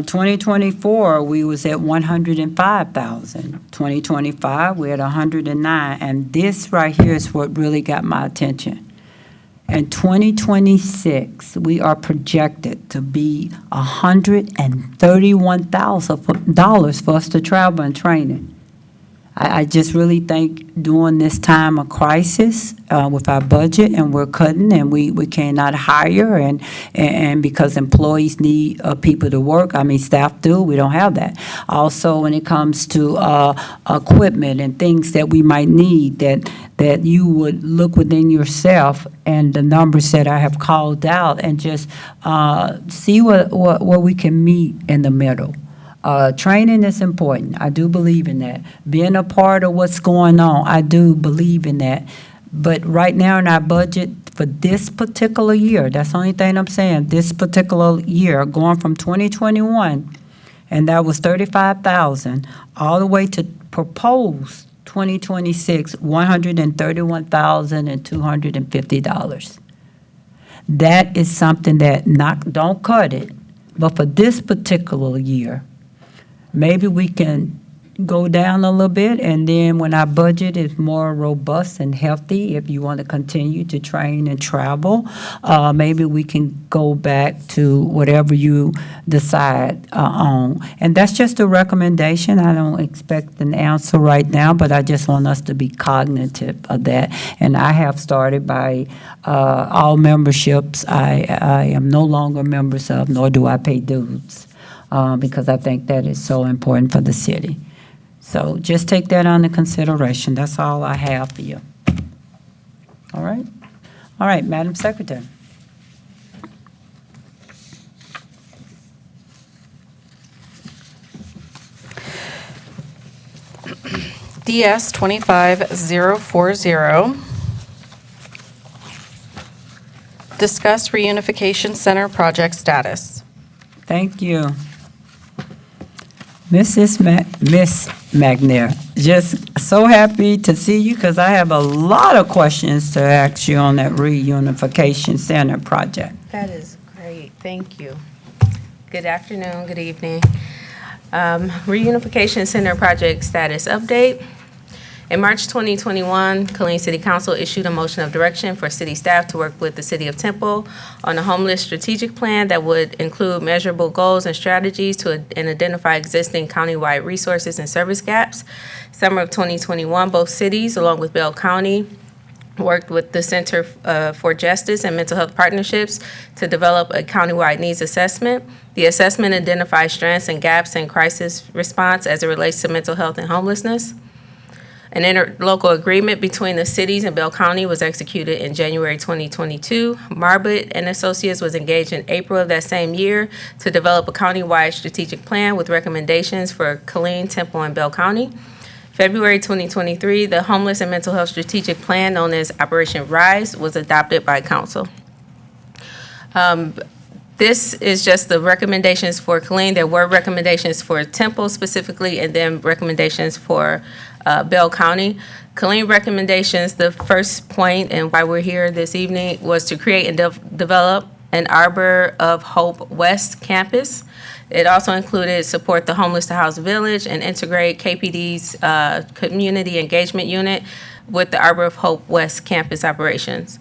2024, we was at $105,000. 2025, we're at $109,000. And this right here is what really got my attention. In 2026, we are projected to be $131,000 for us to travel and training. I just really think during this time of crisis with our budget, and we're cutting, and we cannot hire, and because employees need people to work, I mean, staff do, we don't have that. Also, when it comes to equipment and things that we might need, that you would look within yourself and the numbers that I have called out, and just see where we can meet in the middle. Training is important. I do believe in that. Being a part of what's going on, I do believe in that. But right now in our budget for this particular year, that's the only thing I'm saying, this particular year, going from 2021, and that was $35,000, all the way to proposed 2026, $131,250. That is something that don't cut it, but for this particular year, maybe we can go down a little bit, and then when our budget is more robust and healthy, if you want to continue to train and travel, maybe we can go back to whatever you decide on. And that's just a recommendation. I don't expect an answer right now, but I just want us to be cognitive of that. And I have started by all memberships I am no longer members of, nor do I pay dues, because I think that is so important for the city. So just take that under consideration. That's all I have for you. All right? All right, Madam Secretary. DS 25040. Discuss reunification center project status. Thank you. Miss McNair, just so happy to see you because I have a lot of questions to ask you on that reunification center project. That is great. Thank you. Good afternoon, good evening. Reunification Center project status update. In March 2021, Killeen City Council issued a motion of direction for city staff to work with the City of Temple on a homeless strategic plan that would include measurable goals and strategies and identify existing countywide resources and service gaps. Summer of 2021, both cities, along with Bell County, worked with the Center for Justice and Mental Health Partnerships to develop a countywide needs assessment. The assessment identifies strengths and gaps in crisis response as it relates to mental health and homelessness. An interlocal agreement between the cities and Bell County was executed in January 2022. Marbut and Associates was engaged in April of that same year to develop a countywide strategic plan with recommendations for Killeen, Temple, and Bell County. February 2023, the Homeless and Mental Health Strategic Plan, known as Operation RISE, was adopted by Council. This is just the recommendations for Killeen. There were recommendations for Temple specifically, and then recommendations for Bell County. Killeen recommendations, the first point and why we're here this evening was to create and develop an Arbor of Hope West campus. It also included support the Homeless to House Village and integrate KPD's community engagement unit with the Arbor of Hope West campus operations.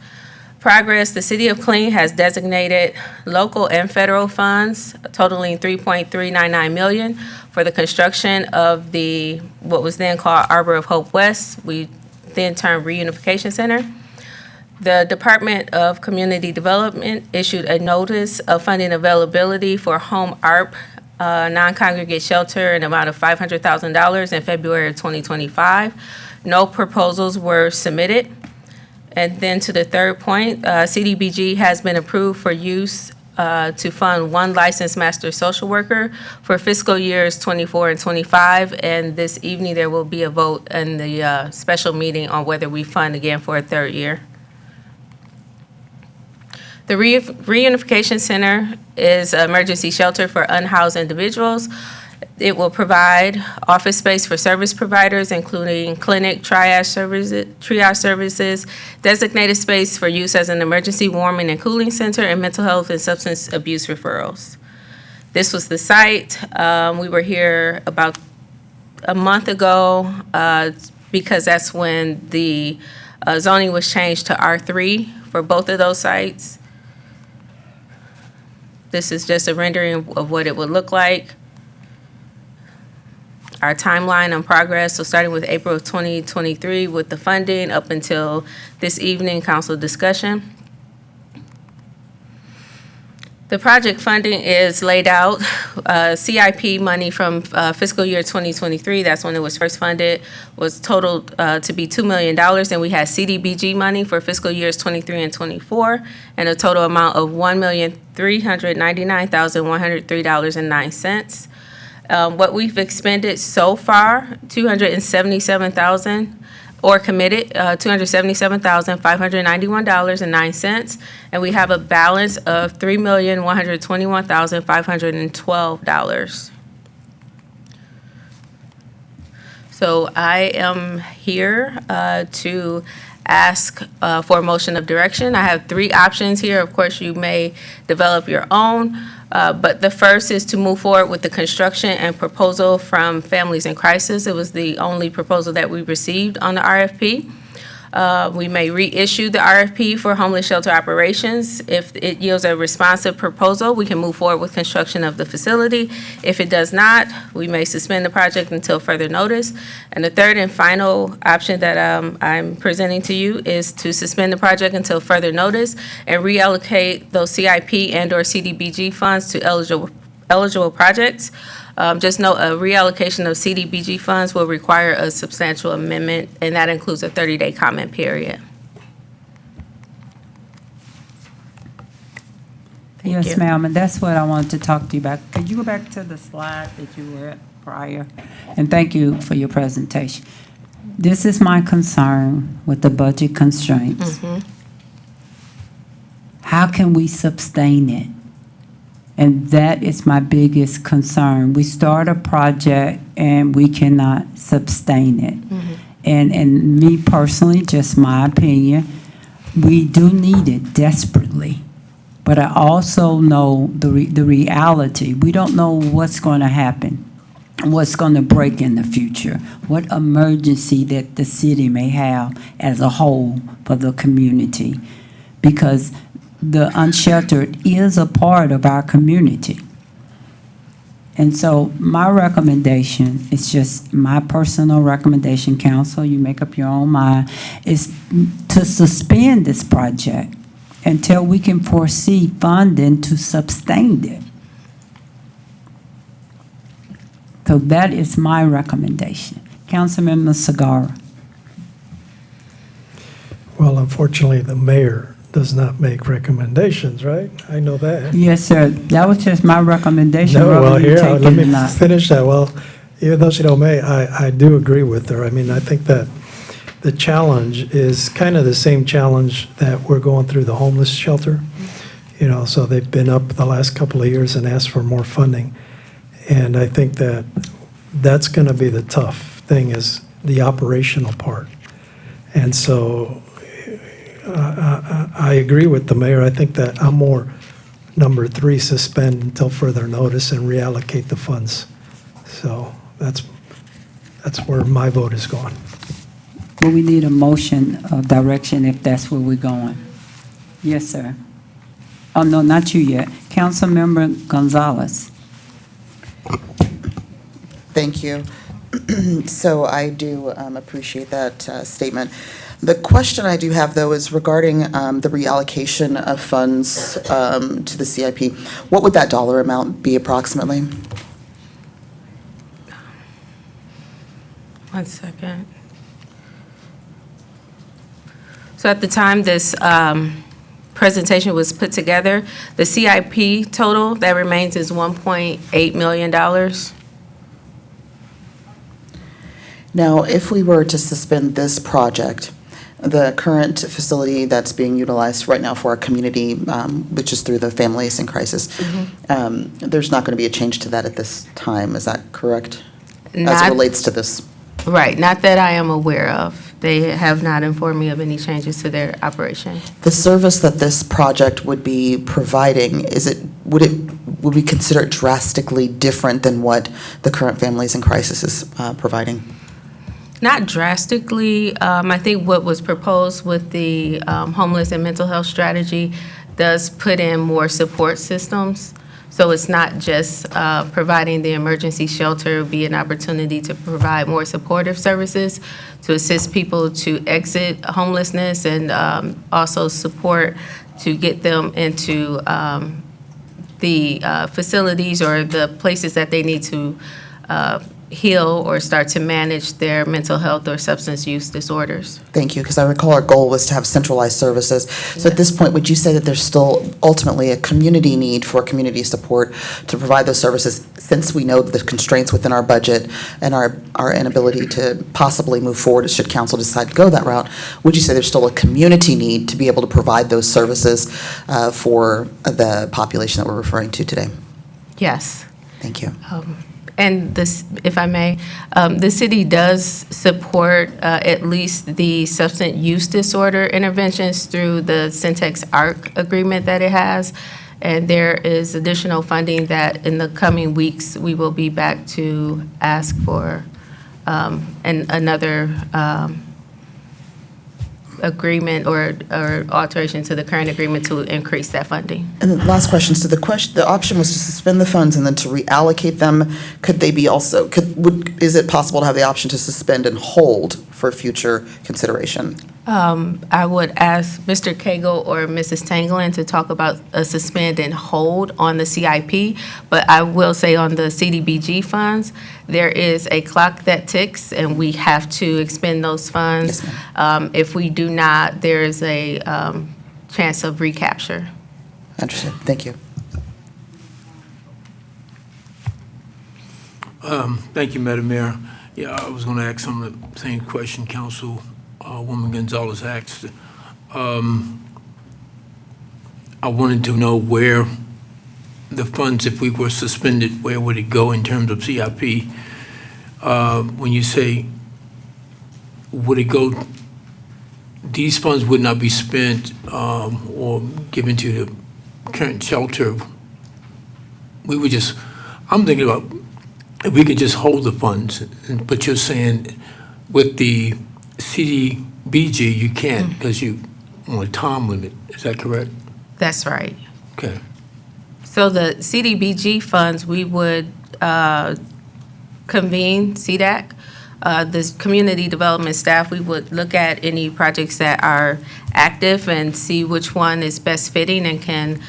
Progress, the City of Killeen has designated local and federal funds totaling $3.399 million for the construction of the, what was then called Arbor of Hope West, we then termed Reunification Center. The Department of Community Development issued a notice of funding availability for Home ARP non-congregate shelter in amount of $500,000 in February of 2025. No proposals were submitted. And then to the third point, CDBG has been approved for use to fund one licensed master social worker for fiscal years 24 and 25. And this evening, there will be a vote in the special meeting on whether we fund again for a third year. The Reunification Center is an emergency shelter for unhoused individuals. It will provide office space for service providers, including clinic, triage services, designated space for use as an emergency warming and cooling center, and mental health and substance abuse referrals. This was the site. We were here about a month ago because that's when the zoning was changed to R3 for both of those sites. This is just a rendering of what it would look like. Our timeline on progress, so starting with April of 2023 with the funding up until this evening, council discussion. The project funding is laid out. CIP money from fiscal year 2023, that's when it was first funded, was totaled to be $2 million. And we had CDBG money for fiscal years 23 and 24, and a total amount of $1,399,103.09. What we've expended so far, $277,000, or committed, $277,591.09, and we have a balance of $3,121,512. So I am here to ask for a motion of direction. I have three options here. Of course, you may develop your own, but the first is to move forward with the construction and proposal from Families in Crisis. It was the only proposal that we received on the RFP. We may reissue the RFP for homeless shelter operations. If it yields a responsive proposal, we can move forward with construction of the facility. If it does not, we may suspend the project until further notice. And the third and final option that I'm presenting to you is to suspend the project until further notice and reallocate those CIP and/or CDBG funds to eligible projects. Just note, a reallocation of CDBG funds will require a substantial amendment, and that includes a 30-day comment period. Thank Yes, you. ma'am, and that's what I wanted to talk to you about. Could you go back to the slide that you were at prior? And thank you for your presentation. This is my concern with the budget constraints. How can we sustain it? And that is my biggest concern. We start a project and we cannot sustain it. And me personally, just my opinion, we do need it desperately. But I also know the reality. We don't know what's going to happen, what's going to break in the future, what emergency that the city may have as a whole for the community. Because the unsheltered is a part of our community. And so my recommendation, it's just my personal recommendation, council, you make up your own mind, is to suspend this project until we can foresee funding to sustain it. So that is my recommendation. Councilmember Sagara. Well, unfortunately, the mayor does not make recommendations, right? I know that. Yes, sir. That was just my recommendation. No, well, whether you here, take let it or me not. finish that. Well, even though she don't may, I do agree with her. I mean, I think that the challenge is kind of the same challenge that we're going through the homeless shelter. You know, so they've been up the last couple of years and asked for more funding. And I think that that's going to be the tough thing, is the operational part. And so I agree with the mayor. I think that I'm more number 3, suspend until further notice and reallocate the funds. So that's where my vote is going. Well, we need a motion of direction if that's where we're going. Yes, sir. Oh, no, not you yet. Councilmember Gonzalez. Thank you. So I do appreciate that statement. The question I do have, though, is regarding the reallocation of funds to the CIP. What would that dollar amount be approximately? 1 second. So at the time this presentation was put together, the CIP total that remains is $1.8 million. Now, if we were to suspend this project, the current facility that's being utilized right now for our community, which is through the Families in Crisis, there's not going to be a change to that at this time. Is that correct? As it Not- relates to this? Right, not that I am aware of. They have not informed me of any changes to their operation. The service that this project would be providing, would we consider it drastically different than what the current Families in Crisis is providing? Not drastically. I think what was proposed with the homeless and mental health strategy does put in more support systems. So it's not just providing the emergency shelter, it'll be an opportunity to provide more supportive services to assist people to exit homelessness and also support to get them into the facilities or the places that they need to heal or start to manage their mental health or substance use disorders. Thank you, because I recall our goal was to have centralized services. So at this point, would you say that there's still ultimately a community need for community support to provide those services, since we know the constraints within our budget and our inability to possibly move forward should council decide to go that route? Would you say there's still a community need to be able to provide those services for the population that we're referring to today? Yes. Thank you. And this, if I may, the city does support at least the substance use disorder interventions through the Syntex ARC agreement that it has. And there is additional funding that in the coming weeks, we will be back to ask for and another agreement or alteration to the current agreement to increase that funding. And the last question, so the option was to suspend the funds and then to reallocate them. Could they be also, is it possible to have the option to suspend and hold for future consideration? I would ask Mr. Cagle or Mrs. Tanglin to talk about a suspend and hold on the CIP, but I will say on the CDBG funds, there is a clock that ticks, and we have to expend those funds. If we do not, there is a chance of recapture. Understood. Thank you. Thank you, Madam Mayor. Yeah, I was going to ask some of the same question Councilwoman Gonzalez asked. I wanted to know where the funds, if we were suspended, where would it go in terms of CIP? When you say, would it go, these funds would not be spent or given to the current shelter. We would just, I'm thinking about if we could just hold the funds, but you're saying with the CDBG, you can't because you want a time limit. Is that correct? That's right. Okay. So the CDBG funds, we would convene CDAC. The community development staff, we would look at any projects that are active and see which one is best fitting and can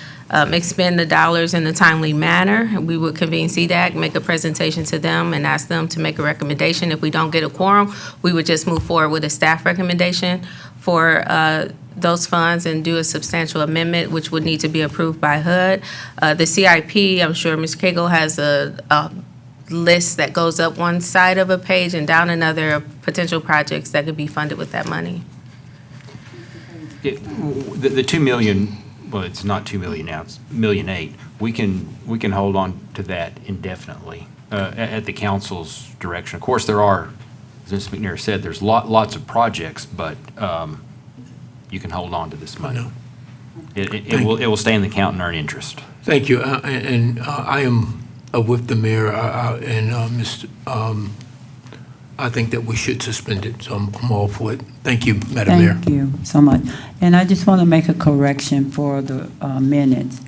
expend the dollars in a timely manner. We would convene CDAC, make a presentation to them, and ask them to make a recommendation. If we don't get a quorum, we would just move forward with a staff recommendation for those funds and do a substantial amendment, which would need to be approved by HUD. The CIP, I'm sure Ms. Cagle has a list that goes up one side of a page and down another of potential projects that could be funded with that money. The 2 million, well, it's not 2 million now, it's $1.8 million. We can hold on to that indefinitely at the council's direction. Of course, there are, as Ms. McNair said, there's lots of projects, but you can hold on to this money. It will stay in the account and earn interest. Thank you. And I am with the mayor and Mr. I think that we should suspend it, so I'm all for it. Thank you, Madam Mayor. Thank you so much. And I just want to make a correction for the minutes.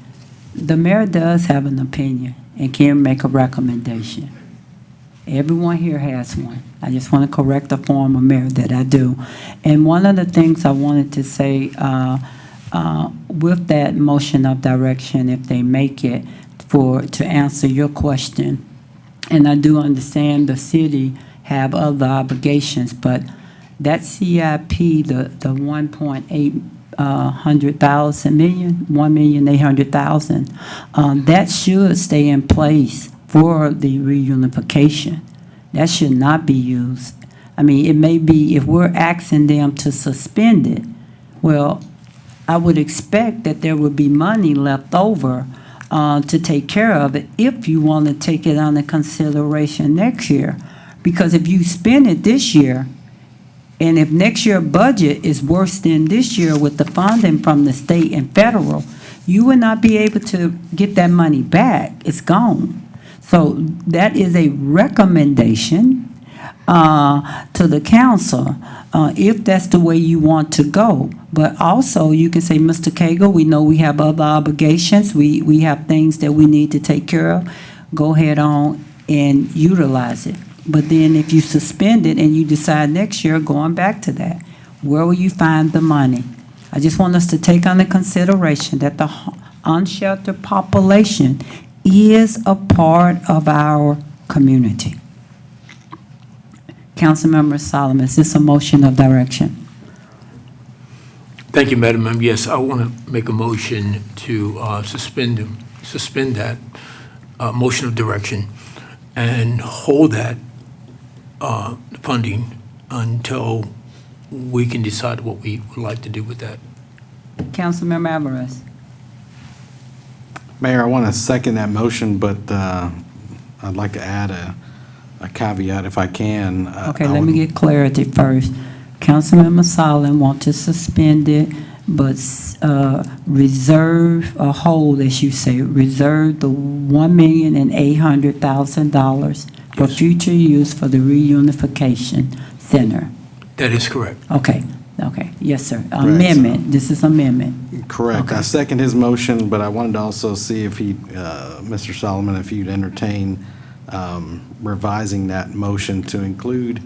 The mayor does have an opinion and can make a recommendation. Everyone here has one. I just want to correct the former mayor that I do. And one of the things I wanted to say with that motion of direction, if they make it, to answer your question, and I do understand the city have other obligations, but that CIP, the 1.8 that should stay in place for the reunification. That should not be used. I mean, it may be, if we're asking them to suspend it, well, I would expect that there would be money left over to take care of it if you want to take it under consideration next year. Because if you spend it this year, and if next year's budget is worse than this year with the funding from the state and federal, you will not be able to get that money back. It's gone. So that is a recommendation to the council, if that's the way you want to go. But also, you can say, Mr. Cagle, we know we have other obligations. We have things that we need to take care of. Go ahead on and utilize it. But then if you suspend it and you decide next year, going back to that, where will you find the money? I just want us to take under consideration that the unsheltered population is a part of our community. Councilmember Solomon, is this a motion of direction? Thank you, Madam Mayor. Yes, I want to make a motion to suspend that motion of direction and hold that funding until we can decide what we would like to do with that. Councilmember Alvarez. Mayor, I want to second that motion, but I'd like to add a caveat if I can. Okay, I let me would- get clarity first. Councilmember Solomon want to suspend it, but reserve a hold, as you say, reserve the $1,800,000 for future use for the reunification center. That is correct. Okay, yes, sir. Amendment, this is amendment. Correct. I Okay. second his motion, but I wanted to also see if he, Mr. Solomon, if you'd entertain revising that motion to include,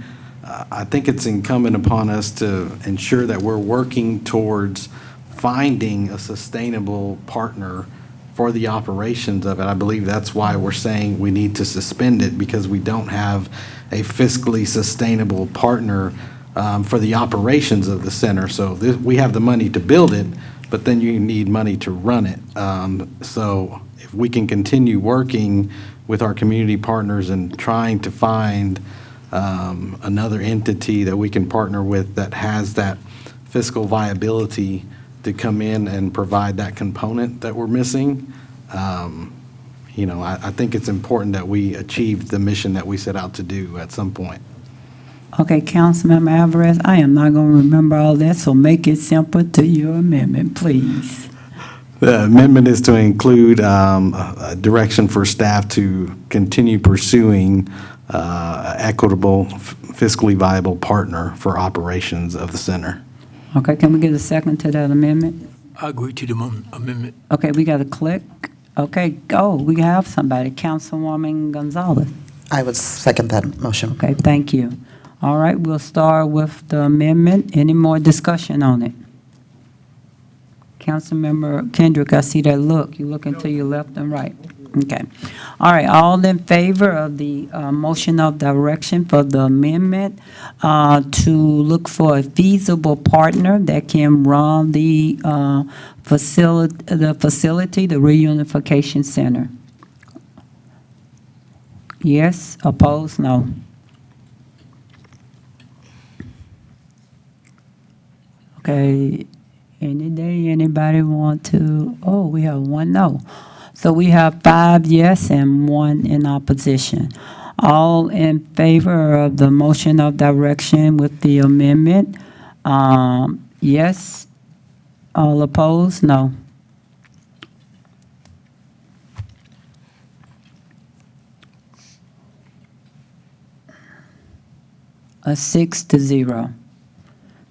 I think it's incumbent upon us to ensure that we're working towards finding a sustainable partner for the operations of it. I believe that's why we're saying we need to suspend it, because we don't have a fiscally sustainable partner for the operations of the center. So we have the money to build it, but then you need money to run it. So if we can continue working with our community partners and trying to find another entity that we can partner with that has that fiscal viability to come in and provide that component that we're missing, I think it's important that we achieve the mission that we set out to do at some point. Okay, Councilmember Alvarez, I am not going to remember all that, so make it simple to your amendment, please. The amendment is to include a direction for staff to continue pursuing equitable, fiscally viable partner for operations of the center. Okay, can we get a second to that amendment? I agree to the amendment. Okay, we got a click. Okay, go, we have somebody, Councilwoman Gonzalez. I would second that motion. Okay, thank you. All right, we'll start with the amendment. Any more discussion on it? Councilmember Kendrick, I see that look. You looking to your left and right. Okay. All right, all in favor of the motion of direction for the amendment to look for a feasible partner that can run the facility, the reunification center? Yes, opposed, no. Okay, any day, anybody want to, oh, we have one no. So we have 5 yes and 1 in opposition. All in favor of the motion of direction with the amendment? Yes. All opposed? No. A 6-0.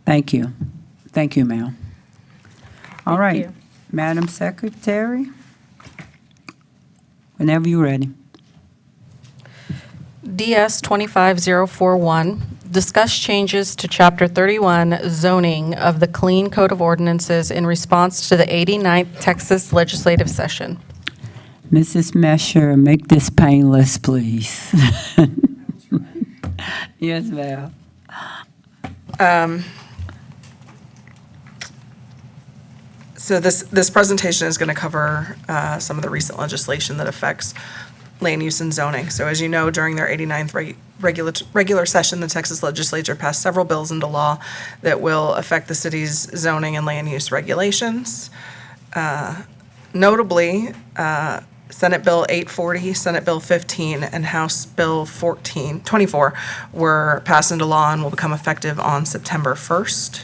Thank you. Thank you, ma'am. All right, you. Madam Secretary, whenever you're ready. DS 25041, discuss changes to Chapter 31 zoning of the Clean Code of Ordinances in response to the 89th Texas legislative session. Mrs. Mesher, make this painless, please. Yes, ma'am. So this presentation is going to cover some of the recent legislation that affects land use and zoning. So as you know, during their 89th regular session, the Texas legislature passed several bills into law that will affect the city's zoning and land use regulations. Notably, Senate Bill 840, Senate Bill 15, and House Bill 24 were passed into law and will become effective on September 1st.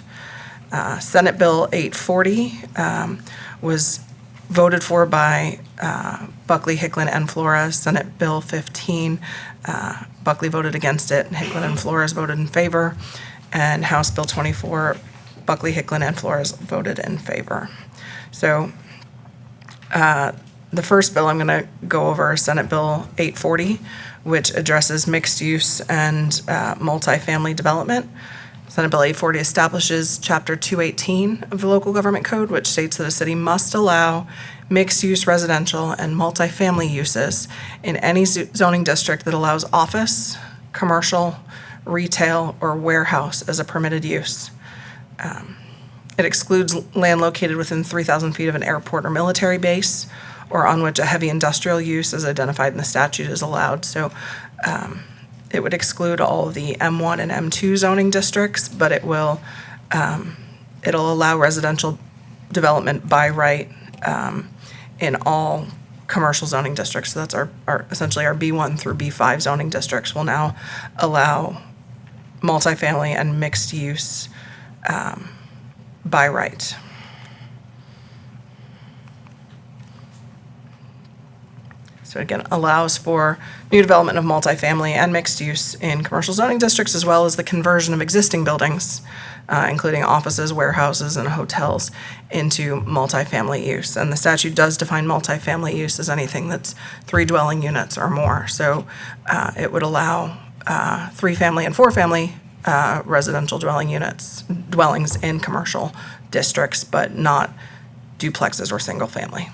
Senate Bill 840 was voted for by Buckley, Hicklin, and Flores. Senate Bill 15, Buckley voted against it, and Hicklin and Flores voted in favor. And House Bill 24, Buckley, Hicklin, and Flores voted in favor. So the first bill I'm going to go over is Senate Bill 840, which addresses mixed use and multifamily development. Senate Bill 840 establishes Chapter 218 of the Local Government Code, which states that a city must allow mixed-use residential and multifamily uses in any zoning district that allows office, commercial, retail, or warehouse as a permitted use. It excludes land located within 3,000 feet of an airport or military base, or on which a heavy industrial use as identified in the statute is allowed. So it would exclude all of the M1 and M2 zoning districts, but it'll allow residential development by right in all commercial zoning districts. So that's our essentially our B1 through B5 zoning districts will now allow multifamily and mixed use by right. So again, allows for new development of multifamily and mixed use in commercial zoning districts, as well as the conversion of existing buildings, including offices, warehouses, and hotels, into multifamily use. And the statute does define multifamily use as anything that's 3 dwelling units or more. So it would allow 3-family and 4-family residential dwellings in commercial districts, but not duplexes or single-family.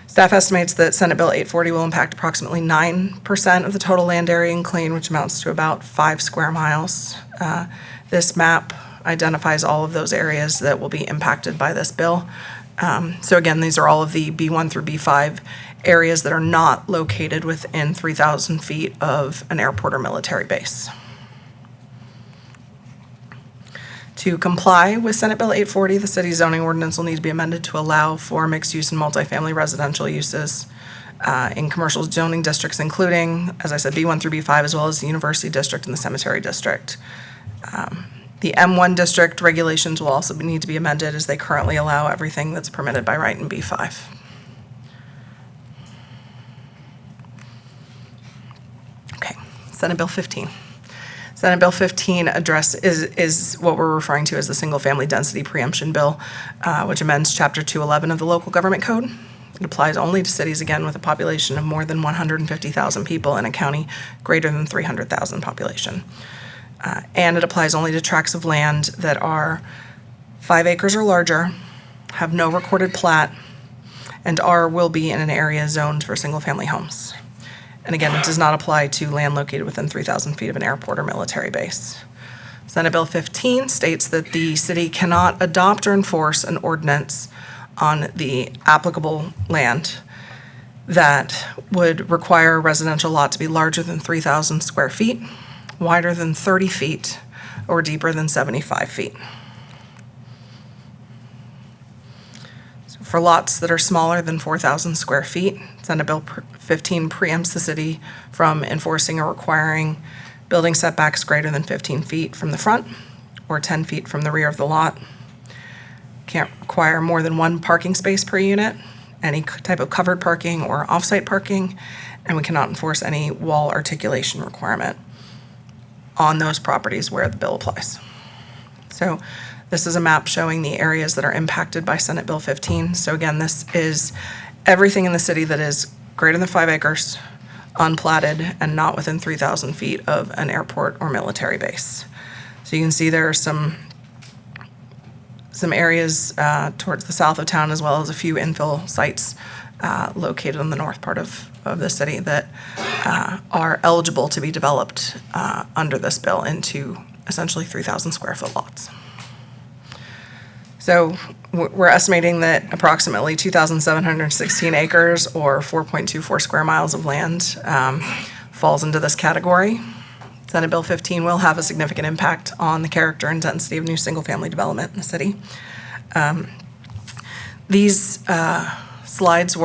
Staff estimates that Senate Bill 840 will impact approximately 9% of the total land area in Killeen, which amounts to about 5 square miles. This map identifies all of those areas that will be impacted by this bill. So again, these are all of the B1 through B5 areas that are not located within 3,000 feet of an airport or military base. To comply with Senate Bill 840, the city's zoning ordinance will need to be amended to allow for mixed-use and multifamily residential uses in commercial zoning districts, including, as I said, B1 through B5, as well as the University District and the Cemetery District. The M1 district regulations will also need to be amended, as they currently allow everything that's permitted by right in B5. Okay, Senate Bill 15. Senate Bill 15 is what we're referring to as the Single-Family Density Preemption Bill, which amends Chapter 211 of the Local Government Code. It applies only to cities, again, with a population of more than 150,000 people in a county greater than 300,000 population. And it applies only to tracts of land that are 5 acres or larger, have no recorded plat, and will be in an area zoned for single-family homes. And again, it does not apply to land located within 3,000 feet of an airport or military base. Senate Bill 15 states that the city cannot adopt or enforce an ordinance on the applicable land that would require a residential lot to be larger than 3,000 square feet, wider than 30 feet, or deeper than 75 feet. For lots that are smaller than 4,000 square feet, Senate Bill 15 preempts the city from enforcing or requiring building setbacks greater than 15 feet from the front or 10 feet from the rear of the lot. Can't require more than 1 parking space per unit, any type of covered parking or off-site parking, and we cannot enforce any wall articulation requirement on those properties where the bill applies. So this is a map showing the areas that are impacted by Senate Bill 15. So again, this is everything in the city that is greater than 5 acres, unplatted, and not within 3,000 feet of an airport or military base. So you can see there are some areas towards the south of town, as well as a few infill sites located in the north part of the city that are eligible to be developed under this bill into essentially 3,000 square foot lots. So we're estimating that approximately 2,716 acres or 4.24 square miles of land falls into this category. Senate Bill 15 will have a significant impact on the character and density of new single-family development in the city. These slides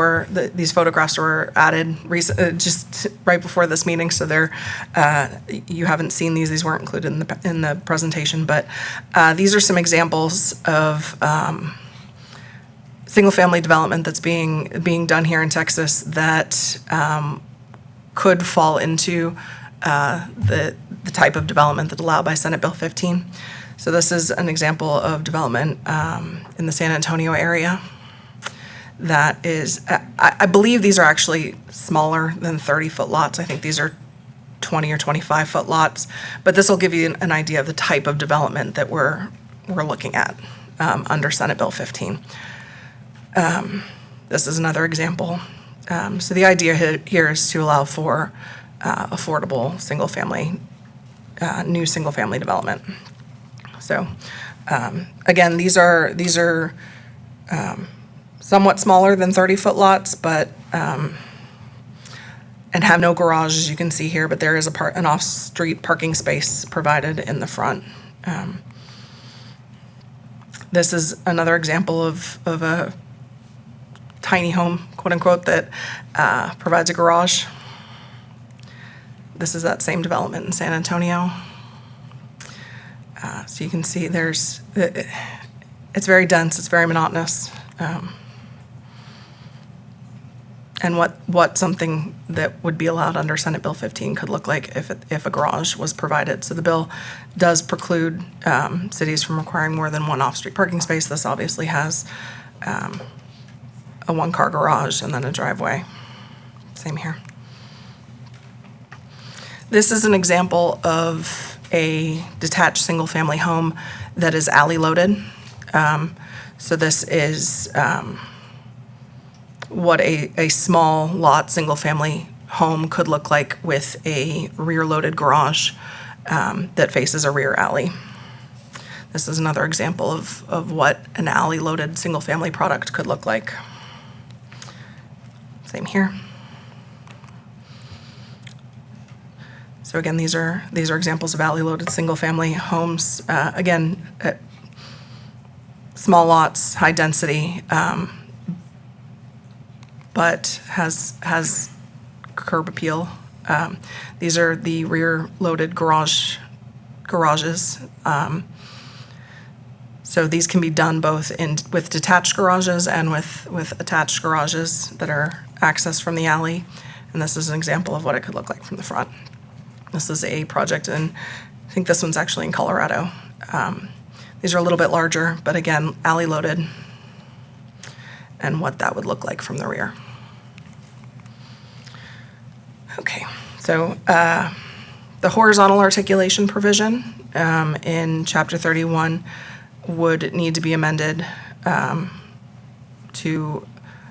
these photographs were added just right before this meeting, so you haven't seen these. These weren't included in the presentation, but these are some examples of single-family development that's being done here in Texas that could fall into the type of development that's allowed by Senate Bill 15. So this is an example of development in the San Antonio area. That is, I believe these are actually smaller than 30-foot lots. I think these are 20 or 25-foot lots, but this will give you an idea of the type of development that we're looking at under Senate Bill 15. This is another example. So the idea here is to allow for affordable new single-family development. So again, these are somewhat smaller than 30-foot lots, but and have no garage, as you can see here, but there is an off-street parking space provided in the front. This is another example of a tiny home, quote-unquote, that provides a garage. This is that same development in San Antonio. So you can see it's very dense, it's very monotonous. And what something that would be allowed under Senate Bill 15 could look like if a garage was provided. So the bill does preclude cities from requiring more than one off-street parking space. This obviously has a one-car garage and then a driveway. Same here. This is an example of a detached single-family home that is alley-loaded. So this is what a small lot, single-family home could look like with a rear-loaded garage that faces a rear alley. This is another example of what an alley-loaded single-family product could look like. Same here. So again, these are examples of alley-loaded single-family homes. Again, small lots, high density, but has curb appeal. These are the rear-loaded garages. So these can be done both with detached garages and with attached garages that are accessed from the alley. And this is an example of what it could look like from the front. This is a project, and I think this one's actually in Colorado. These are a little bit larger, but again, alley-loaded, and what that would look like from the rear. Okay, so the horizontal articulation provision in Chapter 31 would need to be amended to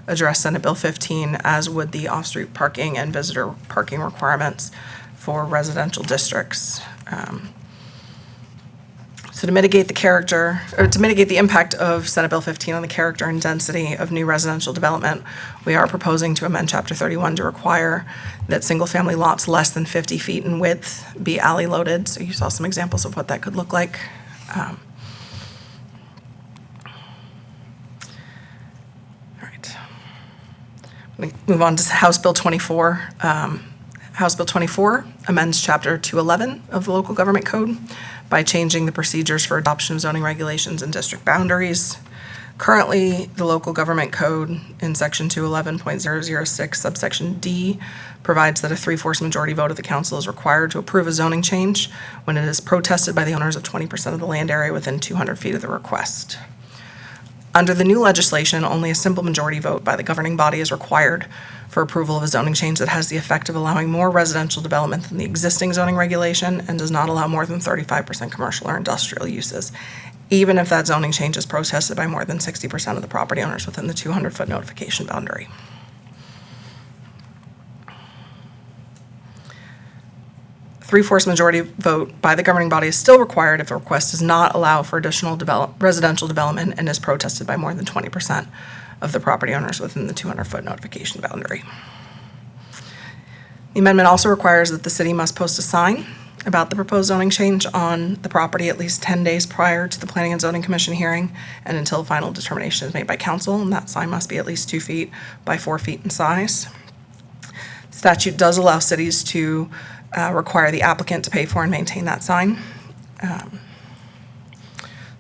address Senate Bill 15, as would the off-street parking and visitor parking requirements for residential districts. So to mitigate the impact of Senate Bill 15 on the character and density of new residential development, we are proposing to amend Chapter 31 to require that single-family lots less than 50 feet in width be alley-loaded. So you saw some examples of what that could look like. All right. I'm going to move on to House Bill 24. House Bill 24 amends Chapter 211 of the Local Government Code by changing the procedures for adoption of zoning regulations and district boundaries. Currently, the Local Government Code in Section 211.006, subsection D, provides that a 3/4 majority vote of the council is required to approve a zoning change when it is protested by the owners of 20% of the land area within 200 feet of the request. Under the new legislation, only a simple majority vote by the governing body is required for approval of a zoning change that has the effect of allowing more residential development than the existing zoning regulation and does not allow more than 35% commercial or industrial uses, even if that zoning change is protested by more than 60% of the property owners within the 200-foot notification boundary. Three-fourths majority vote by the governing body is still required if the request does not allow for additional residential development and is protested by more than 20% of the property owners within the 200-foot notification boundary. The amendment also requires that the city must post a sign about the proposed zoning change on the property at least 10 days prior to the Planning and Zoning Commission hearing and until final determination is made by council, and that sign must be at least 2 feet by 4 feet in size. Statute does allow cities to require the applicant to pay for and maintain that sign.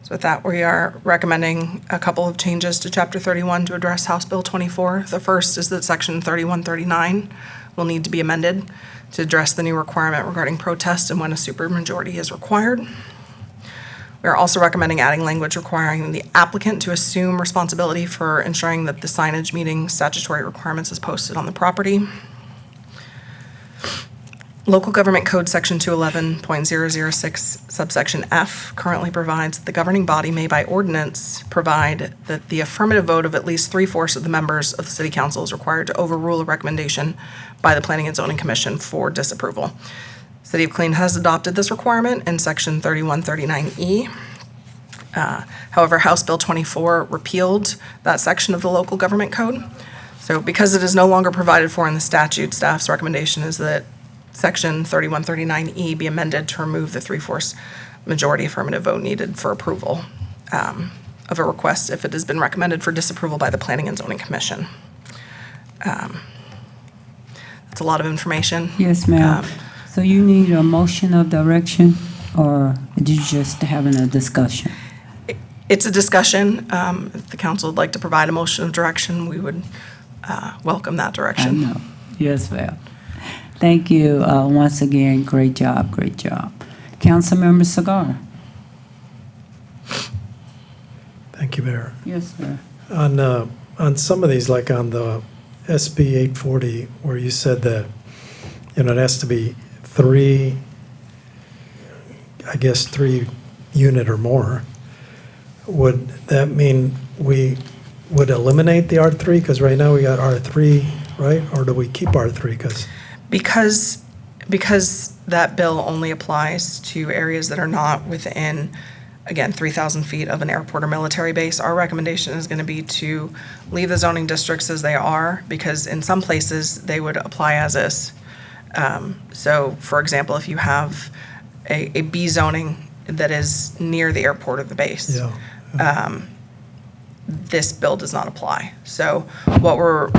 So with that, we are recommending a couple of changes to Chapter 31 to address House Bill 24. The first is that Section 3139 will need to be amended to address the new requirement regarding protest and when a supermajority is required. We are also recommending adding language requiring the applicant to assume responsibility for ensuring that the signage meeting statutory requirements is posted on the property. Local Government Code Section 211.006 subsection F currently provides that the governing body may by ordinance provide that the affirmative vote of at least 3/4 of the members of the City Council is required to overrule a recommendation by the Planning and Zoning Commission for disapproval. City of Killeen has adopted this requirement in Section 3139E. However, House Bill 24 repealed that section of the Local Government Code. So because it is no longer provided for in the statute, staff's recommendation is that Section 3139E be amended to remove the 3/4 majority affirmative vote needed for approval of a request if it has been recommended for disapproval by the Planning and Zoning Commission. That's a lot of information. Yes, ma'am. So you need a motion of direction, or did you just having a discussion? It's a discussion. If the council would like to provide a motion of direction, we would welcome that I direction. know. Yes, ma'am. Thank you once again. Great job, great job. Councilmember Sagar. Thank you, Mayor. Yes, sir. On some of these, like on the SB 840, where you said that, it has to be 3 unit or more, would that mean we would eliminate the R3? Because right now we got R3, right? Or do we keep R3? Because that bill only applies to areas that are not within, again, 3,000 feet of an airport or military base, our recommendation is going to be to leave the zoning districts as they are, because in some places, they would apply as is. So, for example, if you have a B zoning that is near the airport or the base, this bill does not apply. So what we're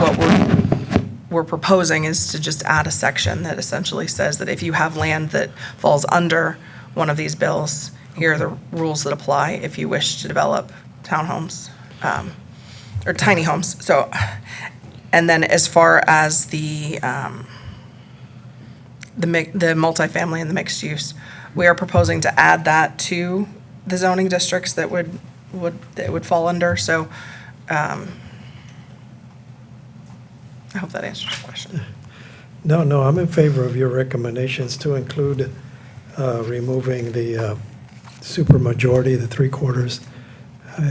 proposing is to just add a section that essentially says that if you have land that falls under one of these bills, here are the rules that apply if you wish to develop townhomes, or tiny homes. So, and then as far as the multifamily and the mixed use, we are proposing to add that to the zoning districts that would fall under. So, I hope that answers your question. No, I'm in favor of your recommendations to include removing the supermajority, the 3/4.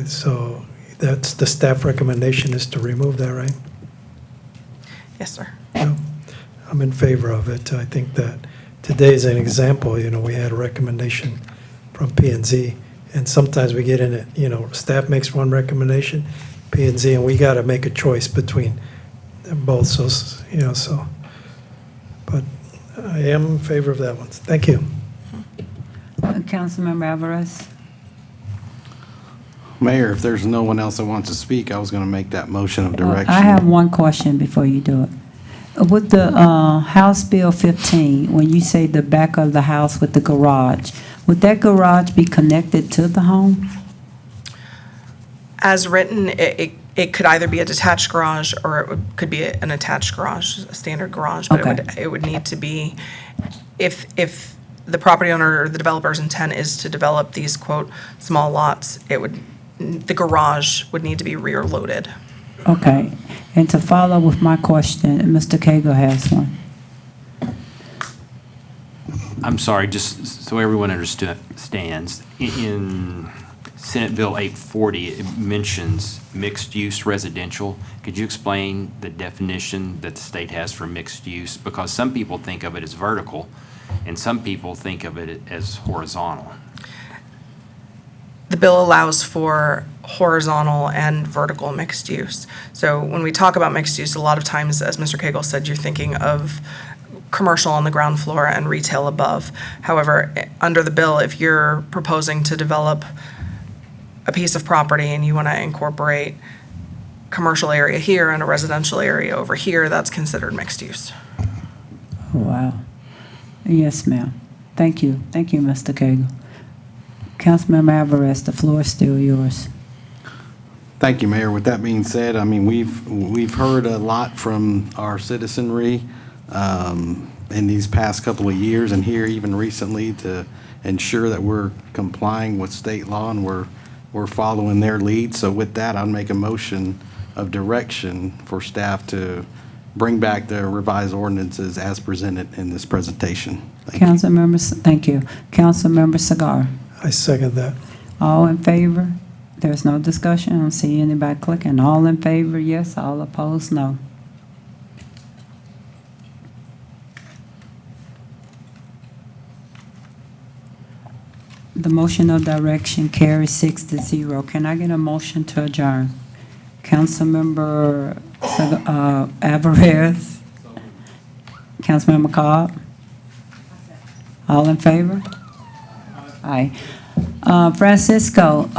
So that's the staff recommendation, is to remove that, right? Yes, sir. I'm in favor of it. I think that today is an example. We had a recommendation from P&Z, and sometimes we get in it, staff makes one recommendation, P&Z, and we got to make a choice between them both. So, but I am in favor of that one. Thank you. Councilmember Alvarez. Mayor, if there's no one else that wants to speak, I was going to make that motion of direction. I have one question before you do it. With the House Bill 15, when you say the back of the house with the garage, would that garage be connected to the home? As written, it could either be a detached garage or it could be an attached garage, a standard garage. But it would need to be, if the property owner or the developer's intent is to develop these, quote, small lots, the garage would need to be rear loaded. Okay. And to follow with my question, Mr. Cagle has one. I'm sorry, just so everyone understands, in Senate Bill 840, it mentions mixed-use residential. Could you explain the definition that the state has for mixed use? Because some people think of it as vertical, and some people think of it as horizontal. The bill allows for horizontal and vertical mixed use. So when we talk about mixed use, a lot of times, as Mr. Cagle said, you're thinking of commercial on the ground floor and retail above. However, under the bill, if you're proposing to develop a piece of property and you want to incorporate commercial area here and a residential area over here, that's considered mixed use. Oh, wow. Yes, ma'am. Thank you. Thank you, Mr. Cagle. Councilmember Alvarez, the floor is still yours. Thank you, Mayor. With that being said, I mean, we've heard a lot from our citizenry in these past couple of years, and here even recently, to ensure that we're complying with state law and we're following their lead. So with that, I'd make a motion of direction for staff to bring back the revised ordinances as presented in this presentation. Thank you. Thank you. Councilmember Sagar. I second that. All in favor? There's no discussion. I don't see anybody clicking. All in favor, yes. All opposed, no. The motion of direction carries 6-0. Can I get a motion to adjourn? Councilmember Alvarez? Councilmember Cobb? All in favor? Aye. Francisco,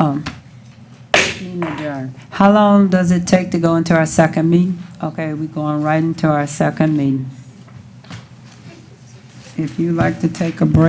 need adjourned. How long does it take to go into our second meeting? Okay, we're going right into our second meeting. If you'd like to take a break.